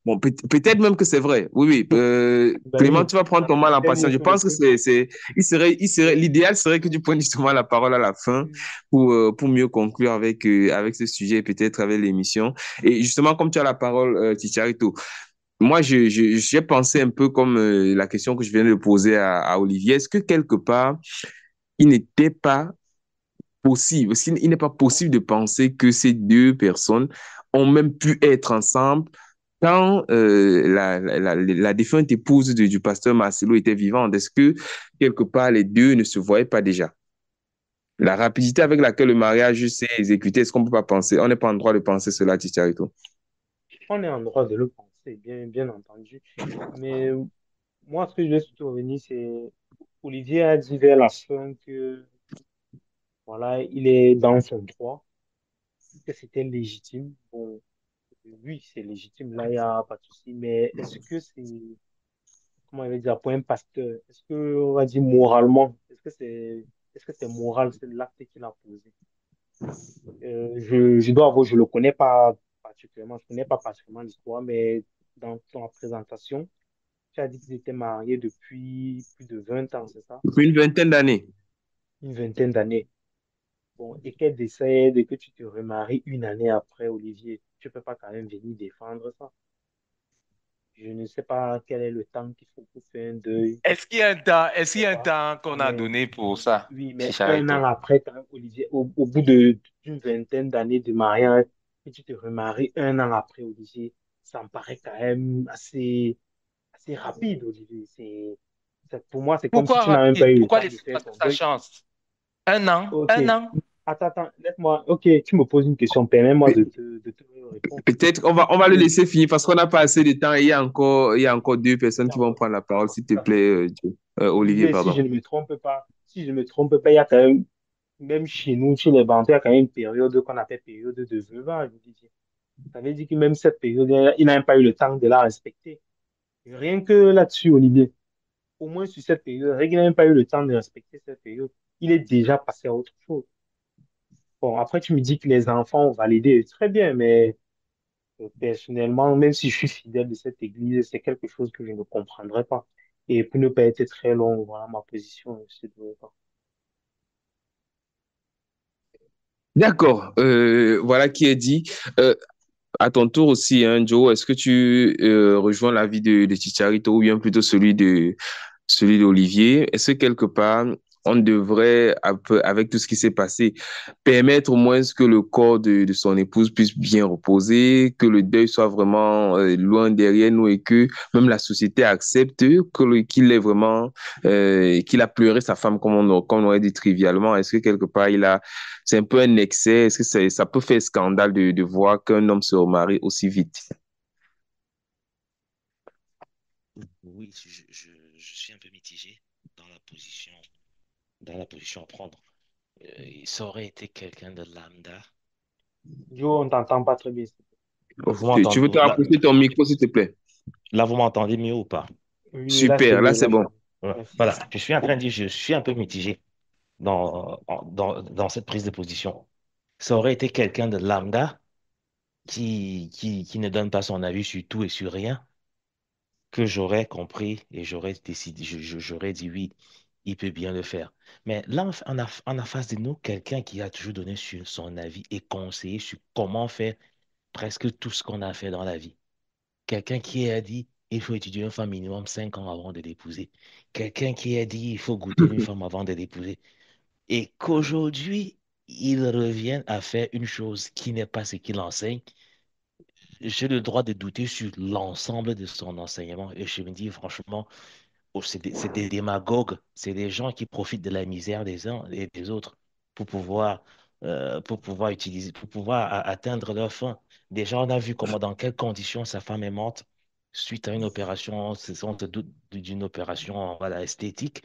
bon, peut-être même que c'est vrai. Oui, oui. Ben Clément, oui, tu vas prendre ton mal en c'est patience. mieux Je que le pense que coach. l'idéal serait que tu prennes justement la parole à la fin pour mieux conclure avec ce sujet et peut-être avec l'émission. Et justement, comme tu as la parole, Ticharito, moi, j'ai pensé un peu comme la question que je viens de poser à Olivier. Est-ce que quelque part, il n'était pas possible, est-ce qu'il n'est pas possible de penser que ces deux personnes ont même pu être ensemble quand la défunte épouse du pasteur Marcelo était vivante? Est-ce que quelque part les deux ne se voyaient pas déjà? La rapidité avec laquelle le mariage s'est exécuté, est-ce qu'on ne peut pas penser, on n'est pas en droit de penser cela, Ticharito? On est en droit de le penser, bien entendu. Mais moi, ce que je vais surtout revenir, c'est Olivier a dit vers la fin que voilà, il est dans son droit, que c'était légitime. Bon, oui, c'est légitime, là, il n'y a pas de souci. Mais est-ce que c'est, comment il va dire, pour un pasteur, est-ce que, on va dire moralement, est-ce que c'est moral, c'est l'acte qu'il a posé? Je dois avouer, je le connais pas particulièrement, je connais pas particulièrement l'histoire, mais dans la présentation, tu as dit qu'ils étaient mariés depuis plus de 20 ans, c'est ça? Depuis une vingtaine d'années. Une vingtaine d'années. Bon, et qu'elle décède et que tu te remaries une année après, Olivier, tu peux pas quand même venir défendre ça. Je ne sais pas quel est le temps qu'il faut pour faire un deuil. Est-ce Je qu'il sais y a un pas. temps qu'on a Mais donné pour ça, oui, mais un an Chicharito? après, quand même, Olivier, au bout d'une vingtaine d'années de mariage, que tu te remaries un an après, Olivier, ça me paraît quand même assez rapide, Olivier. Pour moi, c'est comme si Pourquoi tu n'as même pas rapide? eu le Pourquoi temps de laisser faire passer ton sa deuil. chance? Un an? Ok. Un an? Attends, laisse-moi. Ok, tu me poses une question. Permets-moi de te répondre. Peut-être on va le laisser finir parce qu'on n'a pas assez de temps et il y a encore deux personnes qui vont prendre la parole, s'il te plaît, Olivier, Olivier, si pardon. je ne me trompe pas, si je ne me trompe pas, il y a quand même chez nous, chez les Bantais, il y a quand même une période qu'on appelle période de veuvage, Olivier. Ça veut dire que même cette période, il n'a même pas eu le temps de la respecter. Rien que là-dessus, Olivier, au moins sur cette période, rien qu'il n'a même pas eu le temps de respecter cette période. Il est déjà passé à autre chose. Bon, après, tu me dis que les enfants ont validé, très bien, mais personnellement, même si je suis fidèle de cette église, c'est quelque chose que je ne comprendrai pas. Et pour ne pas être très long, voilà ma position. D'accord, voilà qui est dit. Euh, à ton tour aussi, hein, Joe, est-ce que tu rejoins l'avis de Chicharito ou bien plutôt celui d'Olivier? Est-ce que quelque part, on devrait, avec tout ce qui s'est passé, permettre au moins que le corps de son épouse puisse bien reposer, que le deuil soit vraiment loin derrière nous et que même la société accepte qu'il est vraiment, qu'il a pleuré sa femme comme on aurait dit trivialement. Est-ce que quelque part, c'est un peu un excès? Est-ce que ça peut faire scandale de voir qu'un homme se remarie aussi vite? Oui, je suis un peu mitigé dans la position à prendre. Ça aurait été quelqu'un de lambda. Joe, on t'entend pas très bien. Vous Tu veux te m'entendez là, rapprocher de ton micro, s'il te plaît? là, vous m'entendez mieux ou pas? Oui, là c'est Super, là mieux, c'est là c'est bon. mieux. Merci. Voilà, je suis en train de dire, je suis un peu mitigé dans cette prise de position. Ça aurait été quelqu'un de lambda qui ne donne pas son avis sur tout et sur rien, que j'aurais compris et j'aurais décidé, j'aurais dit oui, il peut bien le faire. Mais là, on a face de nous quelqu'un qui a toujours donné sur son avis et conseillé sur comment faire presque tout ce qu'on a fait dans la vie. Quelqu'un qui a dit, il faut étudier une femme minimum 5 ans avant de l'épouser. Quelqu'un qui a dit, il faut goûter une femme avant de l'épouser. Et qu'aujourd'hui, ils reviennent à faire une chose qui n'est pas ce qu'il enseigne. J'ai le droit de douter sur l'ensemble de son enseignement. Et je me dis, franchement, oh, c'est des démagogues. C'est des gens qui profitent de la misère des uns et des autres pour pouvoir utiliser, pour pouvoir atteindre leur fin. Déjà, on a vu comment, dans quelles conditions sa femme est morte suite à une opération, on se doute d'une opération, voilà, esthétique.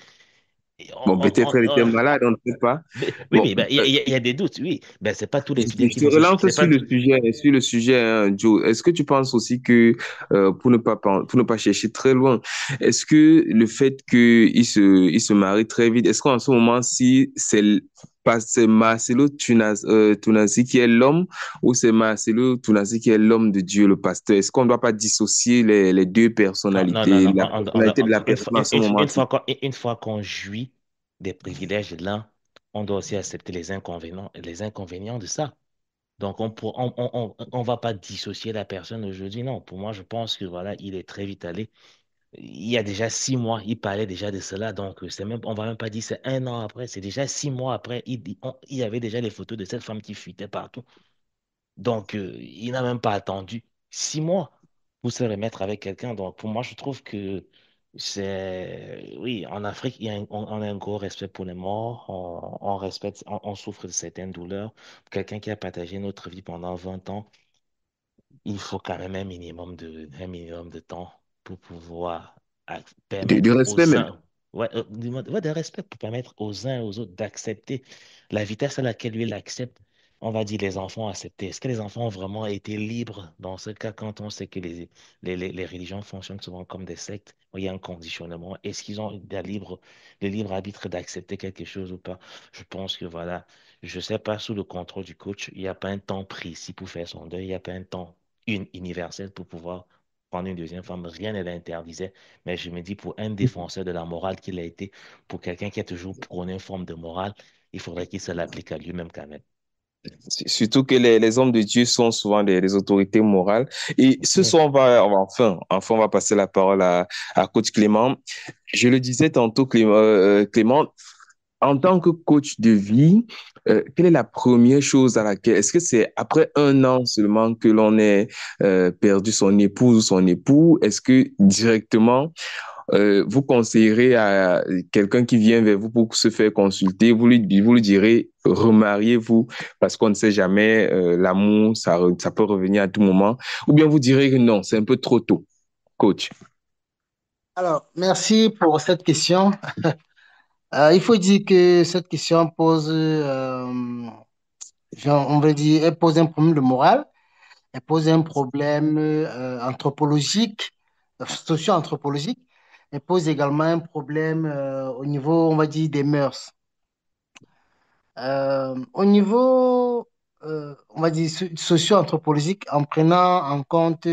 Et Bon, peut-être elle était malade, on ne sait pas. oui, Bon, mais ben, il y a des doutes, oui. Ben, c'est pas tous les étudiants je qui te vont se... relance C'est pas... sur le sujet, hein, Joe. Est-ce que tu penses aussi que, pour ne pas chercher très loin, est-ce que le fait il se marie très vite, est-ce qu'en ce moment-ci, pas c'est Marcelo Tunasi qui est l'homme ou c'est Marcelo Tunasi qui est l'homme de Dieu, le pasteur? Est-ce qu'on ne doit pas dissocier les deux Non, non, non, personnalités, non. la personnalité de la personne en ce moment-ci? Une fois qu'on jouit des privilèges de l'un, on doit aussi accepter les inconvénients de ça. Donc, on va pas dissocier la personne aujourd'hui. Non, pour moi, je pense que voilà, il est très vite allé. Il y a déjà 6 mois, il parlait déjà de cela. Donc, on va même pas dire c'est un an après, c'est déjà 6 mois après. Il y avait déjà les photos de cette femme qui fuitait partout. Donc, il n'a même pas attendu 6 mois pour se remettre avec quelqu'un. Donc, pour moi, je trouve que oui, en Afrique, on a un gros respect pour les morts. On respecte, on souffre de certaines douleurs. Quelqu'un qui a partagé notre vie pendant 20 ans, il faut quand même un minimum de temps pour pouvoir Du permettre respect aux même. uns, ouais, ouais, de respect pour permettre aux uns et aux autres d'accepter la vitesse à laquelle lui l'accepte. On va dire les enfants accepter. Est-ce que les enfants ont vraiment été libres dans ce cas quand on sait que les religions fonctionnent souvent comme des sectes où il y a un conditionnement? Est-ce qu'ils ont le libre arbitre d'accepter quelque chose ou pas? Je pense que voilà, je sais pas, sous le contrôle du coach, il n'y a pas un temps précis pour faire son deuil, il n'y a pas un temps universelle pour pouvoir prendre une deuxième femme. Rien ne l'interdisait. Mais je me dis, pour un défenseur de la morale qu'il a été, pour quelqu'un qui a toujours prôné une forme de morale, il faudrait qu'il se l'applique à lui-même quand même. Surtout que les hommes de Dieu sont souvent des autorités morales. Et ce Oui. soir, on va passer la parole à Coach Clément. Je le disais tantôt, Clément, en tant que coach de vie, quelle est la première chose à laquelle, est-ce que c'est après un an seulement que l'on ait perdu son épouse ou son époux? Est-ce que directement, vous conseillerez à quelqu'un qui vient vers vous pour se faire consulter, vous lui direz, remariez-vous parce qu'on ne sait jamais, l'amour, ça peut revenir à tout moment. Ou bien vous direz que non, c'est un peu trop tôt, coach. Alors, merci pour cette question. Il faut dire que cette question pose, on va dire, elle pose un problème de morale, elle pose un problème anthropologique, socio-anthropologique, elle pose également un problème au niveau, on va dire, des mœurs. Au niveau, on va dire, socio-anthropologique, en prenant en compte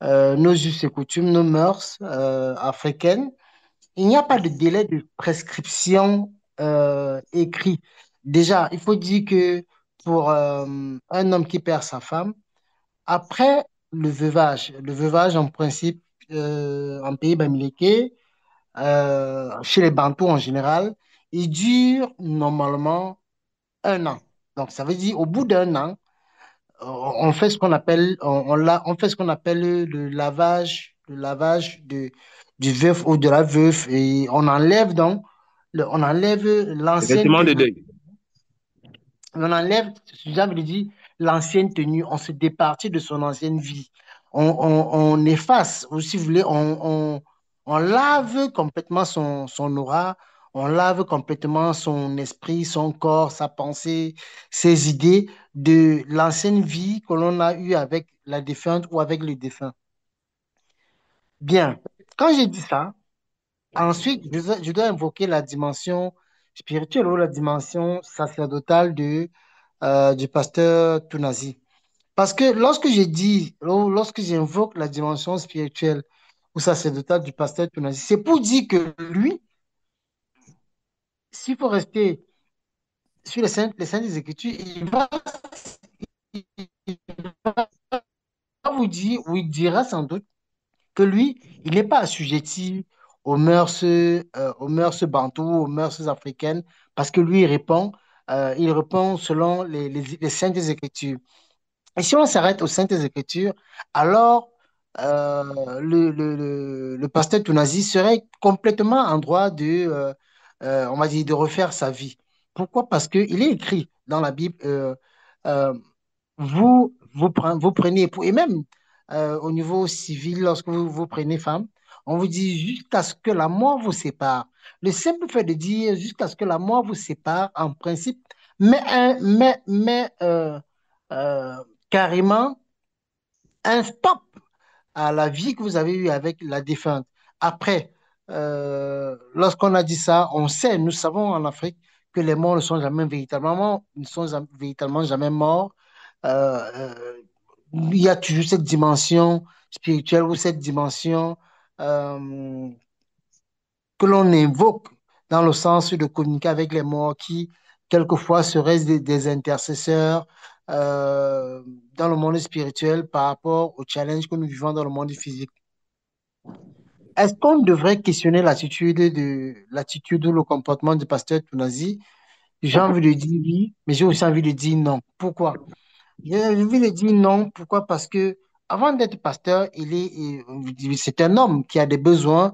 nos us et coutumes, nos mœurs africaines, il n'y a pas de délai de prescription écrit. Déjà, il faut dire que pour un homme qui perd sa femme, après le veuvage en principe en pays bamileke, chez les Bantous en général, il dure normalement un an. Donc, ça veut dire au bout d'un an, on fait ce qu'on appelle, on fait ce qu'on appelle le lavage du veuf ou de la veuve et on enlève donc, on enlève l'ancienne Effectivement, de tenue. deuil. On enlève, j'ai envie de dire, l'ancienne tenue, on se départit de son ancienne vie. On efface, ou si vous voulez, on lave complètement son aura, on lave complètement son esprit, son corps, sa pensée, ses idées de l'ancienne vie que l'on a eue avec la défunte ou avec le défunt. Bien, quand j'ai dit ça, ensuite, je dois invoquer la dimension spirituelle ou la dimension sacerdotale du pasteur Tounazi. Parce que lorsque j'invoque la dimension spirituelle ou sacerdotale du pasteur Tounazi, c'est pour dire que lui, s'il faut rester sur les saintes des Écritures, il va vous dire, ou il dira sans doute, que lui, il n'est pas assujetti aux mœurs bantoues, aux mœurs africaines, parce que lui, il répond selon les saintes écritures. Et si on s'arrête aux saintes écritures, alors le pasteur Tounazi serait complètement en droit on va dire, de refaire sa vie. Pourquoi? Parce qu'il est écrit dans la Bible, euh, vous prenez époux, et même au niveau civil, lorsque vous prenez femme, on vous dit jusqu'à ce que la mort vous sépare. Le simple fait de dire jusqu'à ce que la mort vous sépare, en principe, mais carrément un stop à la vie que vous avez eue avec la défunte. Après, lorsqu'on a dit ça, nous savons en Afrique que les morts ne sont véritablement jamais morts. Euh, euh, il y a toujours cette dimension spirituelle ou cette dimension euh, que l'on invoque dans le sens de communiquer avec les morts qui, quelquefois, seraient des intercesseurs euh, dans le monde spirituel par rapport aux challenges que nous vivons dans le monde physique. Est-ce qu'on devrait questionner l'attitude ou le comportement du pasteur Tounazi? J'ai envie de dire oui, mais j'ai aussi envie de dire non. Pourquoi? J'ai envie de dire non. Pourquoi? Parce que avant d'être pasteur, c'est un homme qui a des besoins,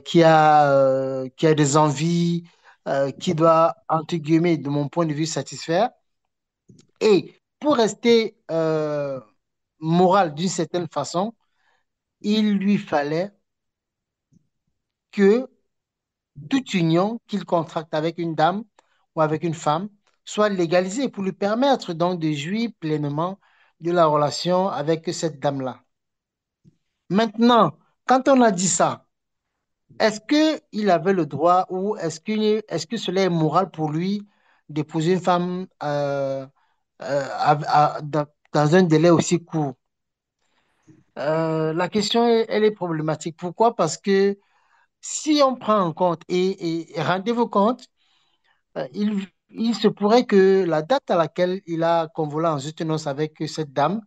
qui a des envies, qui doit, entre guillemets, de mon point de vue, satisfaire. Et pour rester moral d'une certaine façon, il lui fallait que toute union qu'il contracte avec une dame ou avec une femme soit légalisée pour lui permettre donc de jouir pleinement de la relation avec cette dame-là. Maintenant, quand on a dit ça, est-ce qu'il avait le droit ou est-ce que cela est moral pour lui d'épouser une femme dans un délai aussi court? La question, elle est problématique. Pourquoi? Parce que si on prend en compte, et rendez-vous compte, il se pourrait que la date à laquelle il a convolé en juste noces avec cette dame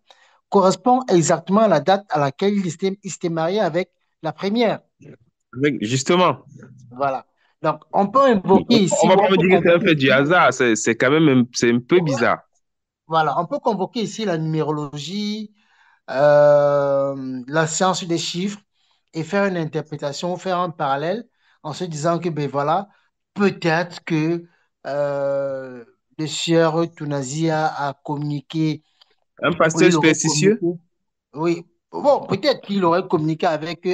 correspond exactement à la date à laquelle il s'était marié avec la première. Justement, Voilà. Donc, on peut invoquer on ici, va ou pas on me peut dire que c'est un convoquer fait du ici, hasard, c'est quand même c'est un peu bizarre. voilà, on peut convoquer ici la numérologie, la science des chiffres et faire une interprétation, faire un parallèle en se disant que, ben voilà, peut-être que euh, le sieur Tounazi a communiqué, Un ou pasteur il aurait superstitieux? communiqué. Oui, bon, peut-être qu'il aurait communiqué avec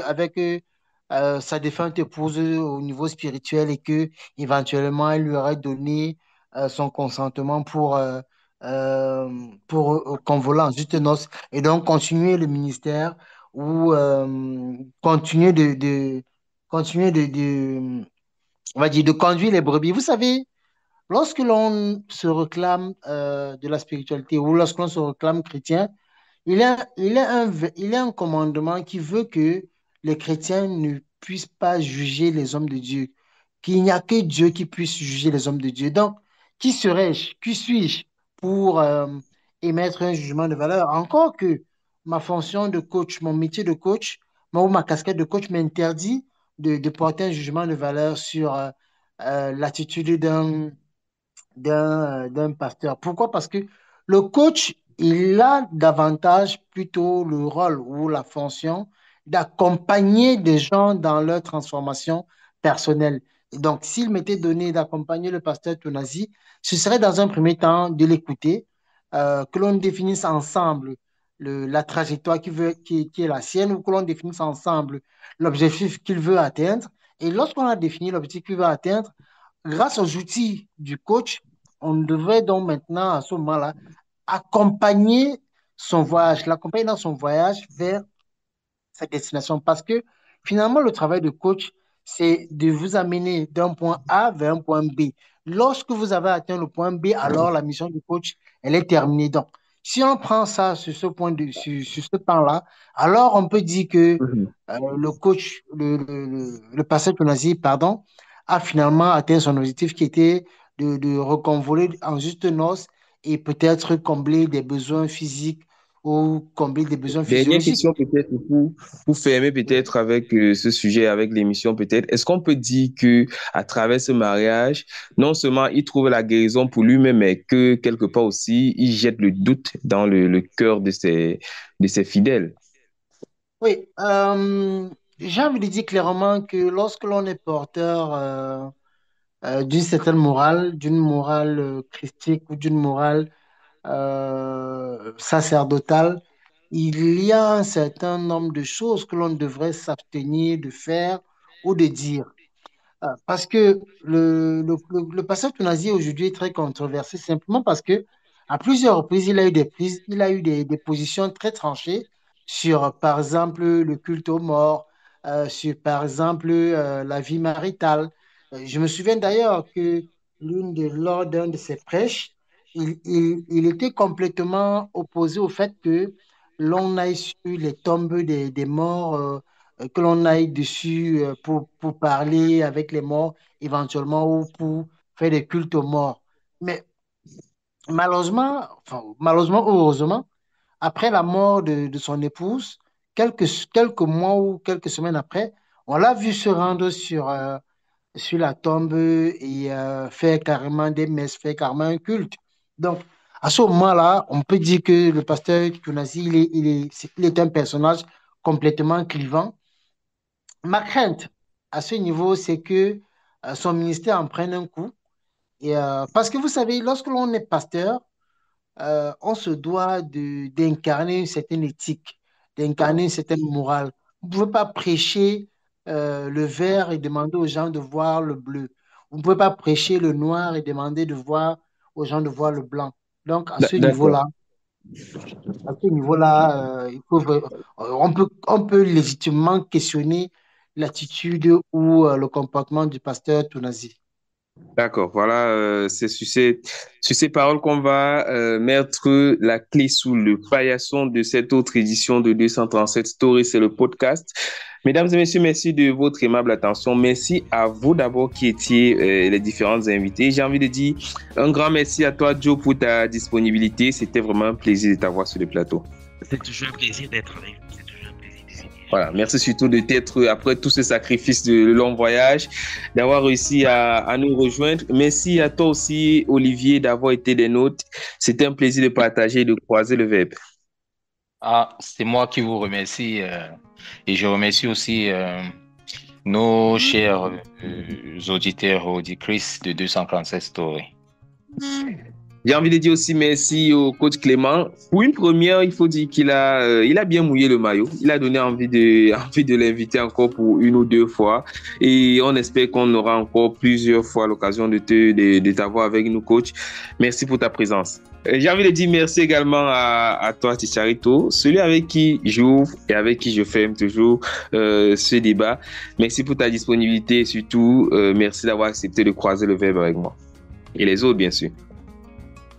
sa défunte épouse au niveau spirituel et que éventuellement elle lui aurait donné son consentement euh, pour convoler en juste noces et donc continuer le ministère ou continuer on va dire, de conduire les brebis. Vous savez, lorsque l'on se réclame de la spiritualité ou lorsque l'on se réclame chrétien, il y a un commandement qui veut que les chrétiens ne puissent pas juger les hommes de Dieu, qu'il n'y a que Dieu qui puisse juger les hommes de Dieu. Donc, qui serais-je, qui suis-je pour émettre un jugement de valeur? Encore que ma fonction de coach, mon métier de coach, ou ma casquette de coach m'interdit de porter un jugement de valeur sur l'attitude d'un pasteur. Pourquoi? Parce que le coach, il a davantage plutôt le rôle ou la fonction d'accompagner des gens dans leur transformation personnelle. Et donc, s'il m'était donné d'accompagner le pasteur Tounazi, ce serait dans un premier temps de l'écouter, que l'on définisse ensemble la trajectoire qui est la sienne ou que l'on définisse ensemble l'objectif qu'il veut atteindre. Et lorsqu'on a défini l'objectif qu'il veut atteindre, grâce aux outils du coach, on devrait donc maintenant, à ce moment-là, accompagner son voyage, l'accompagner dans son voyage vers sa destination. Parce que finalement, le travail de coach, c'est de vous amener d'un point A vers un point B. Lorsque vous avez atteint le point B, alors la mission du coach, elle est terminée. Donc, Si on prend ça sur ce sur ce temps-là, alors on peut dire que Mhm. le coach, le pasteur Tonazi, pardon, a finalement atteint son objectif qui était de reconvoler en juste noces et peut-être combler des besoins physiques ou combler des besoins Dernière physiologiques. question peut-être pour fermer peut-être avec ce sujet, avec l'émission peut-être. Est-ce qu'on peut dire que à travers ce mariage, non seulement il trouve la guérison pour lui-même, mais que quelque part aussi, il jette le doute dans le cœur de ses fidèles? Oui, j'ai envie de dire clairement que lorsque l'on est porteur d'une certaine morale, d'une morale christique ou d'une morale sacerdotale, il y a un certain nombre de choses que l'on devrait s'abstenir de faire ou de dire. Parce que le passage Tounazi aujourd'hui est très controversé simplement parce que à plusieurs reprises, il a eu des positions très tranchées sur, par exemple, le culte aux morts, sur, par exemple, la vie maritale. Je me souviens d'ailleurs que lors d'un de ses prêches, il était complètement opposé au fait que l'on aille sur les tombes des morts. Que l'on aille dessus pour parler avec les morts éventuellement ou pour faire des cultes aux morts. Mais malheureusement ou heureusement, après la mort de son épouse, quelques mois ou quelques semaines après, on l'a vu se rendre sur la tombe et faire carrément des messes, faire carrément un culte. Donc, à ce moment-là, on peut dire que le pasteur Kounazi, il est un personnage complètement clivant. Ma crainte à ce niveau, c'est que son ministère en prenne un coup. Parce que vous savez, lorsque l'on est pasteur, on se doit d'incarner une certaine éthique, d'incarner une certaine morale. Vous ne pouvez pas prêcher le vert et demander aux gens de voir le bleu. Vous ne pouvez pas prêcher le noir et demander aux gens de voir le blanc. Donc, D'accord. à ce niveau-là, on peut légitimement questionner l'attitude ou le comportement du pasteur Tounazi. D'accord, voilà, c'est sur ces paroles qu'on va mettre la clé sous le paillasson de cette autre édition de 237 Stories, c'est le podcast. Mesdames et messieurs, merci de votre aimable attention. Merci à vous d'abord qui étiez les différentes invités. J'ai envie de dire un grand merci à toi, Joe, pour ta disponibilité. C'était vraiment un plaisir de t'avoir sur le plateau. C'est toujours un plaisir d'être avec vous. C'est toujours un plaisir de signer. Voilà, merci surtout de t'être, après tout ce sacrifice de long voyage, d'avoir réussi à nous rejoindre. Merci à toi aussi, Olivier, d'avoir été des nôtres. C'était un plaisir de partager et de croiser le web. Ah, c'est moi qui vous remercie et je remercie aussi nos chers auditeurs, auditrices de 237 Story. J'ai envie de dire aussi merci au coach Clément. Pour une première, il faut dire qu'il a bien mouillé le maillot. Il a donné envie de l'inviter encore pour une ou deux fois. Et on espère qu'on aura encore plusieurs fois l'occasion de t'avoir avec nous, coach. Merci pour ta présence. J'ai envie de dire merci également à toi, Ticharito, celui avec qui j'ouvre et avec qui je ferme toujours ce débat. Merci pour ta disponibilité et surtout, merci d'avoir accepté de croiser le verbe avec moi. Et les autres, bien sûr.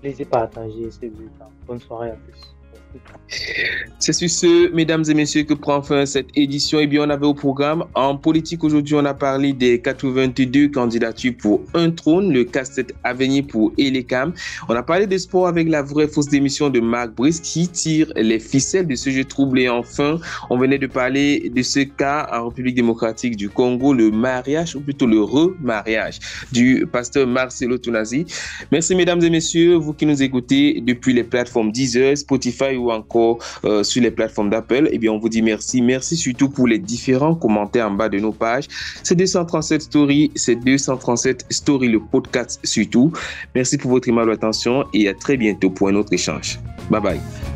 Plaisir partagé, c'est du temps. Bonne soirée à tous. C'est sur ce, mesdames et messieurs, que prend fin cette édition. Eh bien, on avait au programme, en politique aujourd'hui, on a parlé des 82 candidatures pour un trône, le casse-tête à venir pour Elecam. On a parlé des sports avec la vraie fausse démission de Marc Brice qui tire les ficelles de ce jeu troublé. Et enfin, on venait de parler de ce cas en République démocratique du Congo, le mariage, ou plutôt le remariage du pasteur Marcelo Tounazi. Merci, mesdames et messieurs, vous qui nous écoutez depuis les plateformes Deezer, Spotify ou encore sur les plateformes d'Apple. Eh bien, on vous dit merci. Merci surtout pour les différents commentaires en bas de nos pages. C'est 237 Story, c'est 237 Story, le podcast surtout. Merci pour votre aimable attention et à très bientôt pour un autre échange. Bye bye.